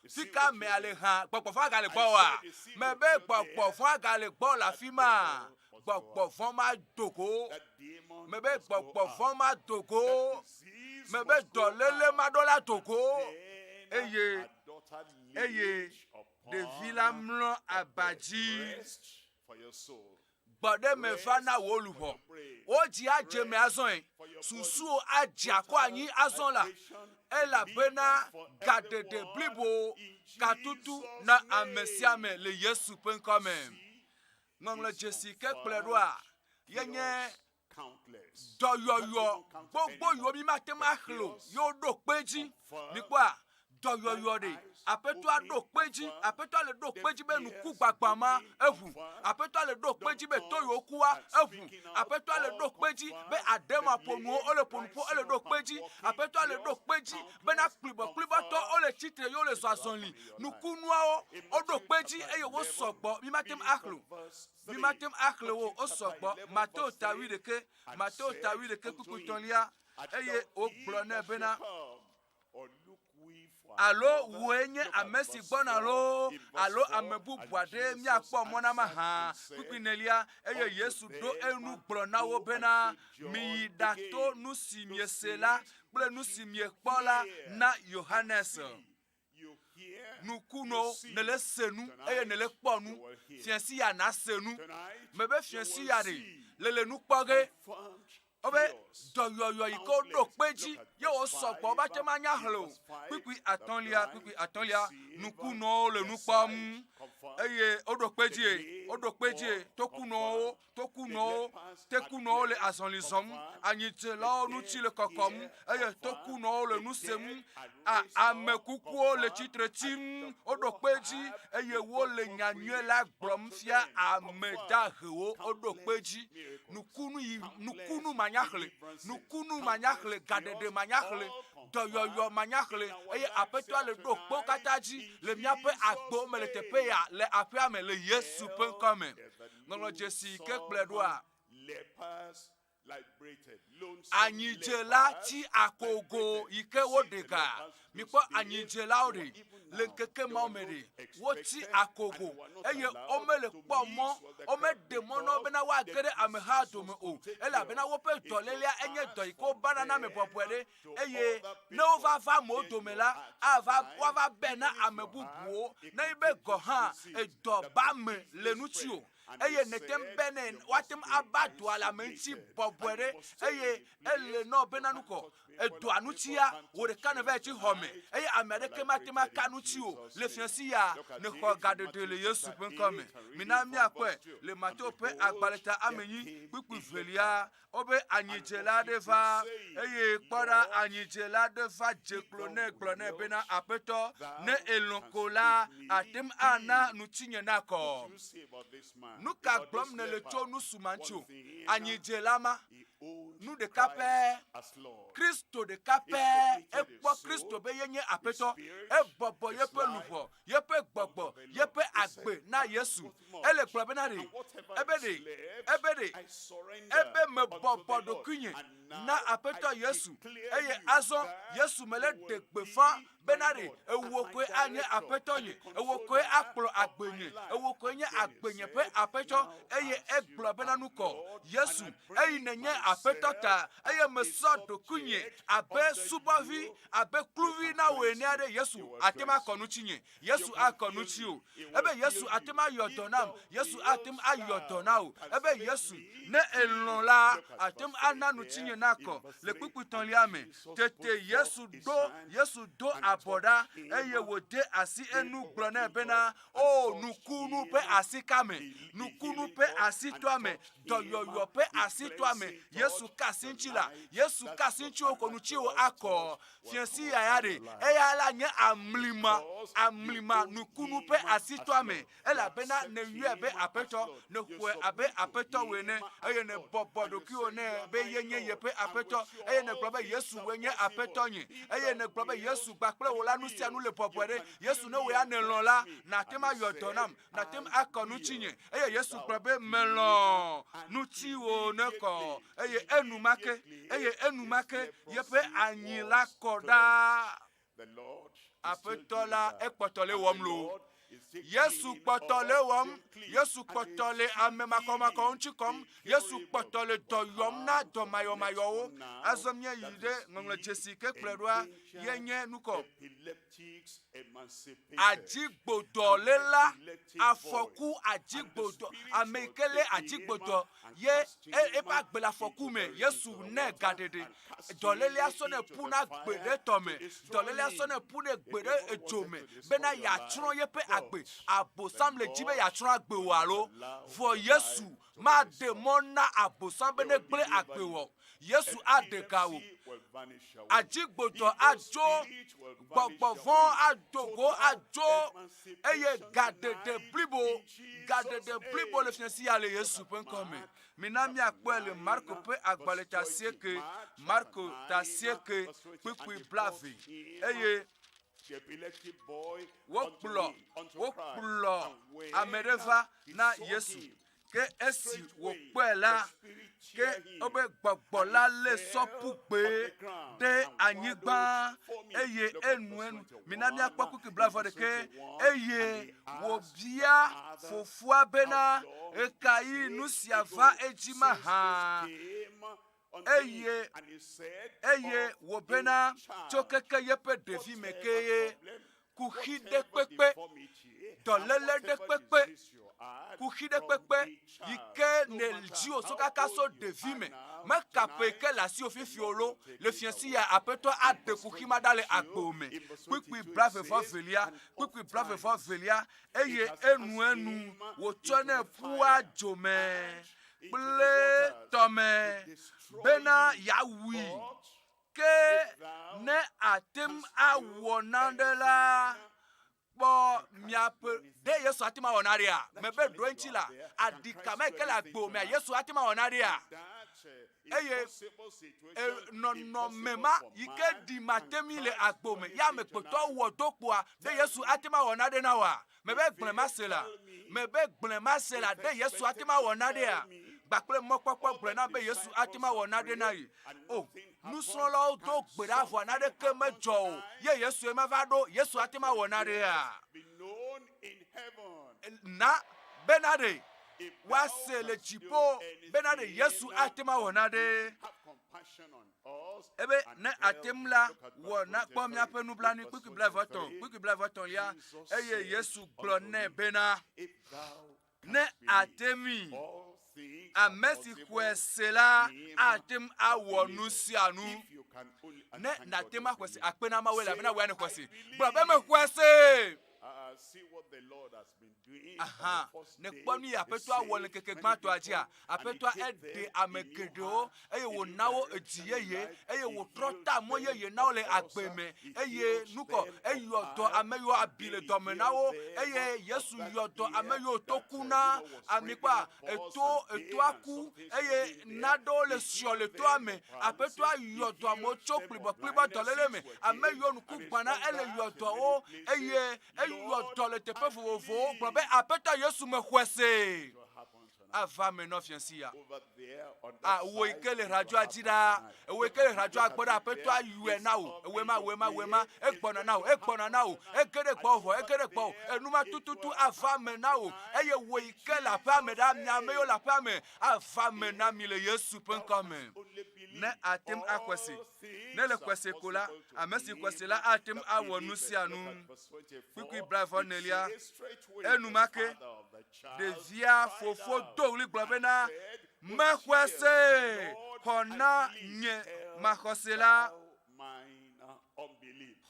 fika me ale han gbogbo fon ga le gbo wa me be gbogbo fon ga le gbo la fima gbogbo fon ma Togo me be gbogbo fon ma Togo me be dolele ma do la Togo eye de villa mlo abaji Bode me fana woluho. Oji aje me azon. Susu aje ako anyi azon la. Ela bena gadede blibo katutu na amesiame le Yesu pen comme. Ngonglo Jessica pledoa. Yenye do yo gbogbo yo mi matema khlo. Yo do peji. Ni kwa do yo de. Apeto ado peji, apeto le do peji be nuku gbagbama evu. Apeto le do peji be toyo kuwa evu. Apeto le do peji be adema ponu ole ponpo ole do peji. Apeto le do peji be na klibo to ole chitre yo le swasonli. Nuku nuao o do peji e yo wo sogbo mi matem akhlo. Mi matem akhlo wo o sogbo Mato tawi de ke kukutonlia eye o blone bena Allo wenye amesi bona allo amebu boade mi akpo mona ma ha Nkeke Enelia eye Yesu do enu glona wo bena mi dato nu simie sela ple nu simie kpola na Johannes nukuno nele senu eye nele kponu fiensi ya na senu mebe fiensi ya de lele nu kpoge obe doyoyo iko do peji ye o sogbo ba te manya hlo pipi atonlia nukuno le nupam eye odo peji tokuno tekuno le azonlizom anyitela nuti le kokom eye tokuno le nusem amekuku le titretim odo peji eye wo le nyanyue la glomfia amedahewo odo peji nukunu manyakhle gadede manyakhle doyoyo manyakhle eye apeto le do kpo kataji le miape agbo me le tepe ya le apia me le Yesu pen come nolo Jesi ke pledoa anyijela ti akogo ike wodega mikpo anyijela ori le keke maomere woti akogo eye omele kpomo omedemo no bena wa gere ameha to me o ela bena wo pe dolelia enye do iko banana me popere eye no va mo domela ava wa bena amebubuo na ibe goha e do ba me lenutio eye netem benen watem abadu ala menti bobwere eye ele no benanuko edo anutia wo de kanava chi home eye amerike matima kanutio le fiancia ne ငံɔgbedede le Yesu penkome minami akwe le matope agbaleta amenyi pipi velia obe anyijela deva eye kpora anyijela deva jeklone glone bena apeto ne elonkola atem ana nutinye nako nuka glom ne le cho nusumancho anyijelama nous de capé Christo de capé et pour Christo be yenye apeto e bobo yepe nuvo yepe gbogbo yepe agbe na Yesu ele probenari ebe me bobo do kunye na apeto Yesu eye azo Yesu mele de gbefa benari ewokwe anye apeto nye ewokwe akplo agbenye ewokwe nye agbenye pe apeto eye egblo benanuko Yesu eye nenye apeto ta eye mesodo kunye abe subavi abe kluvi na wenade Yesu atema konuchinye Yesu akonuchi o ebe Yesu atema yodonam Yesu atem ayodonao ebe Yesu ne elonla atem ananuchinye nako le piputon liame tete Yesu do aboda eye wode asi enu glone bena o nukunu pe asikame nukunu pe asitwame doyoyo pe asitwame Yesu kasinchila Yesu kasinchi okonuchi o ako fiansi yayade eya la nye amlima nukunu pe asitwame ela bena ne yuebe apeto ne hwe abe apeto wene eye ne bobodoki one be yenye yepe apeto eye ne globe Yesu wenye apeto nye eye ne globe Yesu gbakple wola nusia nu le popere Yesu ne we anelon la na tema yodonam na tem akonuchi nye eye Yesu globe melon nuti wo neko eye enumake yepe anyila koda apetola ekpotole womlo Yesu kpotole wom Yesu kpotole amemakoma konchikom Yesu kpotole doyom na domayomayo azomye yide ngonglo Jessica kpledwa yenye nuko ajigbodolela afoku ajigbodo amekele ajigbodo ye eba gbela afoku me Yesu ne gadede dolele asone puna gbede tome dolele asone puna gbede ejome bena ya tron yepe agbe abosam le jibe ya tron agbe walo for Yesu ma demona abosam bene gble agbe wo Yesu adekawo ajigbodo ajo gbogbovon adogo ajo eye gadede blibo le fiansi ale Yesu penkome minami akpele Marco pe agbaleta sieke Marco ta sieke pipi blavi eye wokplo amereva na Yesu ke esi wokpela ke obe gbogbola le sopugbe de anyigba eye enu minami akpaku ki blavo de ke eye wobia fofua bena ekai nusiava ejima ha eye wobena chokeke yepe devi mekeye kuhide pepe dolele de pepe kuhide pepe yike ne dio so kaka so devi me kape ke la si ofifiolo le fianci ya apeto ade kuhima dale agbome kwikwi brave for velia kwikwi brave for velia eye enu wo chone puwa jome ble tome bena yawi ke ne atem awonandela bo miape de Yesu atima wonaria mebe doenchila adika mekele agbo me Yesu atima wonaria eye no mema yike di matemi le agbo me ya me poto wo dokpoa de Yesu atima wonade na wa mebe gblema sela de Yesu atima wonade a bakple mokpokpo gblena be Yesu atima wonade na yi oh nous sommes là au gbera vo na de ke mejo ye Yesu e ma do Yesu atima wonade a na benade wase le chipo benade Yesu atima wonade ebe ne atemla wona kpom ya penu blani kwiki blavoton ya eye Yesu glone bena ne atemi amesi kwesela atem awonusianu ne natema kwesi akpena ma wela bena wena kwesi bro be me kwesi see what the Lord has been doing. Ne kwani apeto awole keke gbato ajia apeto ede amekedo eye wo nawo ejiyeye eye wo trota moyeye nawo agbeme eye nuko eyodo ameyo abile domenawo eye Yesu yodo ameyo tokuna amikwa eto aku eye nado le siole to ame apeto ayodo amocho klibo doleleme ameyo nuku gbana ele yodo o eye eyodo le tepe vovo gbe apeta Yesu me kwese ava me no fiancia wo ikele radio ajira wo ikele radio agboda apeto ayue na o wema egbona na o ekere gbo enuma tututu ava me na o eye wo ikele apa me da nyame yo la pa me ava me na mi le Yesu penkome ne atem akwese ne le kwese kola amesi kwese la atem awonusianu kwikwi brave Enelia enumake devia fofo dogli globena makwese kona nye makosela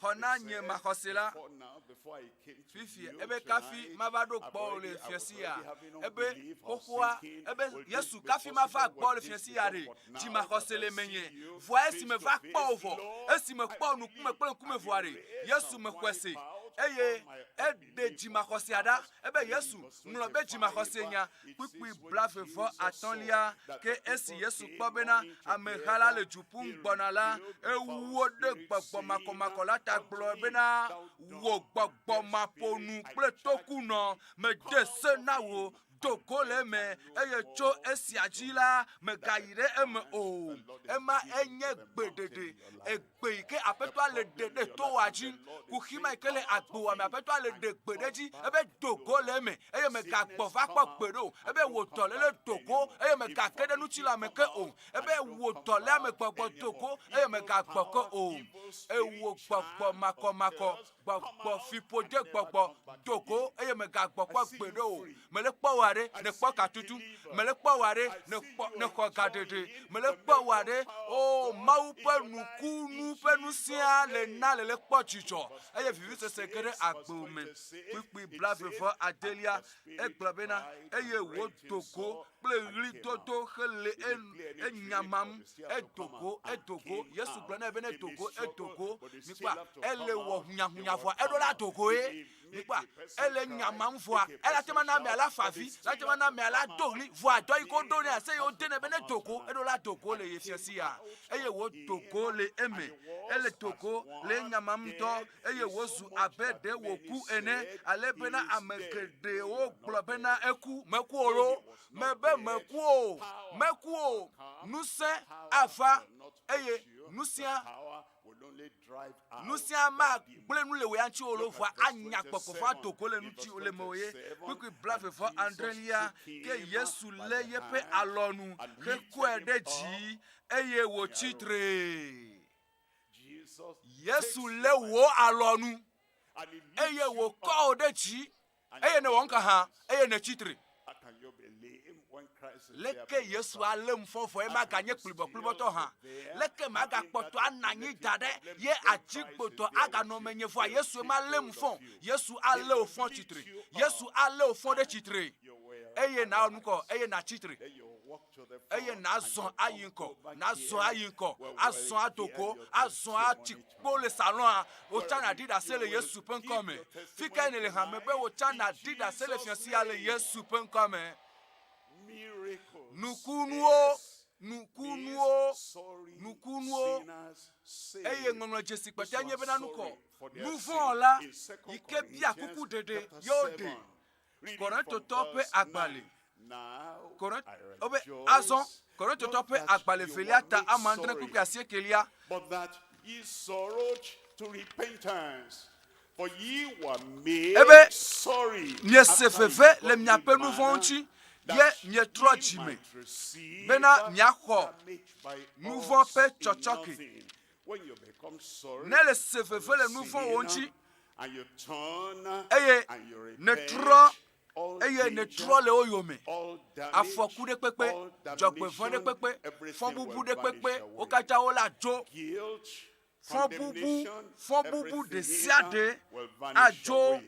hona nye makosela fifi ebe kafi mabado gbo le fiasia ebe kokwa ebe Yesu kafi mava gbo le fiasia re di makosele menye voye si me va kpovo esi me kpo nu kume voare Yesu me kwese eye ede jimakosiada ebe Yesu nulo be jimakosenya kwikwi blave vo atonlia ke esi Yesu kpobena amekhala le jupun gbonala ewo de gbogbo makomako lata gbobena wo gbogbo maponu ple tokuno me dese nawo Togo le me eye cho esi ajila me gayire eme o ema enye gbedede egbe ke apeto ale dede to waji kuhima ikele agbo wa me apeto ale de gbedeji ebe Togo le me eye me ga gbova po gbedo ebe wo tole le Togo eye me ga kede nu chila me ke o ebe wo tole me gbogbo Togo eye me ga gboko o ewo gbogbo makomako gbogbo fipode gbogbo Togo eye me ga gboko gbedo me le po ne kpo katutu mele kpo ware ne ko gadede mele kpo ware o mau pe nukunu pe nusia le na le kpo chicho eye vivi se sekere agbome pipi blave for Adelia eglobena eye wo Togo ple ri toto hele enyamam Togo Yesu glona bene Togo nipa ele wo hunya vo edola Togo nipa ele nyamam vo ela tema na me ala favi na me ala dogli voa do iko do ni ase yo de ne bene Togo edola Togo le yefiasia eye wo Togo le eme ele Togo le nyamam to eye wo zu abede wo ku ene ale bena amekede wo globena eku mekuoro mebe mekuo ŋusẽ ava eye nusia ma gble nu le we anchi olovo anya kpoko fa Togo le nuti ole moye kwikwi blave for Andrelia ke Yesu le yepe alonu ke kwede ji eye wo chitre Yesu le wo alonu eye wo ko de ji eye ne wonka ha eye ne chitri How can you be lame when Christ is leke Yesu alem fofo e ma ganye klubo to ha leke ma ga kpoto ananyi dade ye ajigboto aga no menyefo Yesu ma lem fon Yesu ale ofon chitri Yesu ale ofon de chitri eye na onuko eye na chitri eye na zon ayinko azon atoko azon atikpo le salon a o chana dida sele Yesu pen come fika ne le ha mebe o chana dida sele fiansi ale Yesu pen come nukunuo eye ngono jesi pete anye bena nuko nuvon la ike bia kuku dede yode Korinto tope agbale azon Korinto tope agbale feliata amandre kuku asiekelia but that ye sorrowed to repentance, for ye were made sorry. Nye sefefe le miape nuvonchi ye nye trojime bena nyako nuvon pe chochoki ne le sefefe le nuvon wonchi and you turn eye and you ne repent, tro all eye ne danger, tro le oyome all damage, afoku de pepe all jogbe fon de damnation, pepe everything fon will bubu de vanish pepe away. o kaja o la jo Guilt, fon bubu everything de siade will vanish ajo away.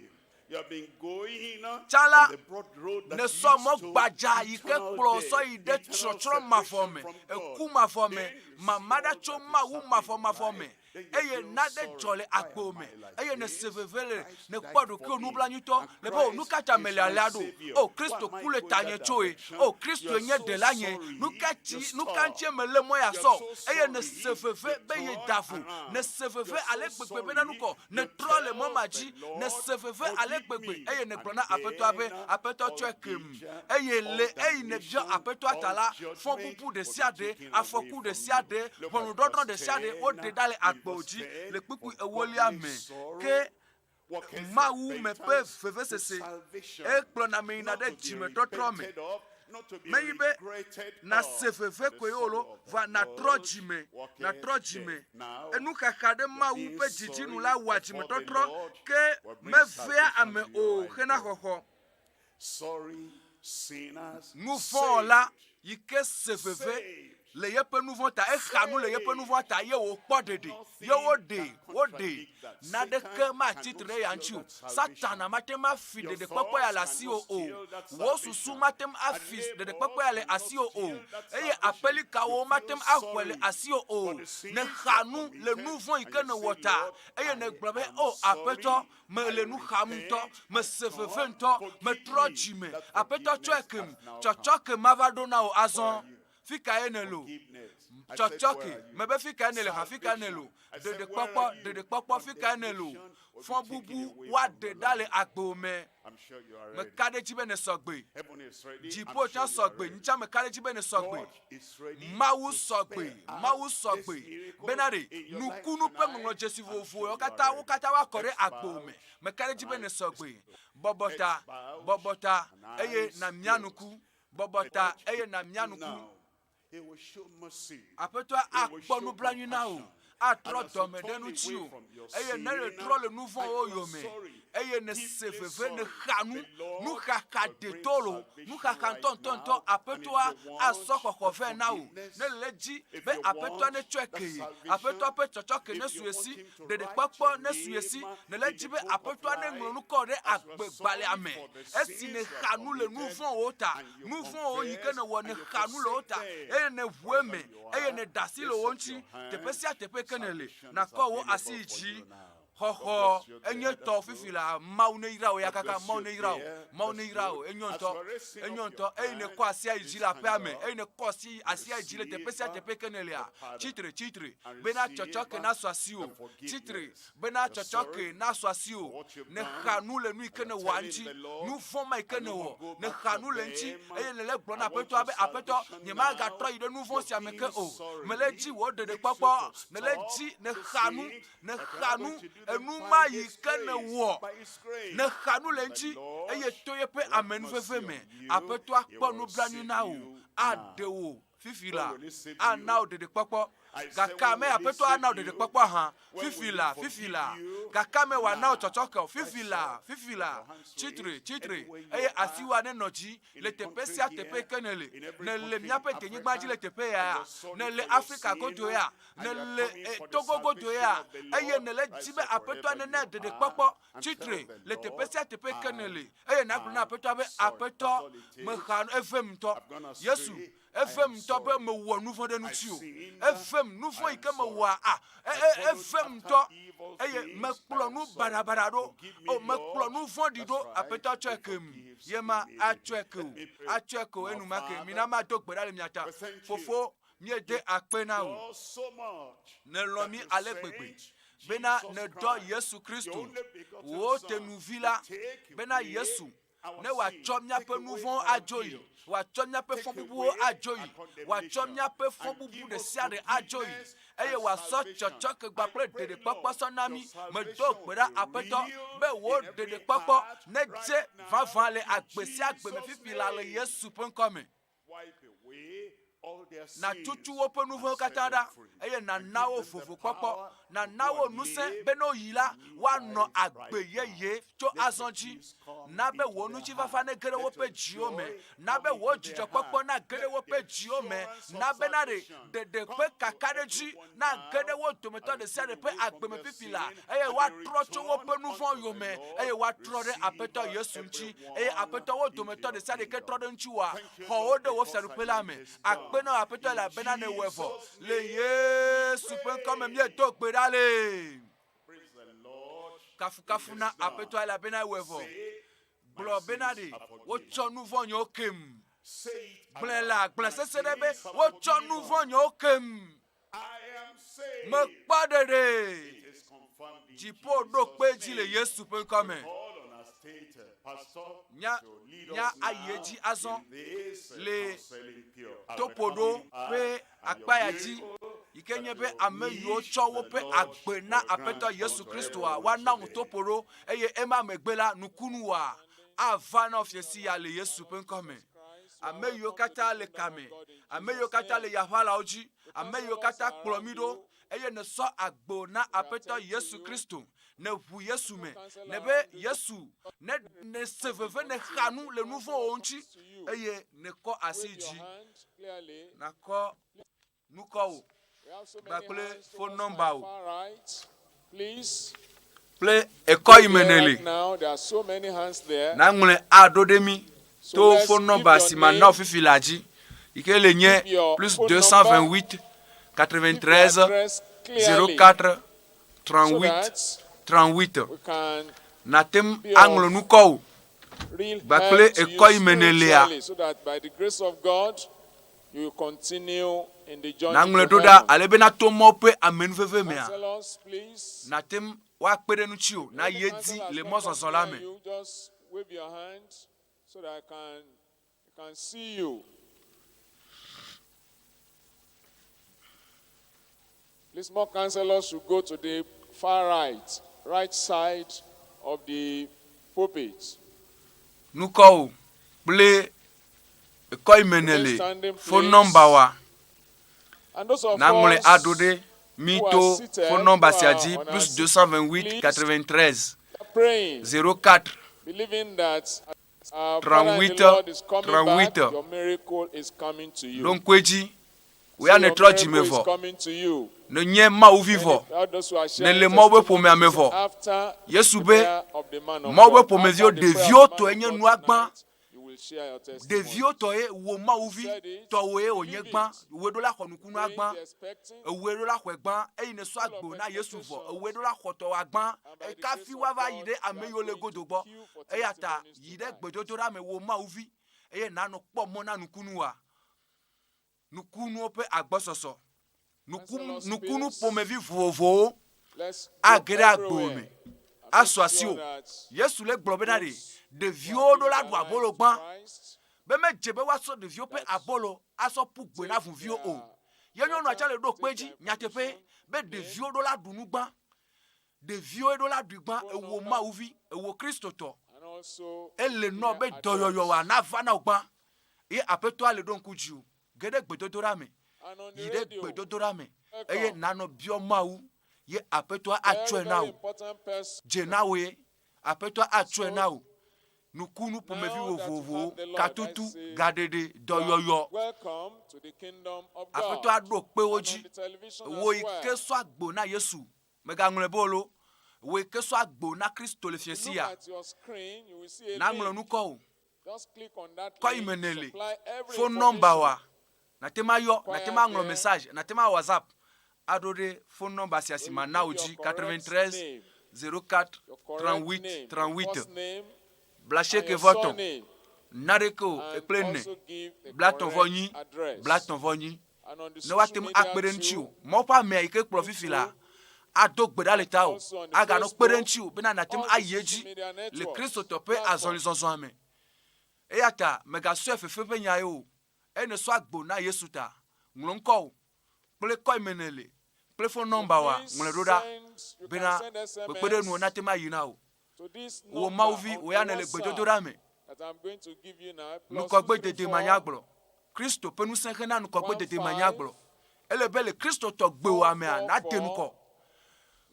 You have been going Chala on the broad road that ne leads so mo to gbaja ike eternal kplo death, so ide eternal chotro ma separation for me from eku God. ma for me Then you mamada see cho all ma that wu is ma for happening me in life. Then you eye feel na de sorry. jole Why akpo am me I like eye ne this? sevevele Christ ne died kpadu for ke me, onubla nyuto and le bo Christ nu kacha is mele my aliado Savior. o Why Kristo am I kule going tanye that choe direction? o Kristo You are enye so de lanye sorry. nu You kachi nu stop. kanche mele mo ya You are so so eye ne sorry. seveve You be ye turn dafu around. ne seveve You are so ale gbegbe sorry. be na nuko ne You trole tell mo maji the Lord, ne seveve ale forgive gbegbe me. eye ne And gbona apeto abe then apeto all chekem danger, eye le all eye ne bio damnation, apeto all atala fon judgment bubu de will be siade taken away afoku de from siade you. Look bonu at dodron verse de siade 10. o de dale In verse agboji 10, le kuku for ewoli godly ame sorrow ke worketh mawu me pe repentance feve to sese salvation, ekplo na me na not de to be jime totro me repented of, not to be meyibe regretted na of. sefefe For the koyolo sorrow of va the na world trojime na worketh trojime death. Now, enu kakade mawu being pe jijinu sorry la wa jime before the totro Lord ke will bring me vea salvation ame to your o life. hena hoho Sorry sinners nu fon saved. la yike sefefe Saved. le yepe nouveau ta e khanu le yepe nouveau ta ye wo podede ye wo de na de ke ma titre yanchu satan matema fide de popo ya la si o wo susu matem afis de popo ya le asi o eye appeli ka wo matem akwele asi o ne khanu le nouveau ike ne wota eye ne gbobe o apeto me le nu khamto me sefefento me trojime apeto chokem chochoke mavadona o azon fika enelo chochoke mebe fika enele ha fika enelo de popo fika enelo fon bubu wa de dale agbo me me kade jibe ne sogbe jipo cha sogbe ncha me kade jibe ne sogbe mawu sogbe benare nukunu pe nglo Jesu vovo o kata wa kore agbo me kade jibe ne sogbe bobota eye na mianuku bobota eye na mianuku He will show mercy. Apeto akponu blanyu na o atro domedenu chi o eye na le tro le nouveau o yome eye ne seveve ne khanu nu kaka de tolo nu kaka tonton apeto asokoko fe na o ne leji be apeto ne chweke apeto pe chochoke ne suesi de papo ne suesi ne leji be apeto ne ngronu ko de agbegbale ame esi ne khanu le nouveau o ta nouveau o yike ne wo ne khanu le o ta eye ne vueme eye ne dasi le wonchi tepesia tepe kenele na ko wo asiji ho enye to fifila maune irao yakaka maune irao enyonto ene ko asia ijila pame ene ko si asia ijile tepesia tepe kenele a chitre bena chochoke na swasio chitre bena chochoke na swasio ne khanu le nu ikene wanchi nu foma ikene wo ne khanu le nchi ene le gbona apeto nyema ga tro ide nu fon si ameke o meleji wo de papo ne leji ne khanu enuma yikene wo ne khanu le nchi eye toye pe amenu fefe me apeto akponu branu na o adewo fifila ana de kpokpo gaka me apeto ana de kpokpo ha fifila gaka me wa na chochoko fifila chitre eye asiwa ne noji le tepesia tepe kenele ne le miape tenyigbaji le tepe ya ne le Africa godo ya ne le Togo godo ya eye ne le jibe apeto ne de kpokpo chitre le tepesia tepe kenele eye na na apeto me khan efem to Yesu efem to be me wo nufo de nutio efem nufo ike me wa efem to eye me kplo nu barabara do o me kplo nu fondi do apeto chekem yema acheko enuma ke mi na ma to gbera le miata fofo mi ede akpena o ne lomi ale gbegbe bena ne do Yesu Kristo wo te nuvila bena Yesu ne wa chomnya pe nouveau ajoyi wa chomnya pe fonbubu ajoyi wa chomnya pe fonbubu de siade ajoyi eye wa so chochok gba pre de popo sonami me do gbera apeto be wo de popo ne je vavan le agbesi agbe me fifila le Yesu pon come na tutu open nouveau katanda eye na nawo fofo popo na nawo nuse beno yila wa no agbe yeye to azonji na be wonu chi vafa ne gere wo pe jiome na be wo jijo popo na gere wo pe jiome na be na de pe kakadeji na gere wo tometo de se de pe agbe me pipila eye wa trocho wo pe nouveau yome eye wa tro de apeto Yesu nchi eye apeto wo tometo de se de ke tro de nchi wa ho o de wo se rupela me beno apeto la bena ne wevo le Yesu pen comme mieux to gbedale kafu na apeto la bena wevo glo benade wo cho nouveau nyo kem blela sesebe wo cho nouveau nyo kem me padede jipo do peji le Yesu pen comme nya ayeji azon le topodo pe akpayaji ikenye be ameyo chowo pe agbena apeto Yesu Kristo wa na mutoporo eye ema megbela nukunu wa avana ofyesi ya le Yesu pen come ameyo kata le kame ameyo kata le yahala oji ameyo kata kplomido eye ne so agbo na apeto Yesu Kristo ne hu Yesu me ne be Yesu ne seveve ne khanu le nouveau onchi eye ne ko asiji na ko nuko ba ple phone number o please play ekoy menele now there are so many hands there na ngule adodemi to phone number si mana ofifilaji ikele nye plus 228 93 04 38 natem anglo nuko bakle ekoy menelia so that by the grace of God you continue in the journey nanglo doda alebena to mope amenveve mea natem wa kpere nu chio na yedi le mososo lame you just wave your hand so that I can see you. Please, more counselors should go to the far right side of the pulpit. Nuko ble ekoy menele phone number wa nangole adode mito phone number siaji plus 228 93 04 believing that our 38 is coming back, 38 your miracle is coming to you. donc kweji we are ne troji mevo ne nye ma uvivo ne le mawe po me amevo Yesu be mawe po mezio devio to enye nu agban devio to e wo ma uvi to we onyegban we do la konukunu agban we do la kwegban e ne so agbo na Yesu vo we do la koto agban e ka fi wa va yide ameyo le godogbo e ata yide gbedodo ra me wo ma uvi e na no po mo na nukunu wa nukunu pe agbososo nukunu pomevi vovo agre agbome aswasio Yesu le gblobena de vio do la do abolo gban be me jebe wa so de vio pe abolo aso pugbe na fun vio o ye nyonu acha le do peji nyatepe be de vio do la dunu gban de vio do la du gban ewo ma uvi ewo Kristo to ele no be doyoyo wa na vana gban e apeto ale don kuju gede gbedodora me yide gbedodora me eye nano biomau ye apeto atwe na o je na we apeto atwe na o nukunu pomevi vovovo katutu gadede doyoyo apeto ado pe oji wo ikeso agbo na Yesu mega ngule bolo wo ikeso agbo na Kristo le fiensia na ngule nuko ko imenele phone number wa na tema yo na tema ngule message na tema WhatsApp adore phone number siasima na oji 93 04 38 38 Blaché que voton. Nareko eplene. Blaton voni. Ne watem akberenchiu. Mo pa me ike profifila. Adok bedale tao. Aga no kberenchiu bena natem ayeji. Le Christ tope azon lizonzo ame. Eyata mega so efefe nyayo. Ene so agbo na Yesu ta. Nglonko. Ple koy menele. Ple phone number wa. Ngule roda bena bekpede nu natem ayinao. Wo mauvi wo ya nele gbedodora me ŋgɔgbedede manyagblɔ Kristo pe nu se hena ŋgɔgbedede manyagblɔ ele bele Kristo to gbe wa me na de nuko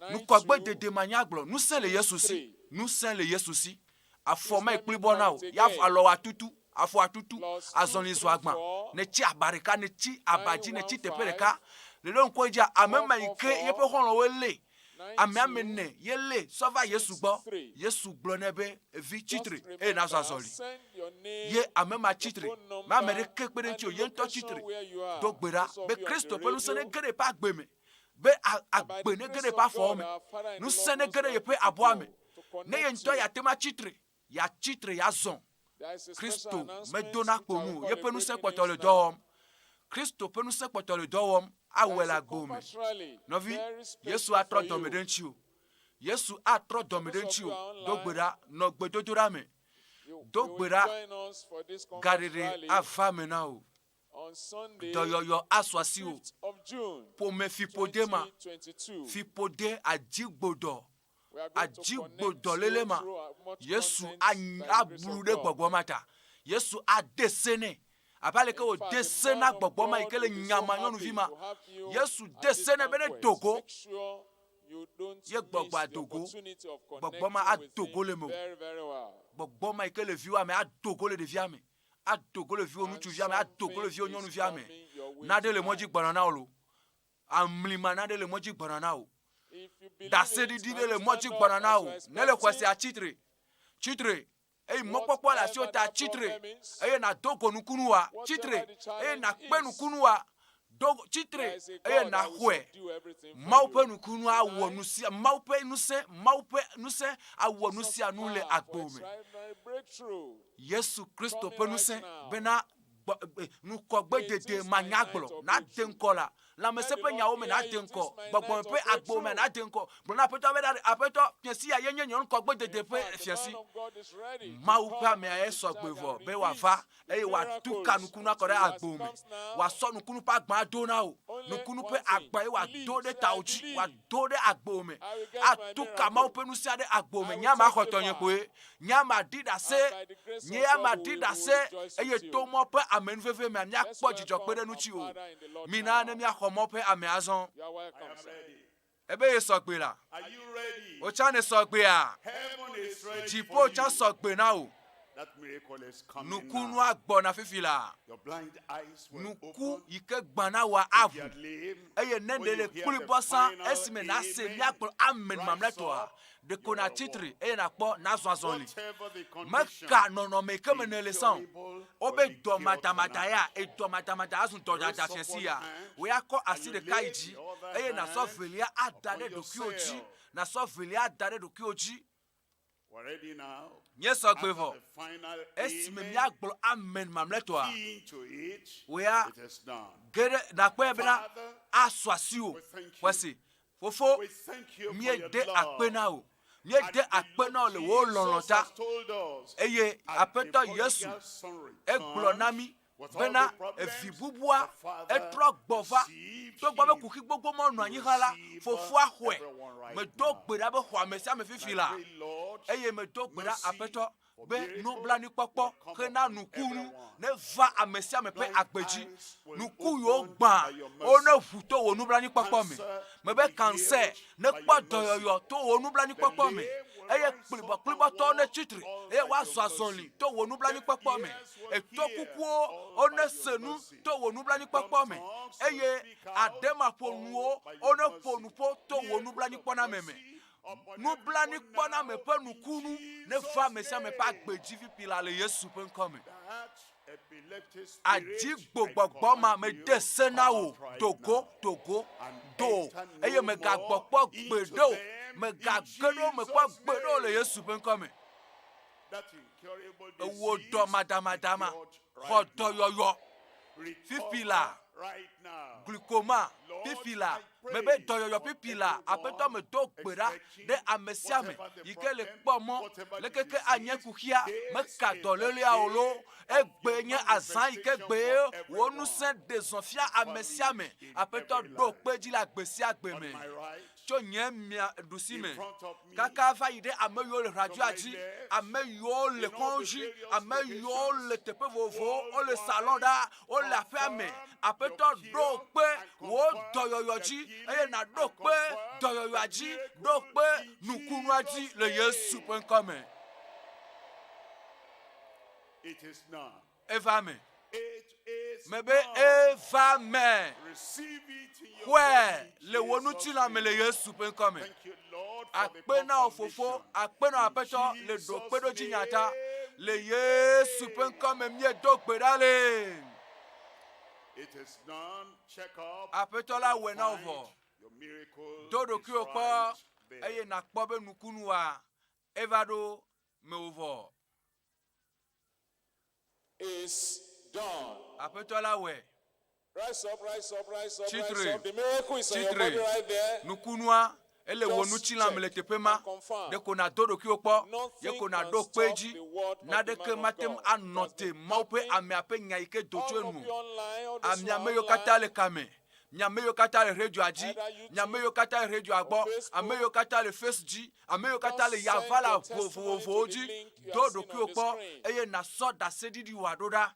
ŋgɔgbedede manyagblɔ nu se le Yesu si afɔ ma ikplibo na o ya alo atutu afɔ atutu azɔli zo agba ne ti abarika ne ti abaji ne ti tepereka le lo nko ja amema ike ye pe hon lo le amene yele sova Yesu gbo nebe vi chitre e na zazoli ye amema chitre ma mere kekpere nti o ye nto chitre dogbera be Kristo pe nu sene gere pa gbeme be agbe ne gere pa fo me nu sene gere ye pe abo me ne ye nto ya tema chitre ya zon Kristo me dona kponu ye pe nu se kpotole dom Kristo pe nu se kpotole dom awela gbome novi Yesu atro domedenchio dogbera no gbedodora me dogbera garere avamena o doyoyo aswasi o po me fipodema fipode ajigbodo lelema Yesu abulude gbogbomata Yesu adesene abale ke o desena gbogboma ikele nyama nyonu vima Yesu desena bene Togo ye gbogba Togo gbogboma a Togo le mo gbogboma ikele viwa me a Togo le devia me a Togo le viwo nutu via me a Togo le viwo nyonu via me nade le moji gbanana o lo amlima nade le moji gbanana o dasedi dide le moji gbanana o nele kwese a chitre ei mokpokpo la siota chitre ei na dogo nukunuwa chitre ei na kpenukunuwa dogo chitre ei na hwe maupe nukunu awonusia maupe nuse awonusia nule agbome Yesu Kristo penuse bena ŋgɔgbedede manyagblɔ na denkola la me sepe nyawo me na denko gbɔgbɔ pe agbo me na denko blona apeto be da apeto piesi ya yenye nyon ŋgɔgbedede pe fiesi mawu pe ame ya sɔgbevo be wa va eye wa tuka nukunu akɔre agbo me wa sɔ nukunu pe agba do na o nukunu pe agba wa do de taoji wa do de agbo me atuka mawu pe nusia de agbo me nyama xɔtɔ nye koe nyama dida se eye to mo pe amen veve me anya kpɔ dzidzɔ kpe ɖe nutsi o mina ne mia xɔ mɔ pe ame azɔ ebe ye sɔgbe la o tsa ne sɔgbea dziƒo tsa sɔgbe na o nukunu agbɔ na fifi la nuku yi ke gbana wa avu eye ne de le kpli bɔsa esime na se miagblɔ amen mamlɛtɔa deko na titre eye na kpɔ na zɔzɔli meka nɔnɔme ke me ne le sɔn o be dɔ matamata ya edɔ matamata azu dɔ dada fiɛsi ya o ya kɔ asi ɖeka yi dzi eye na sɔ velia ada ɖe ɖokuiwo dzi na sɔ velia ada ɖe ɖokuiwo dzi. Nye sɔgbe vɔ esime miagblɔ amen mamlɛtɔa o ya geɖe nakpɔ bena asɔ asi o wɔsi fofo miede akpe na o miede akpe na o le wo lɔlɔ ta eye aƒetɔ Yesu egblɔ na mi bena evi bubua etrɔ gbɔva to gbɔ be kuxi gbogbo mɔ nɔ anyi hã la fofoa xɔe me do gbe ɖa be xɔ ame sia ame fifi la eye me do gbe ɖa aƒetɔ be nublani kpɔkpɔ hena nukunu ne va amesia me ƒe agbedzi nuku yiwo gbã wone ʋu to wò nublani kpɔkpɔ me mebe cancer ne kpɔ dɔyɔyɔ to wò nublani kpɔkpɔ me eye kplibɔtɔwo ne tsitre eye woazɔ azɔli to wò nublani kpɔkpɔ me eto kukuwo wone se nu to wò nublani kpɔkpɔ me eye ademaƒonuwo wone ƒo nuƒo to wò nublani kpɔna me nublani kpɔna me ƒe nukunu ne va me sia me ƒe agbedzi fifi la le Yesu ƒe ŋkɔ me. Adigbogbɔgbɔ ma me de se na wo Togo do eye me gagbɔkpɔ gbeɖo me gageɖo me kpɔ gbeɖo le Yesu ƒe ŋkɔ me. Ewo dɔ madamadama xɔ dɔyɔyɔ fifi la glikoma fifi la me be dɔyɔyɔ fifi la aƒetɔ me do gbe ɖa ɖe ame sia me yi ke le kpɔ mɔ lekeke anye kuxia me ka dɔléleawo lo egbe nye azã yi ke gbe wo ŋusẽ de zɔn fia ame sia me aƒetɔ ɖo kpe dzi le agbe sia gbe me tso nye mia ɖusi me kaka va yi ɖe ame yiwo le radioa dzi ame yiwo le kɔn dzi ame yiwo le teƒe vovovowo wo le salon ɖa wo le aƒea me aƒetɔ ɖo kpe wo dɔyɔyɔ dzi eye na ɖo kpe dɔyɔyɔa dzi ɖo kpe nukunua dzi le Yesu ƒe ŋkɔ me. Eva me. Mebe eva me. Where le wonutsila me le Yesu ƒe ŋkɔ me. Akpe na ofofo, akpe na aƒetɔ le ɖo kpe ɖo dzi nyata le Yesu ƒe ŋkɔ me mie do gbe ɖa le. Aƒetɔ la wɔ na vɔ. Do ɖokuiwo kpɔ eye nakpɔ be nukunua eva ɖo me vɔ. Is done. Aƒetɔ la wɔ. Rise up, rise up, rise up, Chitre. rise up. The miracle is on your body right there. Nukunua ele wo nutsila me le teƒe ma de ko na do ɖokuiwo kpɔ ye ko na ɖo kpe dzi na ɖeke matem anɔ te Mawu ƒe amea ƒe nya yi ke do tso enu amea me yiwo katã le kame miame yiwo katã le redioa dzi miame yiwo katã le redioa gbɔ ame yiwo katã le face dzi ame yiwo katã le yavala vovovowo dzi do ɖokuiwo kpɔ eye nasɔ daseɖiɖi wòa ɖo ɖa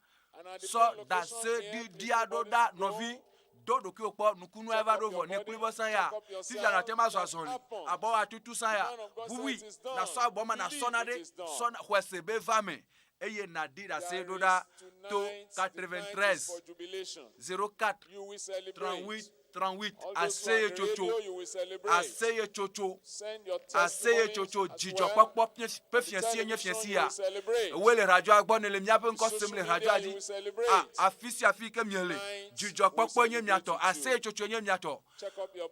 sɔ daseɖiɖia ɖo ɖa nɔvi do ɖokuiwo kpɔ nukunu eva ɖo vɔ ne kplibɔ san ya fifia na tema zɔ azɔli abɔ atutu san ya bubui nasɔ abɔ ma nasɔna ɖe sɔna xɔse be va me eye nadi ɖase ɖo ɖa to 93 04 38 38 aseye tsotso dzidzɔkpɔkpɔ ƒe fiasie nye fiasia woe le radioa gbɔ ne le míaƒe ŋkɔ sem le radioa dzi afi sia afi ke mie le dzidzɔkpɔkpɔ nye miatɔ aseye tsotso nye miatɔ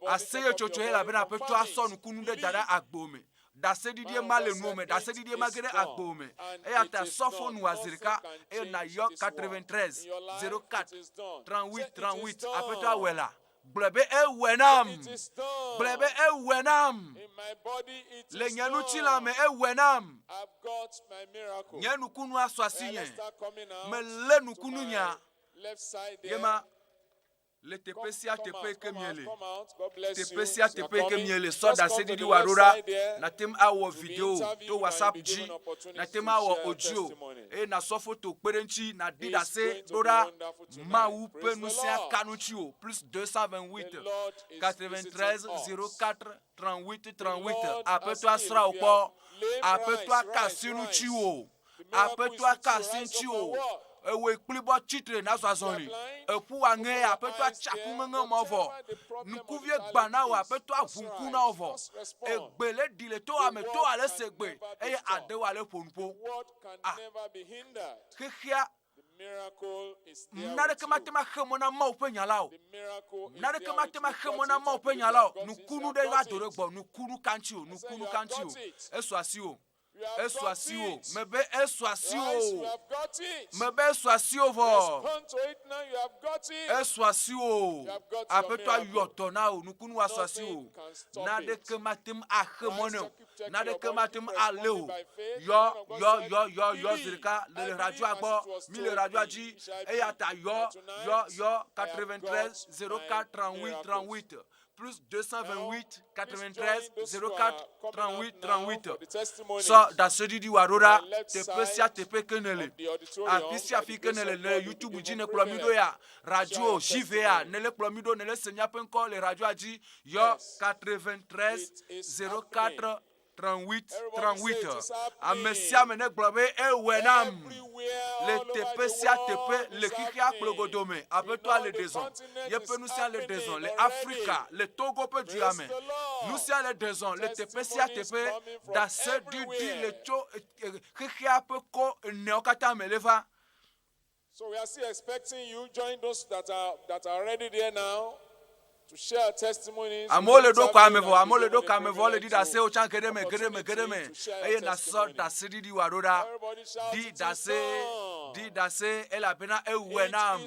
aseye tsotso ye elabena aƒetɔ asɔ nukunu ɖe da ɖe agbo me daseɖiɖi ma le nuwo me daseɖiɖi ma ge ɖe agbo me eya ta sɔfo nu azirika eye nayɔ 93 04 38 38 aƒetɔ awɔe la gblɔ be ewɔe nam gblɔ be ewɔe nam le nye nutsila me ewɔe nam nye nukunu asɔ asi nye mele nukunu nya yema le teƒe sia teƒe ke mie le teƒe sia teƒe ke mie le sɔ daseɖiɖi wòa ɖo ɖa natem awɔ video to WhatsApp dzi natem awɔ audio eye nasɔ foto kpe ɖe ŋuti naɖi ɖase ɖo ɖa Mawu ƒe ŋusẽ ka ŋuti o plus 228 93 04 38 38 aƒetɔ asra wo kpɔ aƒetɔ aka asi ŋuti o aƒetɔ aka asi ŋuti o ewe kplibɔ tsitre nazɔ azɔli eƒu aŋe aƒetɔ atsaƒu ŋeŋe mɔ vɔ nukuvie gba na wo aƒetɔ aʋu ŋku na wo vɔ egbe le ɖi le to ame to ale se gbe eye aɖewo ale ƒo nuƒo xexea naɖeke matem axe mɔ na Mawu ƒe nya la o naɖeke matem axe mɔ na Mawu ƒe nya la o nukunu ɖe va do ɖe gbɔ nukunu kantsi o nukunu kantsi o esu asi o esu asi o mebe esu asi o mebe esu asi o vɔ esu asi o aƒetɔ ayɔ dɔ na o nukunu asu asi o naɖeke matem axe mɔ ne o naɖeke matem ale o yɔ zirika le radioa gbɔ mi le radioa dzi eya ta yɔ 93 04 38 38 plus 228 93 04 38 38. So da sedi di warora te pesia te pe kenele. A pisia fi kenele le YouTube jine klomido ya radio JVA nele klomido nele senya penko le radio aji yo 93 04 38 38. A mesia mene globe ewenam. Le tepe sia tepe le kikia plogodome. Avec toi les déson. Yepe nous sia les déson. Le Africa, le Togo peut du amen. Nous sia les déson. Le tepe sia tepe. Da se du di le cho kikia peut ko neokata meleva. So we are still expecting you join those that are already there now. To share testimonies. Amole do kamevo le di da se o chan kedeme. Eye na so da se di warora. Di da se ela pena ewenam.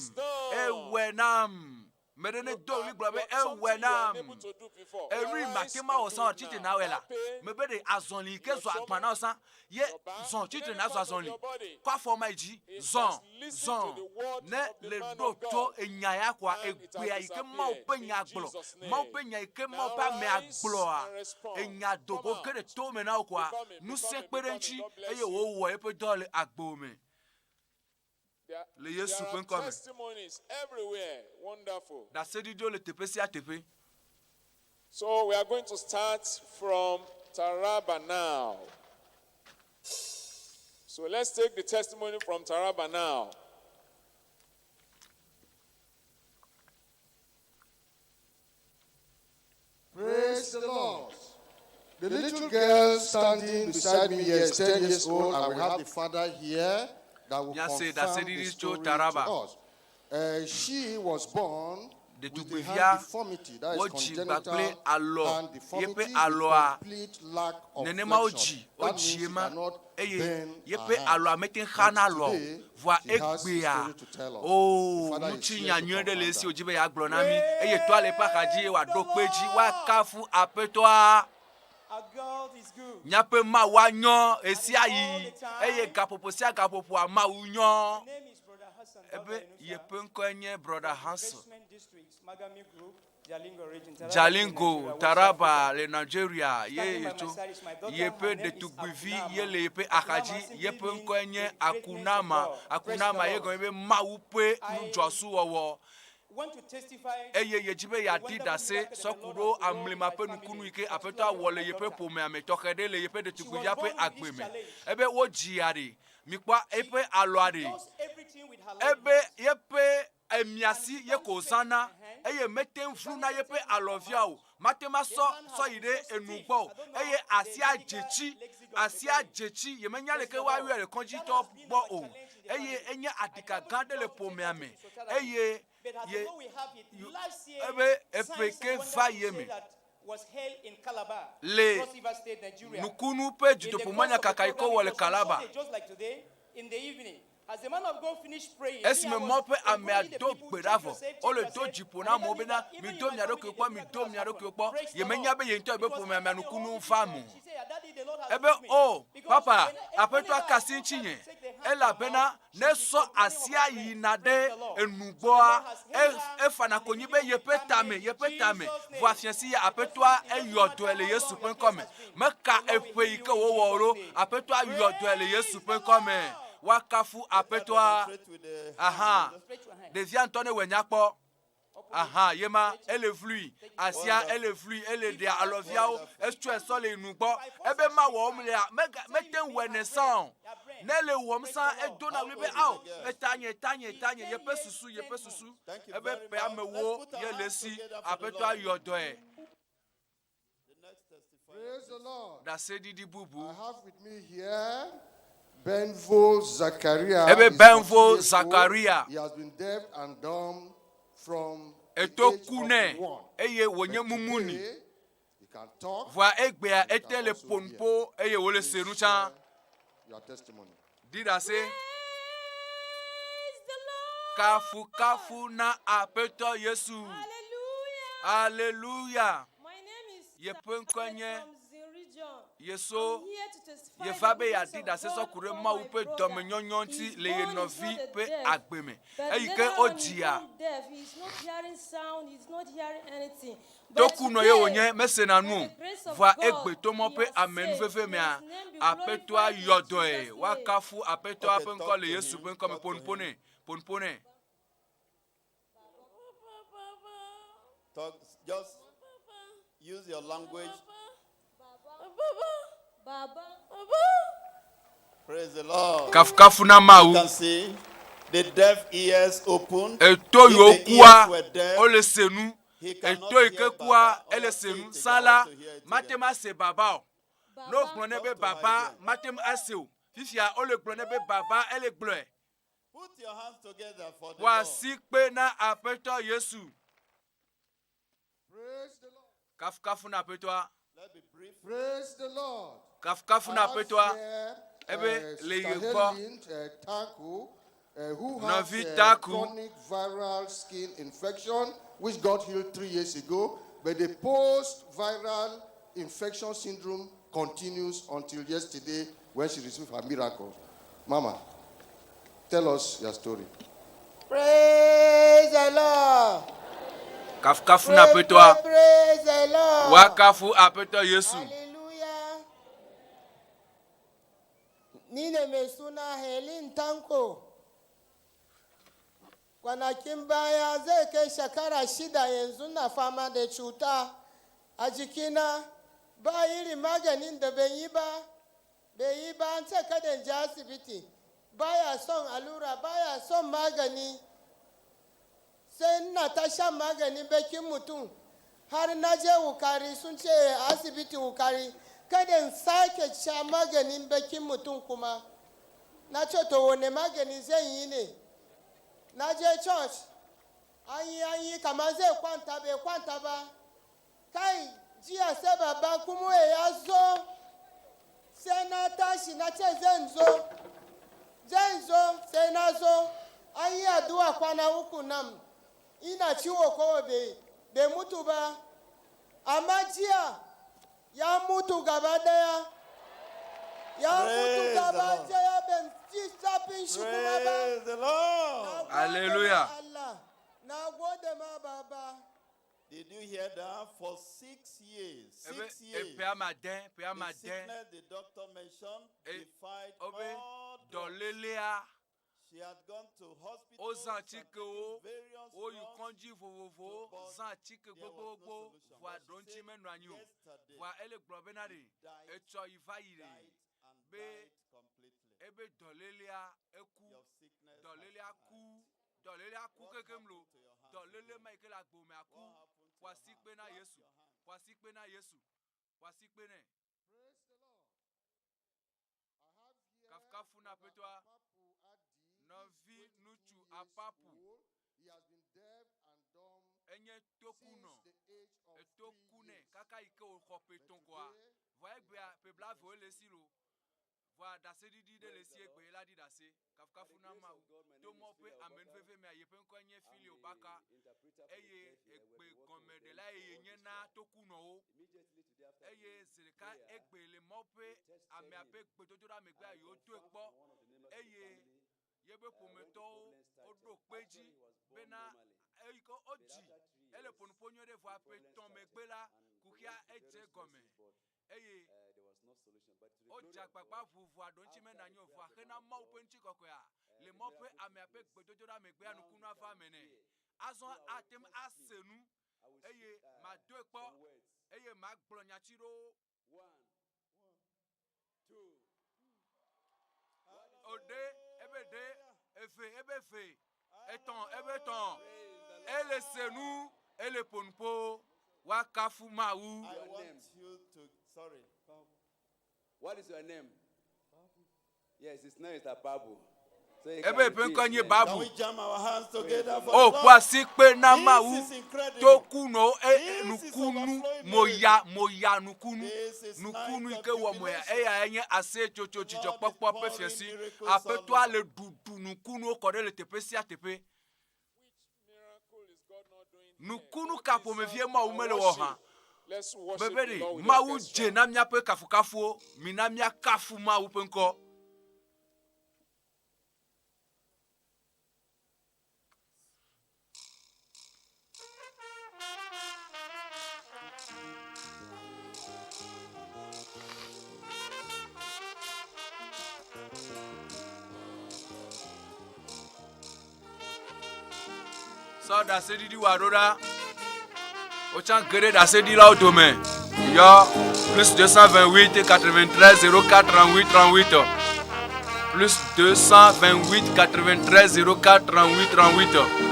Medene do li globe ewenam. Eri makema o san chite na wela. Mebede azonli ke zo akpana o san. Ye zon chite na zo azonli. Kwa forma ji zon. Ne le do to enyaya kwa egbe ike ma openya agblo. Ma openya ike ma pa me agblo a. Enya dogo kere to me na kwa. Nu se perenchi eye wo e pe dole agbo me. Le Yesu pen comme testimonies everywhere. Wonderful. Da se di dio le tepe si a tepe. So we are going to start from Taraba now. So let's take the testimony from Taraba now. Praise the Lord. The little girl standing beside me here is 10 years old, and we have the father here that will confirm the story to us. She was born with the hand deformity, that is congenital hand deformity, with complete lack of flexion. That means she cannot bend her hand. But today, she has a story to tell us. The father is here to confirm. Our God is good. Nyape ma wanyo esiayi eye gapopo sia gapopo ama unyo. My name is Brother Hassan. Ebe yepe nkonye Brother Hassan. Jalingo, Taraba, le Nigeria, yepe de Tugbivi, yele yepe akaji, yepe nkonye akunama yego yebe maupe nujosu wawo. Eye yejibe ya dida se sokuro amlima pe nukunu ike apeta wole yepe pome ametokede le yepe de Tugbivi ape agbeme. Ebe wo jiari mikwa epe aloari. Ebe yepe emiasi yeko zana eye meten fluna yepe aloviao matema so ide enugbo eye asia jechi yemenya leke wa wi le konji to gbo o eye enya adika gande le pomeame eye ye ebe epeke vayeme was held in Calabar, le Cross River State, Nigeria. nukunu pe jutopomanya kakaiko wole Calabar. Just like today, in the evening, as the man of God finished praying, esime mope ame ado gberavo o le do jipona mo bena mi do mi ado kekpo yemenya be yento ebe po me anukunu famu ebe o papa apeto akasi chinye ela bena neso asia yinade enugboa efana konyibe yepetame voafiensi ya apeto eyodo ele Yesu pen come meka epe ike wo woro apeto ayodo ele Yesu pen come wakafu apetoa aha devia antone wenyakpo aha yema ele flui asia ele flui ele dia aloviao estu esole inugbo ebe ma wo omle meten wenesan nele womsan edona libe aw etanye yepe susu ebe pe amewo yelesi apetoa yodo e. Praise the Lord. Da sedidi bubu. I have with me here Benvo Zachariah. Zachariah. He has been deaf and dumb from etokune eye wonye mumuni. He can talk. Voa egbea etele ponpo eye wole serucha. Your testimony. Did I say? Kafu na apeto Yesu. Hallelujah. Hallelujah. My name is Yepenkonye. from the region. Yesu yevabe ya di da seso kure ma u pe dome nyonyonti le yenovi pe agbeme eyike odia toku no ye wonye mesena nu va egbe to mo pe amen fefe me apeto ayodoe wakafu apeto apenko le Yesu penko me ponpone talk, just use your language. Praise the Lord. Kafuna mau. You can see the deaf ears open. Eto yokua ole senu. Eto ikekua ele senu. Sala matema se baba. No glonebe baba matem aseu. Fifia ole glonebe baba ele gloe. Put your hands together for the Wa Lord. sikpe na apeto Yesu. Praise the Lord. Kafuna apetoa. Let me brief. Praise the Lord. Kafuna apetoa. Ebe le yekwa. Who has chronic viral skin infection, which got healed 3 years ago, but the post-viral infection syndrome continues until yesterday when she received her miracle. Mama, tell us your story. Praise the Lord. Kafuna apetoa. Praise the Lord. Wakafu apeto Yesu. Hallelujah. Nine mesuna Helin Tanko. Kwanakin baya zai kai shekara 6 yanzu na fama da cuta a jikina ba iri maganin da bai yi ba an ce kada in je asibiti baya son allura baya son magani sai ina ta shan maganin bakin mutum har na je wukari sun ce asibiti wukari kada in sake sha maganin bakin mutum kuma na ce to wane magani zan yi ne na je church an yi kamar zai kwanta bai kwanta ba kai jiya sai babban kuma ya zo sai na tashi na ce zan zo sai na zo an yi addu'a kwana 3 nan ina ciwo kowa bai mutu ba amma jiya ya mutu gaba daya ben ji zafin shi kuma ba. Praise the Lord. Hallelujah. Na gode ma baba. Did you hear that? For 6 years. 6 years. The sickness the doctor mentioned, defied all drugs. She had gone to hospitals and various drugs, but there was no solution. Yesterday, died completely. Your sickness Dolelia ku kekemlo. Dolele Michael agbome aku. Wasikpe na Yesu. Wasikpe na Yesu. Wasikpe ne. Praise the Lord. I have here Kafuna petwa. Novi nuchu apapu. He has been deaf and dumb Enye tokuno. since the age of 3 Tokune years. kaka ike okopeton kwa. Voegbe pebla vo lesilo. Voa dasedidi de lesi egbe la di dase. Kafuna mau. Tomo pe amen veve me ayepen konye fili obaka. Eye egbe gome de la eye nyena tokuno. Eye zirika egbe le mope ame ape egbe totora megbe ayo to ekpo. Eye yebe pometo odo peji bena eyiko oji ele ponponyo de vo ape ton megbe la kukia eje gome. Eye oja gbagba vuvu adonchi menanyo vo hena ma upenchi kokoya le mope ame ape egbe totora megbe anukunu afa mene azon atem asenu eye ma do ekpo eye ma gblonya chiro 1 2 ode ebede efe eton ebeton ele senu ele ponpo wakafu mau. I want you to, sorry. What is your name? Yes, his name is Apabu. So Ebe penkonye babu. Can we jam our hands together for Oh, the Lord? kwasikpe na mau. This is incredible. Tokuno This is nukunu overflowing moya nukunu This is nukunu night ike of womoya jubilation. eya enye ase chocho chicho Lord is pokpo pouring pefiesi miracles apeto on ale dudu nukunu okore le tepe si atepe nukunu kapo mevie ma umele woha Let's worship the Beberi, Lord with ma the wu orchestra. je na mia pe kafu kafu, mi na mia kafu ma wu penko. So da se di warora. Autant gré da se di là au domaine. Yo plus 228 93 04 38 38. Plus 228 93 04 38 38.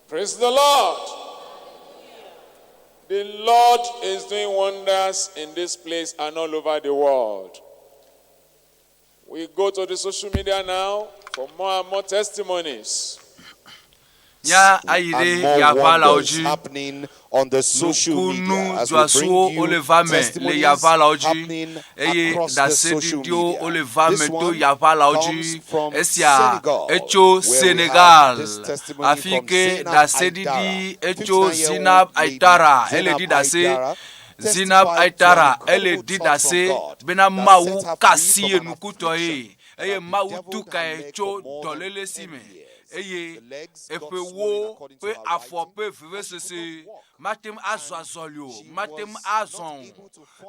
Praise the Lord. The Lord is doing wonders in this place and all over the world. We go to the social media now for more and more testimonies. And more wonders happening on the social media as we bring you testimonies happening across the social media. This one comes from Senegal, where we have this testimony from Zinab Aitara. Zinab Aitara, elle dit d'assez, bena maou kasi nukutoye, eye maou tuka echo dolele sime. Eye epe wo pe afo pe vive sese matem azolio matem azon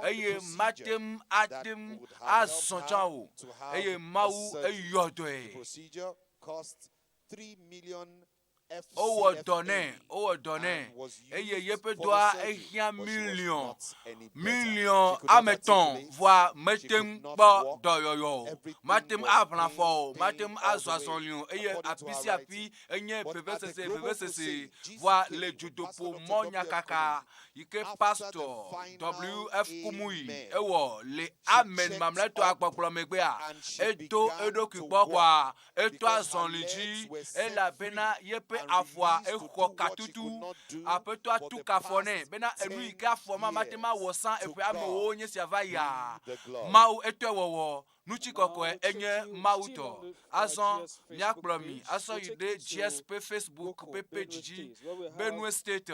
eye matem atem azon chao eye mau eyodoe procedure cost 3 million o donné eye yepe doa ehia million ameton voire metem ba doyoyo matem aplanfo matem azolio eye apisi api enye bebesese voire le judopo monya kaka ike pastor WF kumui ewo le amen mamleto akpoklo megbea eto edokigbo kwa eto azonliji ela bena yepe afwa eko katutu apeto atuka fone bena enu ike afwa matema wosan epe amewo nye siavaya mau eto ewowo nuchi kokwe enye mauto azon nyakplomi aso yude GSP Facebook page Benue State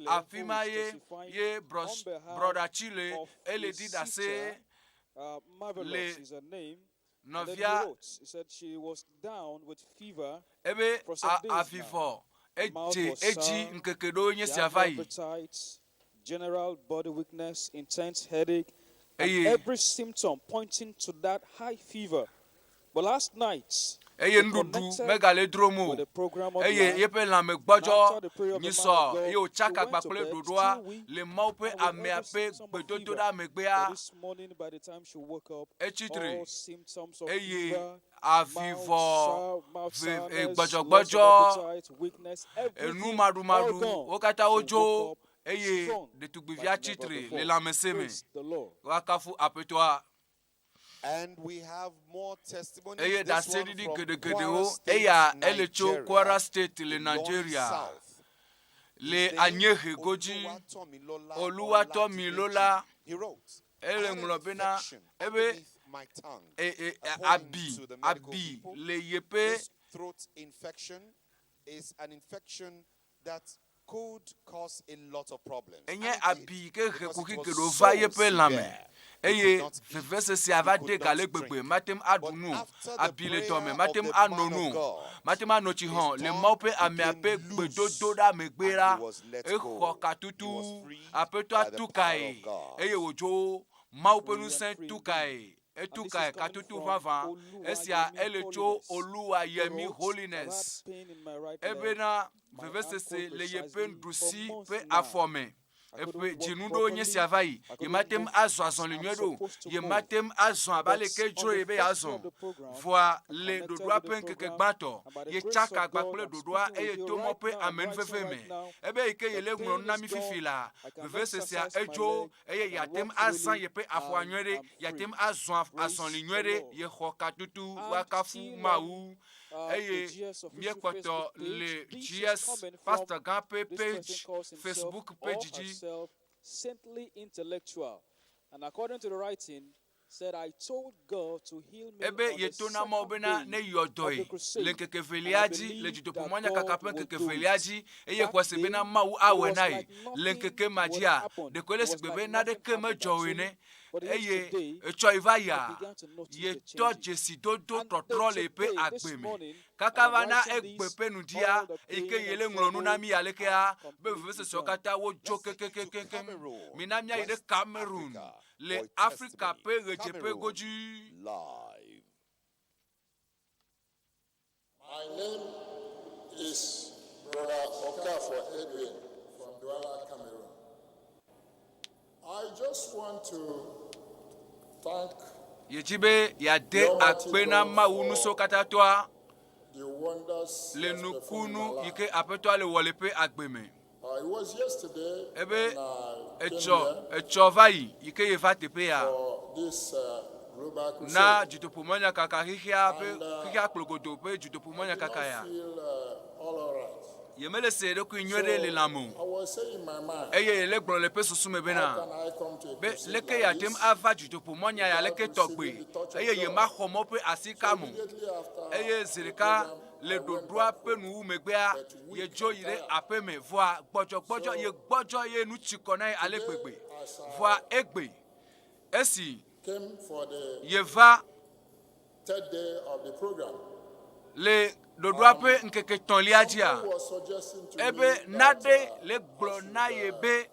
afima ye brother Chile ele dit assez Marvelous is her name. novia He said she was down with fever ebe for some days afifo Mouth eji was sour, nkekedo nye she had siavai appetite, general body weakness, intense headache, and Eye. every symptom pointing to that high fever. But last night, eye ndudu megale dromo eye yepe la megbojo nyiso ye o chaka gbakple dodoa le maupe ameape gbedodo da megbea this morning, by the time she woke up, echitre all symptoms of eye fever, avivo mouth sourness, gbojogbojo loss of appetite, weakness, enu everything madu all gone. okata She ojo woke up eye strong de tugbivia like never chitre before. le la meseme Praise the Lord. wakafu apetoa And we have more testimonies. Eye da This one sedi di from gede Kwara o State, eya elecho Nigeria, Kwara State le Ilorin Nigeria South. le His name, anyehe goji Oluwatomi Lola He wrote, ele "I had an nglobena infection ebe underneath my tongue. According to the medical people, le yepe this throat infection is an infection that could cause a lot of problems. enye And it abi did, ke because it kuki was ke so va yepe lame severe. eye vevese si avade gale gbegbe matem adunu abile tome matem anonu matem anochi hon le maupe ame ape gbedodo da megbera ekho katutu apeto atukai eye ojo maupe nu sen tukai etukai katutu vava esia elecho Oluwa Yemi Holiness ebena vevese se le yepen dusi pe afome epe jinudo nye siavai yematem azon azon linyedo yematem azon abaleke jo ebe azon voa le dodoa pen keke gbato ye chaka gbakple dodoa eye tomo pe amen fefeme ebe ike yele ngro na mi fifila vevese sia ejo eye yatem azan yepe afo anywere yatem azon azon linywere ye khokatutu wakafu mau eye miekpoto le GS Pastor Gampe page Facebook page ji saintly intellectual, and according to the writing said, I told God to heal me ebe on the yetona mobena ne second day of yodoi the crusade, le keke and I veliaji le believed juto that pomonya God kakapen would keke do it. veliaji eye That kwasebena day, mau it awe was nai like le nothing keke would magia happen. de It kwele was like sibebe na de nothing keme happened joine actually. But even eye today, echo I ivaya began to notice ye the to changes. jesi dodo And totrole pe today, this agbeme morning, and I'm kakavana writing this, egbepe nudia all the ike pain yele and nglonu na trouble mi alekea are be completely vese gone. sokata wo jo Let's take it to keke Cameroon, minamia ide West Cameroon Africa, le for a Africa testimony. pe rejepe Cameroon, goji live. My name is Brother Okafor Edwin from Douala, Cameroon. I just want to thank yejibe yade akpena maunu sokata toa the wonders le that's performed in my nukunu life. yike apetwa le wolepe agbeme It was yesterday ebe when I came here echo vai yike yeva tepe ya for this global crusade. na jutopumonya kaka hihia pe hihia klogodo pe jutopumonya kaka ya Feel all right. yemele se de ku nywere le lamu I was saying in my mind, eye le gbon le pe susume how bena can I come to a be crusade leke like ya this tem ava jutopumonya ya leke without togbe receiving the touch of eye ye God? ma khomo pe asikamu Immediately after eye zirika le dodua pe nu megbea ye jo yire apeme voa gbojo ye gbojo ye nu chikona ale gbegbe voa egbe esi came for the ye va third day of the program. le dodua pe nkeke tonliajia Someone was suggesting to ebe me nade that, le gblo na ye be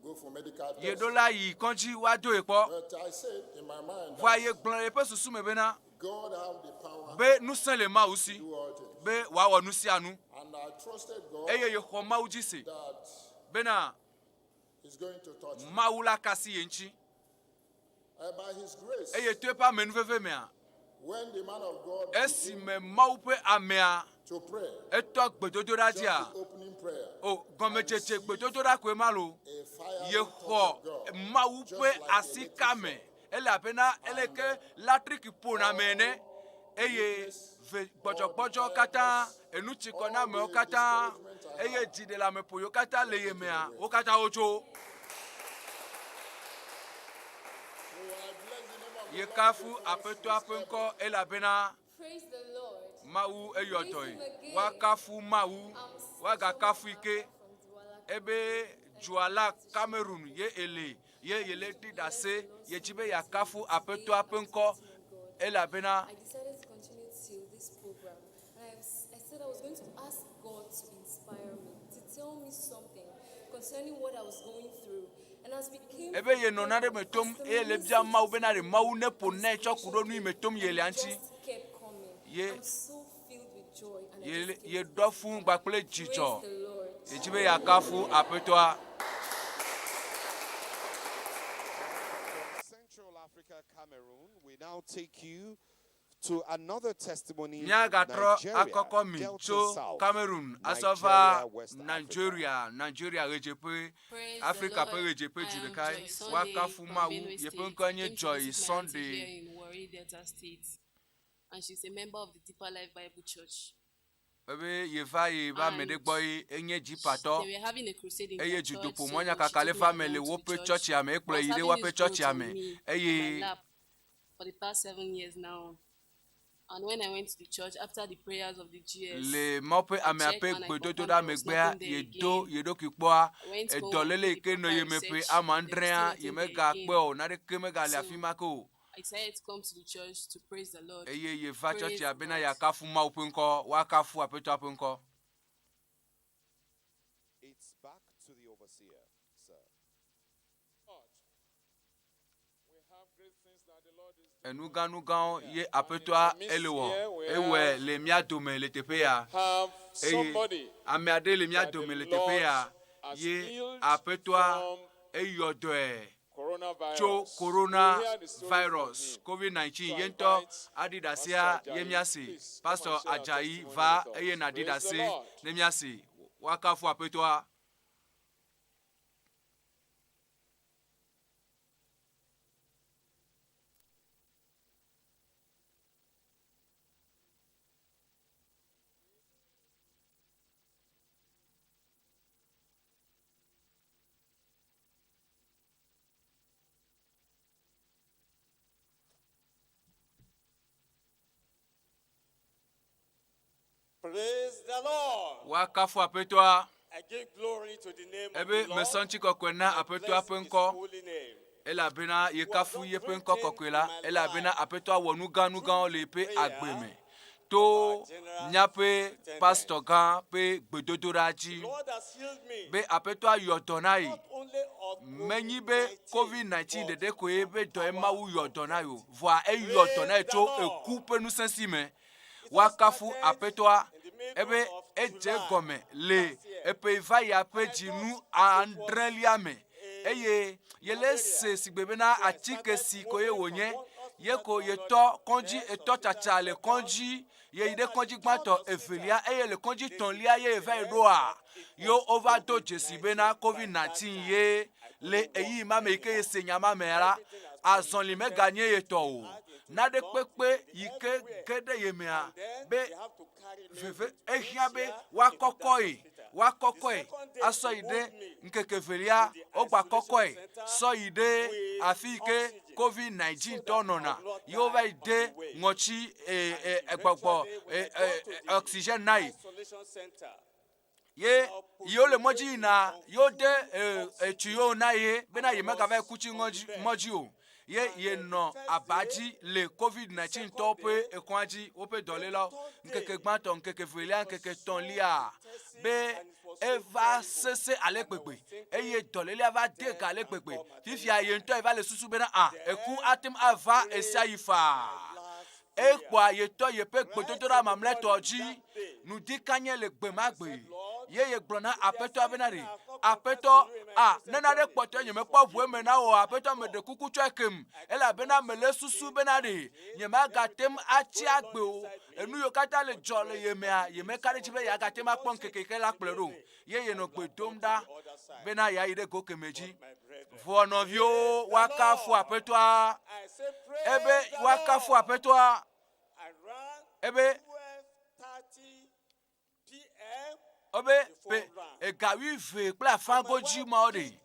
go for medical ye tests. dola yi konji wa do epo But I said in my mind voa that ye gblo le pe susu me bena God have the power be nu sen le ma usi to do all things. be wa wo nu si anu And I trusted God eye ye kho ma uji se that bena He's going to touch me. maula kasi yenchi By His grace, eye to pa menu fefe me a when the man of God esi began me maupe amea to pray, eto gbedodo da just dia the opening prayer, o gomecheche gbedodo da kwe malo a fire ye kho maupe asikame ele apena eleke latriki pona mene eye gbojo kata enu chikona me kata eye jide la me poyo kata le ye mea o kata ojo ye kafu apeto apenko ele apena Praise the Lord. mau eyotoi wakafu mau waga kafu ike ebe juala Cameroon ye ele ye yele didase ye chibe ya kafu apeto apenko elabena I decided to continue till this program. And I said I was going to ask God to inspire me, to tell me something concerning what I was going through. And as we came ebe ye nonare metom ele bia mau benare mau ne pone chokuro nu metom yele anchi kept coming. ye I'm so filled with joy. And ye dofu gbakple jijo praise the Lord. ye chibe ya kafu apetoa Central Africa, Cameroon, we now take you to another testimony. Nyagatro Nigeria, akokomi Delta to South, Cameroon, Nigeria, Asova, West Nigeria, Rejepe, Africa, Rejepe, Judekai, Wakafuma, Yepunkonye Joy Sunday. In Warri, Delta State, and she's a member of the Deeper Life Bible Church. They were having a crusade in their church, so they took me around to the church. I was having this on my lap for the past 7 years now. And when I went to the church after the prayers of the GS, I checked and I confirmed there was nothing there again. I went home and I decided to come to the church to praise the Lord. Praise God. It's back to the overseer, sir. Nugan ye apetoa elewo ewe le miadome le tepea amiade le miadome le tepea ye apetoa eyodoe cho coronavirus COVID-19 yento adidasia yemiasi pastor Ajayi va eye na didase nemiasi wakafu apetoa. Praise the Lord. Wakafu apetoa. I give glory to the name of Ebe the Lord. mesanchi kokwena apetoa penko. Ela bena yekafu ye penko kokwela. Ela bena apetoa wonuga lepe agbeme. To nyape pastor gan pe gbedodoraji. Be apetoa yodonai. Menyi be COVID-19 de ko ebe do emawu yodonai o. Voa e yodonai cho ekupe nu sensime. Wakafu apetoa ebe eje gome le epe va ya pe jinu andreliame eye yele se sigbebe na atike si koye wonye yeko yeto konji eto chacha le konji ye ide konji gbato evelia eye le konji tonlia ye va edoa yo overdose jesibe na COVID-19 ye le eyi mame ke senyama mera azon li me gagner yeto o na de pepe yike kede yemea be veve ehiabe wakokoi aso ide nkeke velia ogba kokoi so ide afike COVID-19 tonona yova ide ngochi egbogbo oxygen nai ye yo le moji na yo de etuyo na ye bena ye mega va kuchi moji o ye no abaji le COVID-19 tope ekwanji ope dolela nkeke gbanto nkeke velia nkeke tonlia be eva sese alekpekpe eye dolela va deka alekpekpe fifia ye nto eva le susu bena eku atim ava esiayifa ekwa ye to ye pe gbodotora mamleto ji nudi kanye le gbemagbe ye glona apeto abenari apeto nena de kpoto nyeme kpovu mena o apeto me de kuku chekem ela bena mele susu benari nyema gatem achi agbe o enu yo kata le jole yeme kare chibe ya gatem akpon kekeke la plero ye no gbedomda bena ya ide go kemeji vonovio wakafu apeto ebe wakafu apeto ebe obe pe egawi ve pla fangoji maori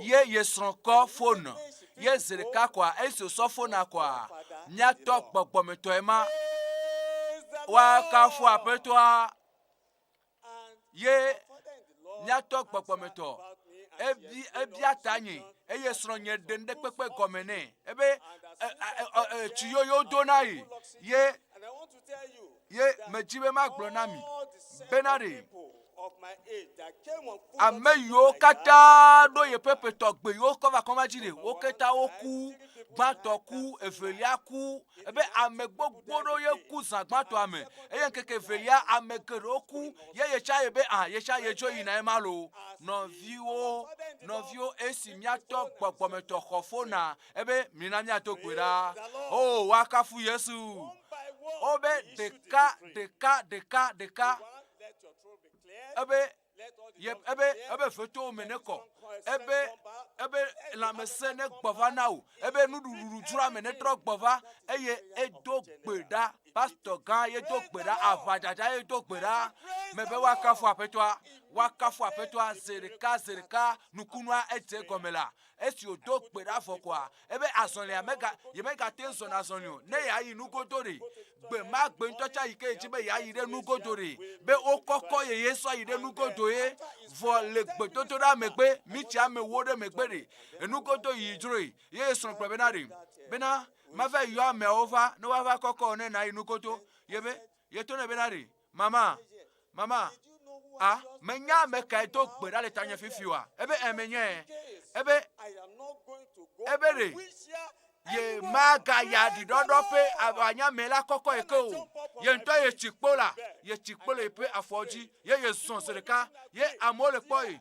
ye sronko phone ye zereka kwa eso so phone kwa nya to gbogbo meto ema wa ka fu apetoa ye nya to gbogbo meto ebi atanyi eye sronye dende pepe gomene ebe tuyo yo donai ye mejibe magblɔ na mi benari ame yiwo katã ɖo ye pepe tɔgbe yiwo kɔva kɔmadzi ɖe wo katã woku gbãtɔ ku evelia ku ebe ame gbogbo ɖo ye ku zã gbãtɔa me eye nkeke evelia ame geɖewo ku ye tsa ye be ye tsa ye dzo yina ema lo nɔviwo esi miatɔ gbɔgbɔmetɔ xɔ fona ebe mina miato gbe ɖa o wakafu Yesu Obe deka. Ebe feto meneko. Ebe la mesene gbava now. Ebe nudu dura menetro gbava. Eye edo gbeda. Pastor gan edo gbeda. Avajaja edo gbeda. Mebe wakafu apetwa. Zerika. Nukunwa ete gomela. Esi odo gbeda fokwa. Ebe azonle amega. Yemega tenso na zonyo. Ne ya yi nugodori. Be ma gbe ntocha ike jibe ya yi de nugodori. Be okoko ye yeso yi de nugodoye. Vo le gbedotora megbe. Michi ame wode megbere. Enugodo yi jure. Ye son prebenari. Bena mava yo ame over. No wava koko one na inugodo. Yebe. Yetone benari. Mama. Menya meka edo gbeda le tanya fifiwa. Ebe emenye. Ebe re. Ye maga ya di dodope abanya mela koko eko. Ye nto ye chikpola epe afoji. Ye sonsereka. Ye amole koi.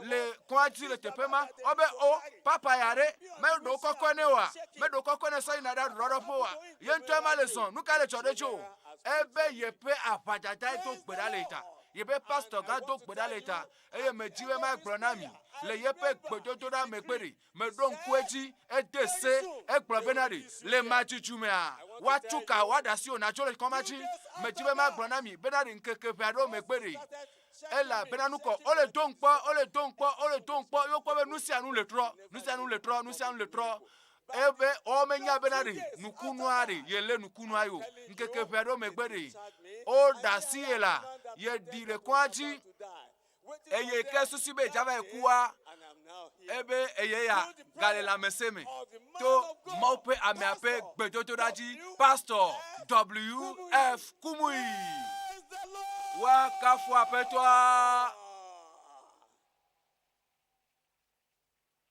Le kwati le tepema. Obe o papa yare. Me do koko newa. Me do koko ne so inada dodopo wa. Ye nto ma le son. Nuka le chodecho. Ebe ye pe apajata eto gbeda leta. Yebe pastor ga do gbeda leta. Eye me jiwe ma gbronami. Le yepe gbedododa megbere. Me don kweji edese egblbenari. Le majijumea. Wachuka wadasi onajole komachi. Me jiwe ma gbronami. Benari nkeke peado megbere. Ela benanuko ole donkpo. Yokpo be nusianu le tro. Ebe o menya benari nukunuari yele nukunuayo nkeke peado megbere. O dasiela ye dire kwaji eye kesusi be java ekuwa ebe eye ya galela meseme to maupe ameape gbedododaji pastor WF Kumui wakafu apetwa.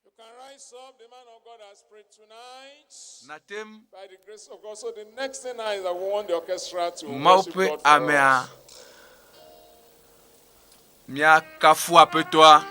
You can rise up. The man of God has prayed tonight. Natem by the grace of God. So the next thing is that we want the orchestra to maupe worship God for amea us. Mia kafu apetwa.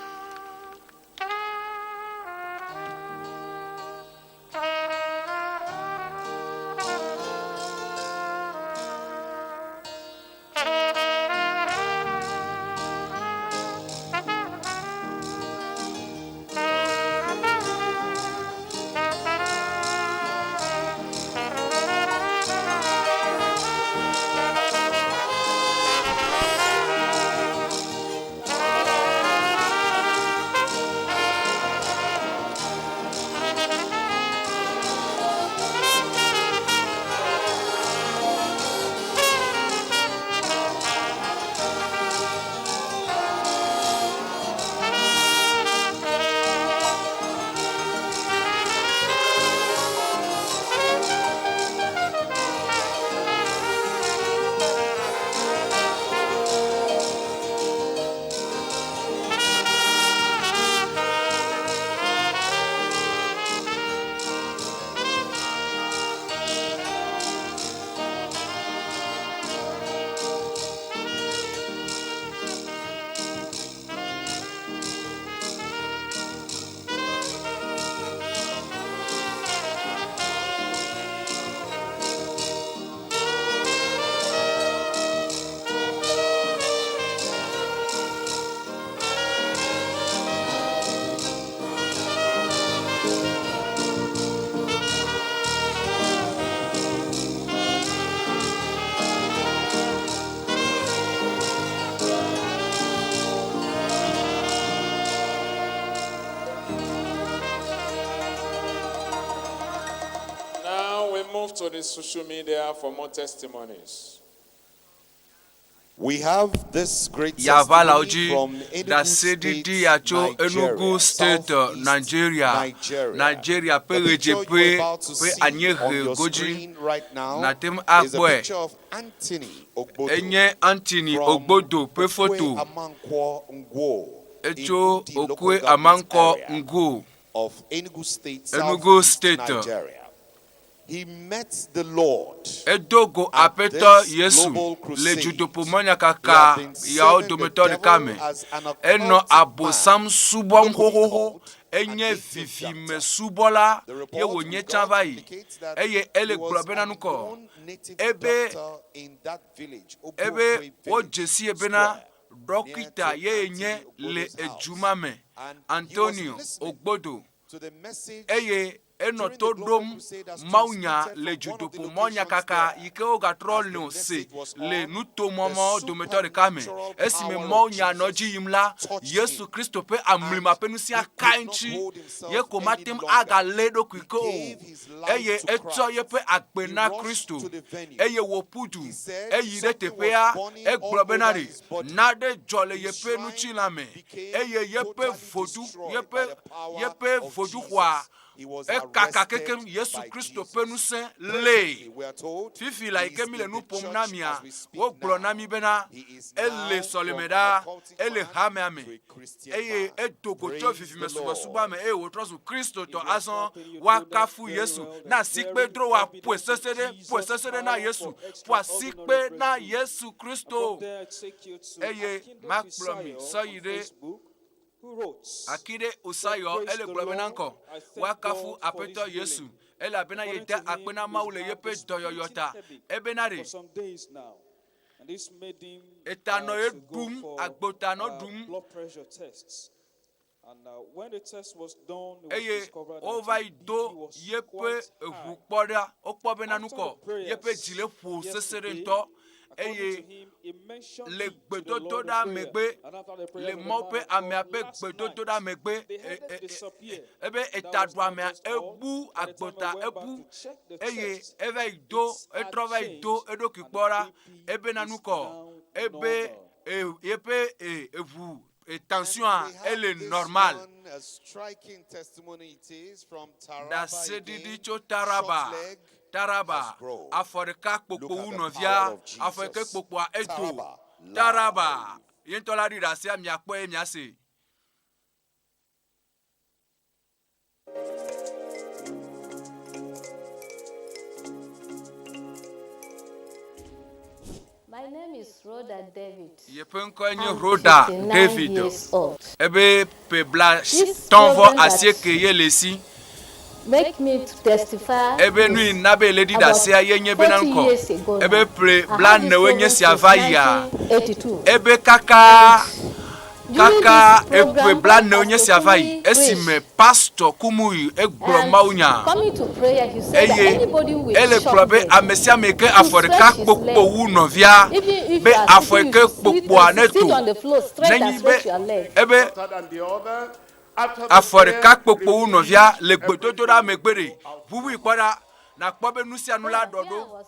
To the social media for more testimonies. We have this great testimony from Enugu State, Nigeria. Nigeria. The picture you're about to see on your screen right now is a picture of Anthony Ogbodo from Okwe Amanko Ngwo of Enugu State, Nigeria. he met the Lord. Edogo apeto Yesu le judopomonya kaka ya odometo de kame. Eno abosam subom hohoho enye vivime subola ye wonye chanvayi. Eye ele globena nuko. Ebe o jesi ebena dokita ye enye le ejumame Antonio Ogbodo. Eye eno todom maunya le judopo monya kaka ike oga trolno se le nuto momo dometori kame esime maunya noji imla Yesu Kristo pe amlima penusia kanchi ye komatem aga ledo kwiko eye eto ye pe akpena Kristo eye wopudu eye retepea eglobenari nade jole ye pe nuchilame eye ye pe vodu ye pe vodu kwa Kaka kekem Yesu Kristo penuse le. Fifi la ikemi le nu pomnamia. Wo glonami bena. Elle solemeda. Elle hameame. Eye edogoto fifi mesuba me. Wo trosu Kristo to ason wakafu Yesu. Na sikpe dro wa puesesede na Yesu. Pwa sikpe na Yesu Kristo. Eye makplomi soyide. Akide usayo ele globenanko wakafu apeto Yesu ele abena yeda akpena maule yepe doyoyota ebenare etano edum agbotano dum and when the test was done over do yepe ehukpoda okpobenanuko yepe jile fu sesere nto eye le gbedodo da megbe le mope ameape gbedodo da megbe ebe etadu amea ebu agbota ebu eye eve ido etrova ido edokikpora ebe nanuko ebe yepe evu tension elle est normale. Da sedidi cho Taraba, Aforika kpokpo unovia, Aforika kpokpo eto, Taraba, yentola di rasia miakpo miase. My name is Rhoda David. Rhoda David. Ebe pebla tonvo asieke yelesi. Make me to testify. Ebe nui nabe ledi da se ayenye benanko. Ebe pre blan ne wenye si avaya. Ebe kaka ebe blan ne wenye si avaya. Esime pastor kumuyi egloma unya. Coming to prayer, he said that anybody will ele probe amesia meke aforika kpokpo wu novia be aforika kpokpo aneto nenyi be ebe aforika kpokpo wu novia le gbedodo da megbere bubu ikwara na kpobe nusia nula dodo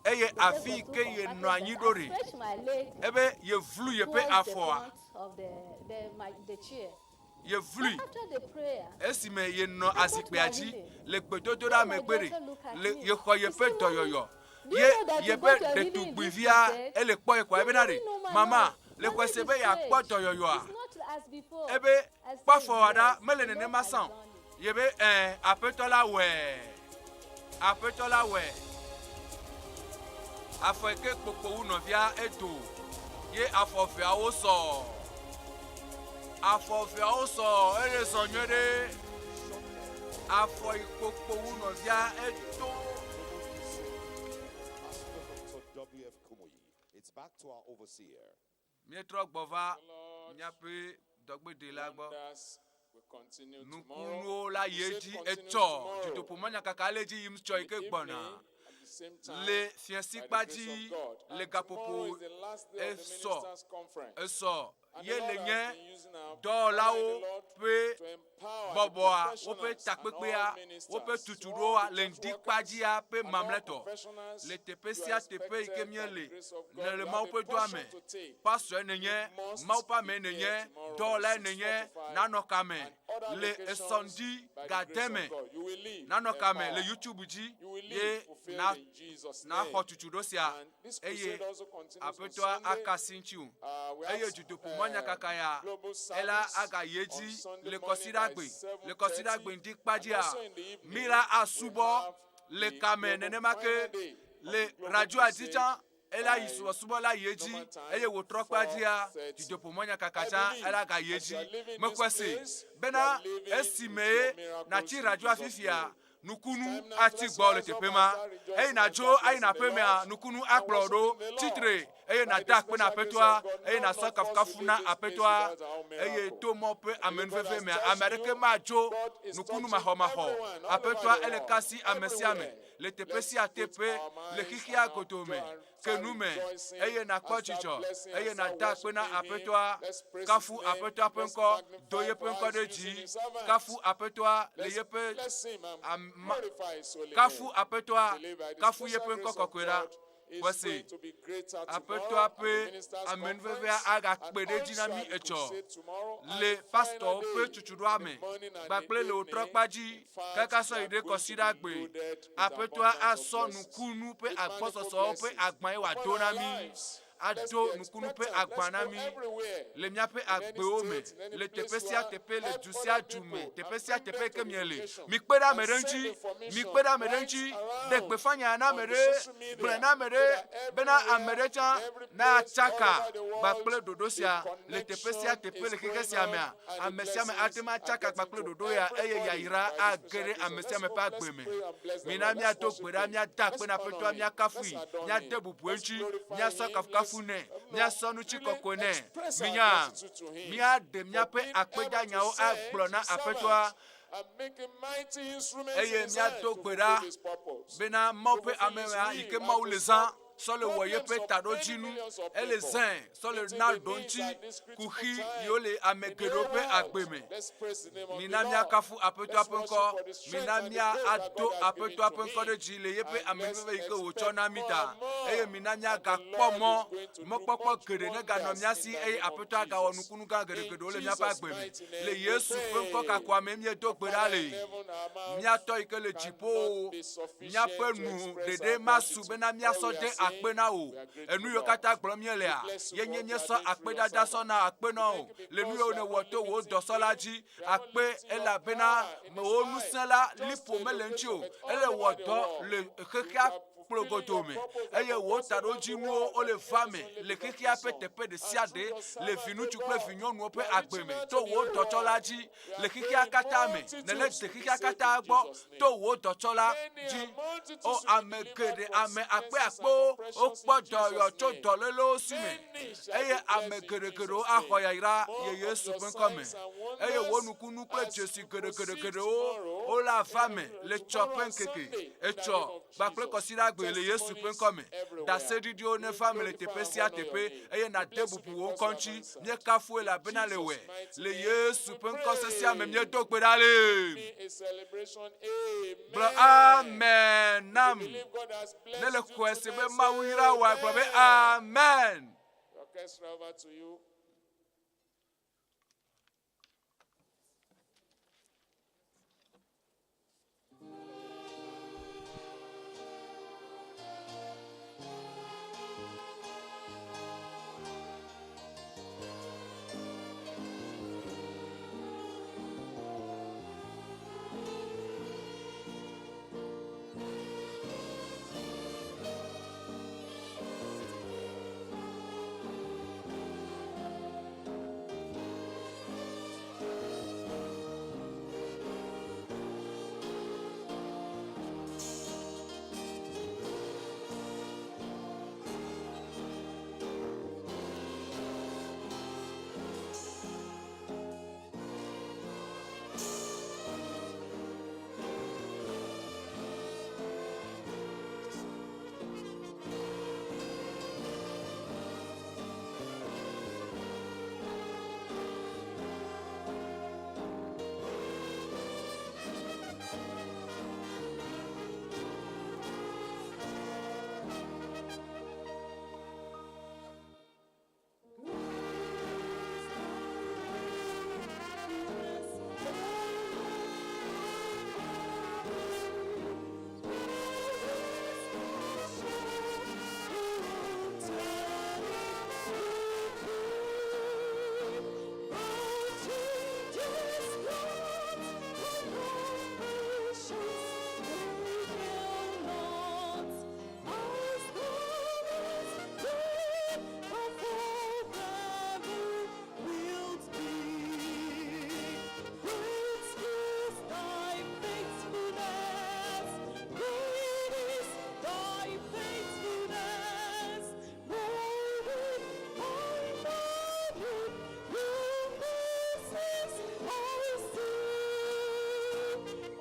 eye afi ke ye no anyi dore ebe ye vlu ye pe afoa ye vlu esime ye no asikpe aji le gbedodo da megbere le ye kho ye pe doyoyo ye pe de tugbivia ele kpo e kwa ebe na re mama le kwesebe ya kpo doyoyo a ebe pa forward mele ne masan ye be apetola we afeke kpokpo unovia eto ye afofia oso ele sonyere afo ikpokpo unovia eto. It's back to our overseer. Mietro gbova nyape Ŋgɔgbedede la gbo. Nukunu la yeji eto jidopomanya kaka leji yim cho ike gbona. Le fiensikpaji le gapopo eso ye le nye do lawo pe boboa wo pe takpekpea wo pe tuturoa le ndikpajia pe mamleto le tepesia tepe ike miele le mau pe doame pastor nenye mau pa menenye do la nenye nanokame le esondi gademe nanokame le YouTube ji ye na hotuturosia eye apeto akasinchu eye judopomanya kakaya ela aga yeji le consider gbe ndikpajia mira asubo le kame nenema ke le radio aditjan ela yisu osubo la yeji eye wo trokpa dia didopo monya kakacha ela ga yeji mekwese bena esime na ti radio afifia nukunu ati gbo le tepema eye na jo ayi na pemea nukunu akplodo titre eye na dak pe na petwa eye na so kafuna apetwa eye to mo pe amenfefe me amerike ma jo nukunu ma ho apetwa ele kasi amesiame le tepesi atepe le kikia kotome kenume eye na kochicho eye na dak pe na apetwa kafu apetwa penko doye penko deji kafu apetwa le yepe kafu apetwa kafu yepe penko kokwera voici apetwa pe amenveve aga kpede dinami echo le pastor pe chuchudwa me gbakple le otrokpaji kaka so ide kosida gbe apetwa aso nukunu pe agbososo pe agban wa donami ado nukunu pe agbanami le miape agbeome le tepesia tepe le dusia dume tepesia tepe kemiele mi kpeda merenchi de gbefanya na mere brena mere bena amerecha na chaka bakple dodosia le tepesia tepe le kekesia mea amesia me atema chaka bakple dodo ya eye yaira agere amesia me pa gbeme mina mia to gbeda mia dakpe na petwa mia kafui mia debubuenchi mia sokafu fune mia sonu chikokone mia de mia pe akpeja nyao agblona apetwa eye mia to gbera bena mope amema ike maulezan sur le voyer pe tadojinu et les uns sur le naldonchi kuhi yole amegerope agbeme minamia kafu apeto apenko minamia ado apeto apenko de jile yepe amenve ike wochona mita eye minamia gakpomo mokpokpo gede ne ganomiasi eye apeto aga onukunu ga gede ole mia pa agbeme le Yesu penko kakwa memie do gberale mia to ike le jipo mia penu dede masu bena mia so de akpena o enu yo kata gblomie a yenyenye so akpedada so na akpena o le nu yo ne woto wo dosolaji akpe ela bena me onu sela lipo melenchi o ele wodo le keka plogotome eye wo taroji mu o le fame le keke apetepe de siade le vinu tukpe vinyonu ope agbeme to wo docholaji le keke akatame ne le keke akata agbo to wo dochola ji o amegede ame akpe akpo o gbodo yo to dolelo sime eye amegede ahoya ira ye Yesu penkome eye wo nukunu pe Jesu gede o la fame le chopen keke echo bakple kosira le Yesu penkome da sedidio ne family tepesia tepe eye na debupu won konchi nye kafu la benalewe le Yesu penkose sia memye dokpedale bro amen nam ne le kwese be mawira wa bro be amen. Orchestra, over to you.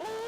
Oh,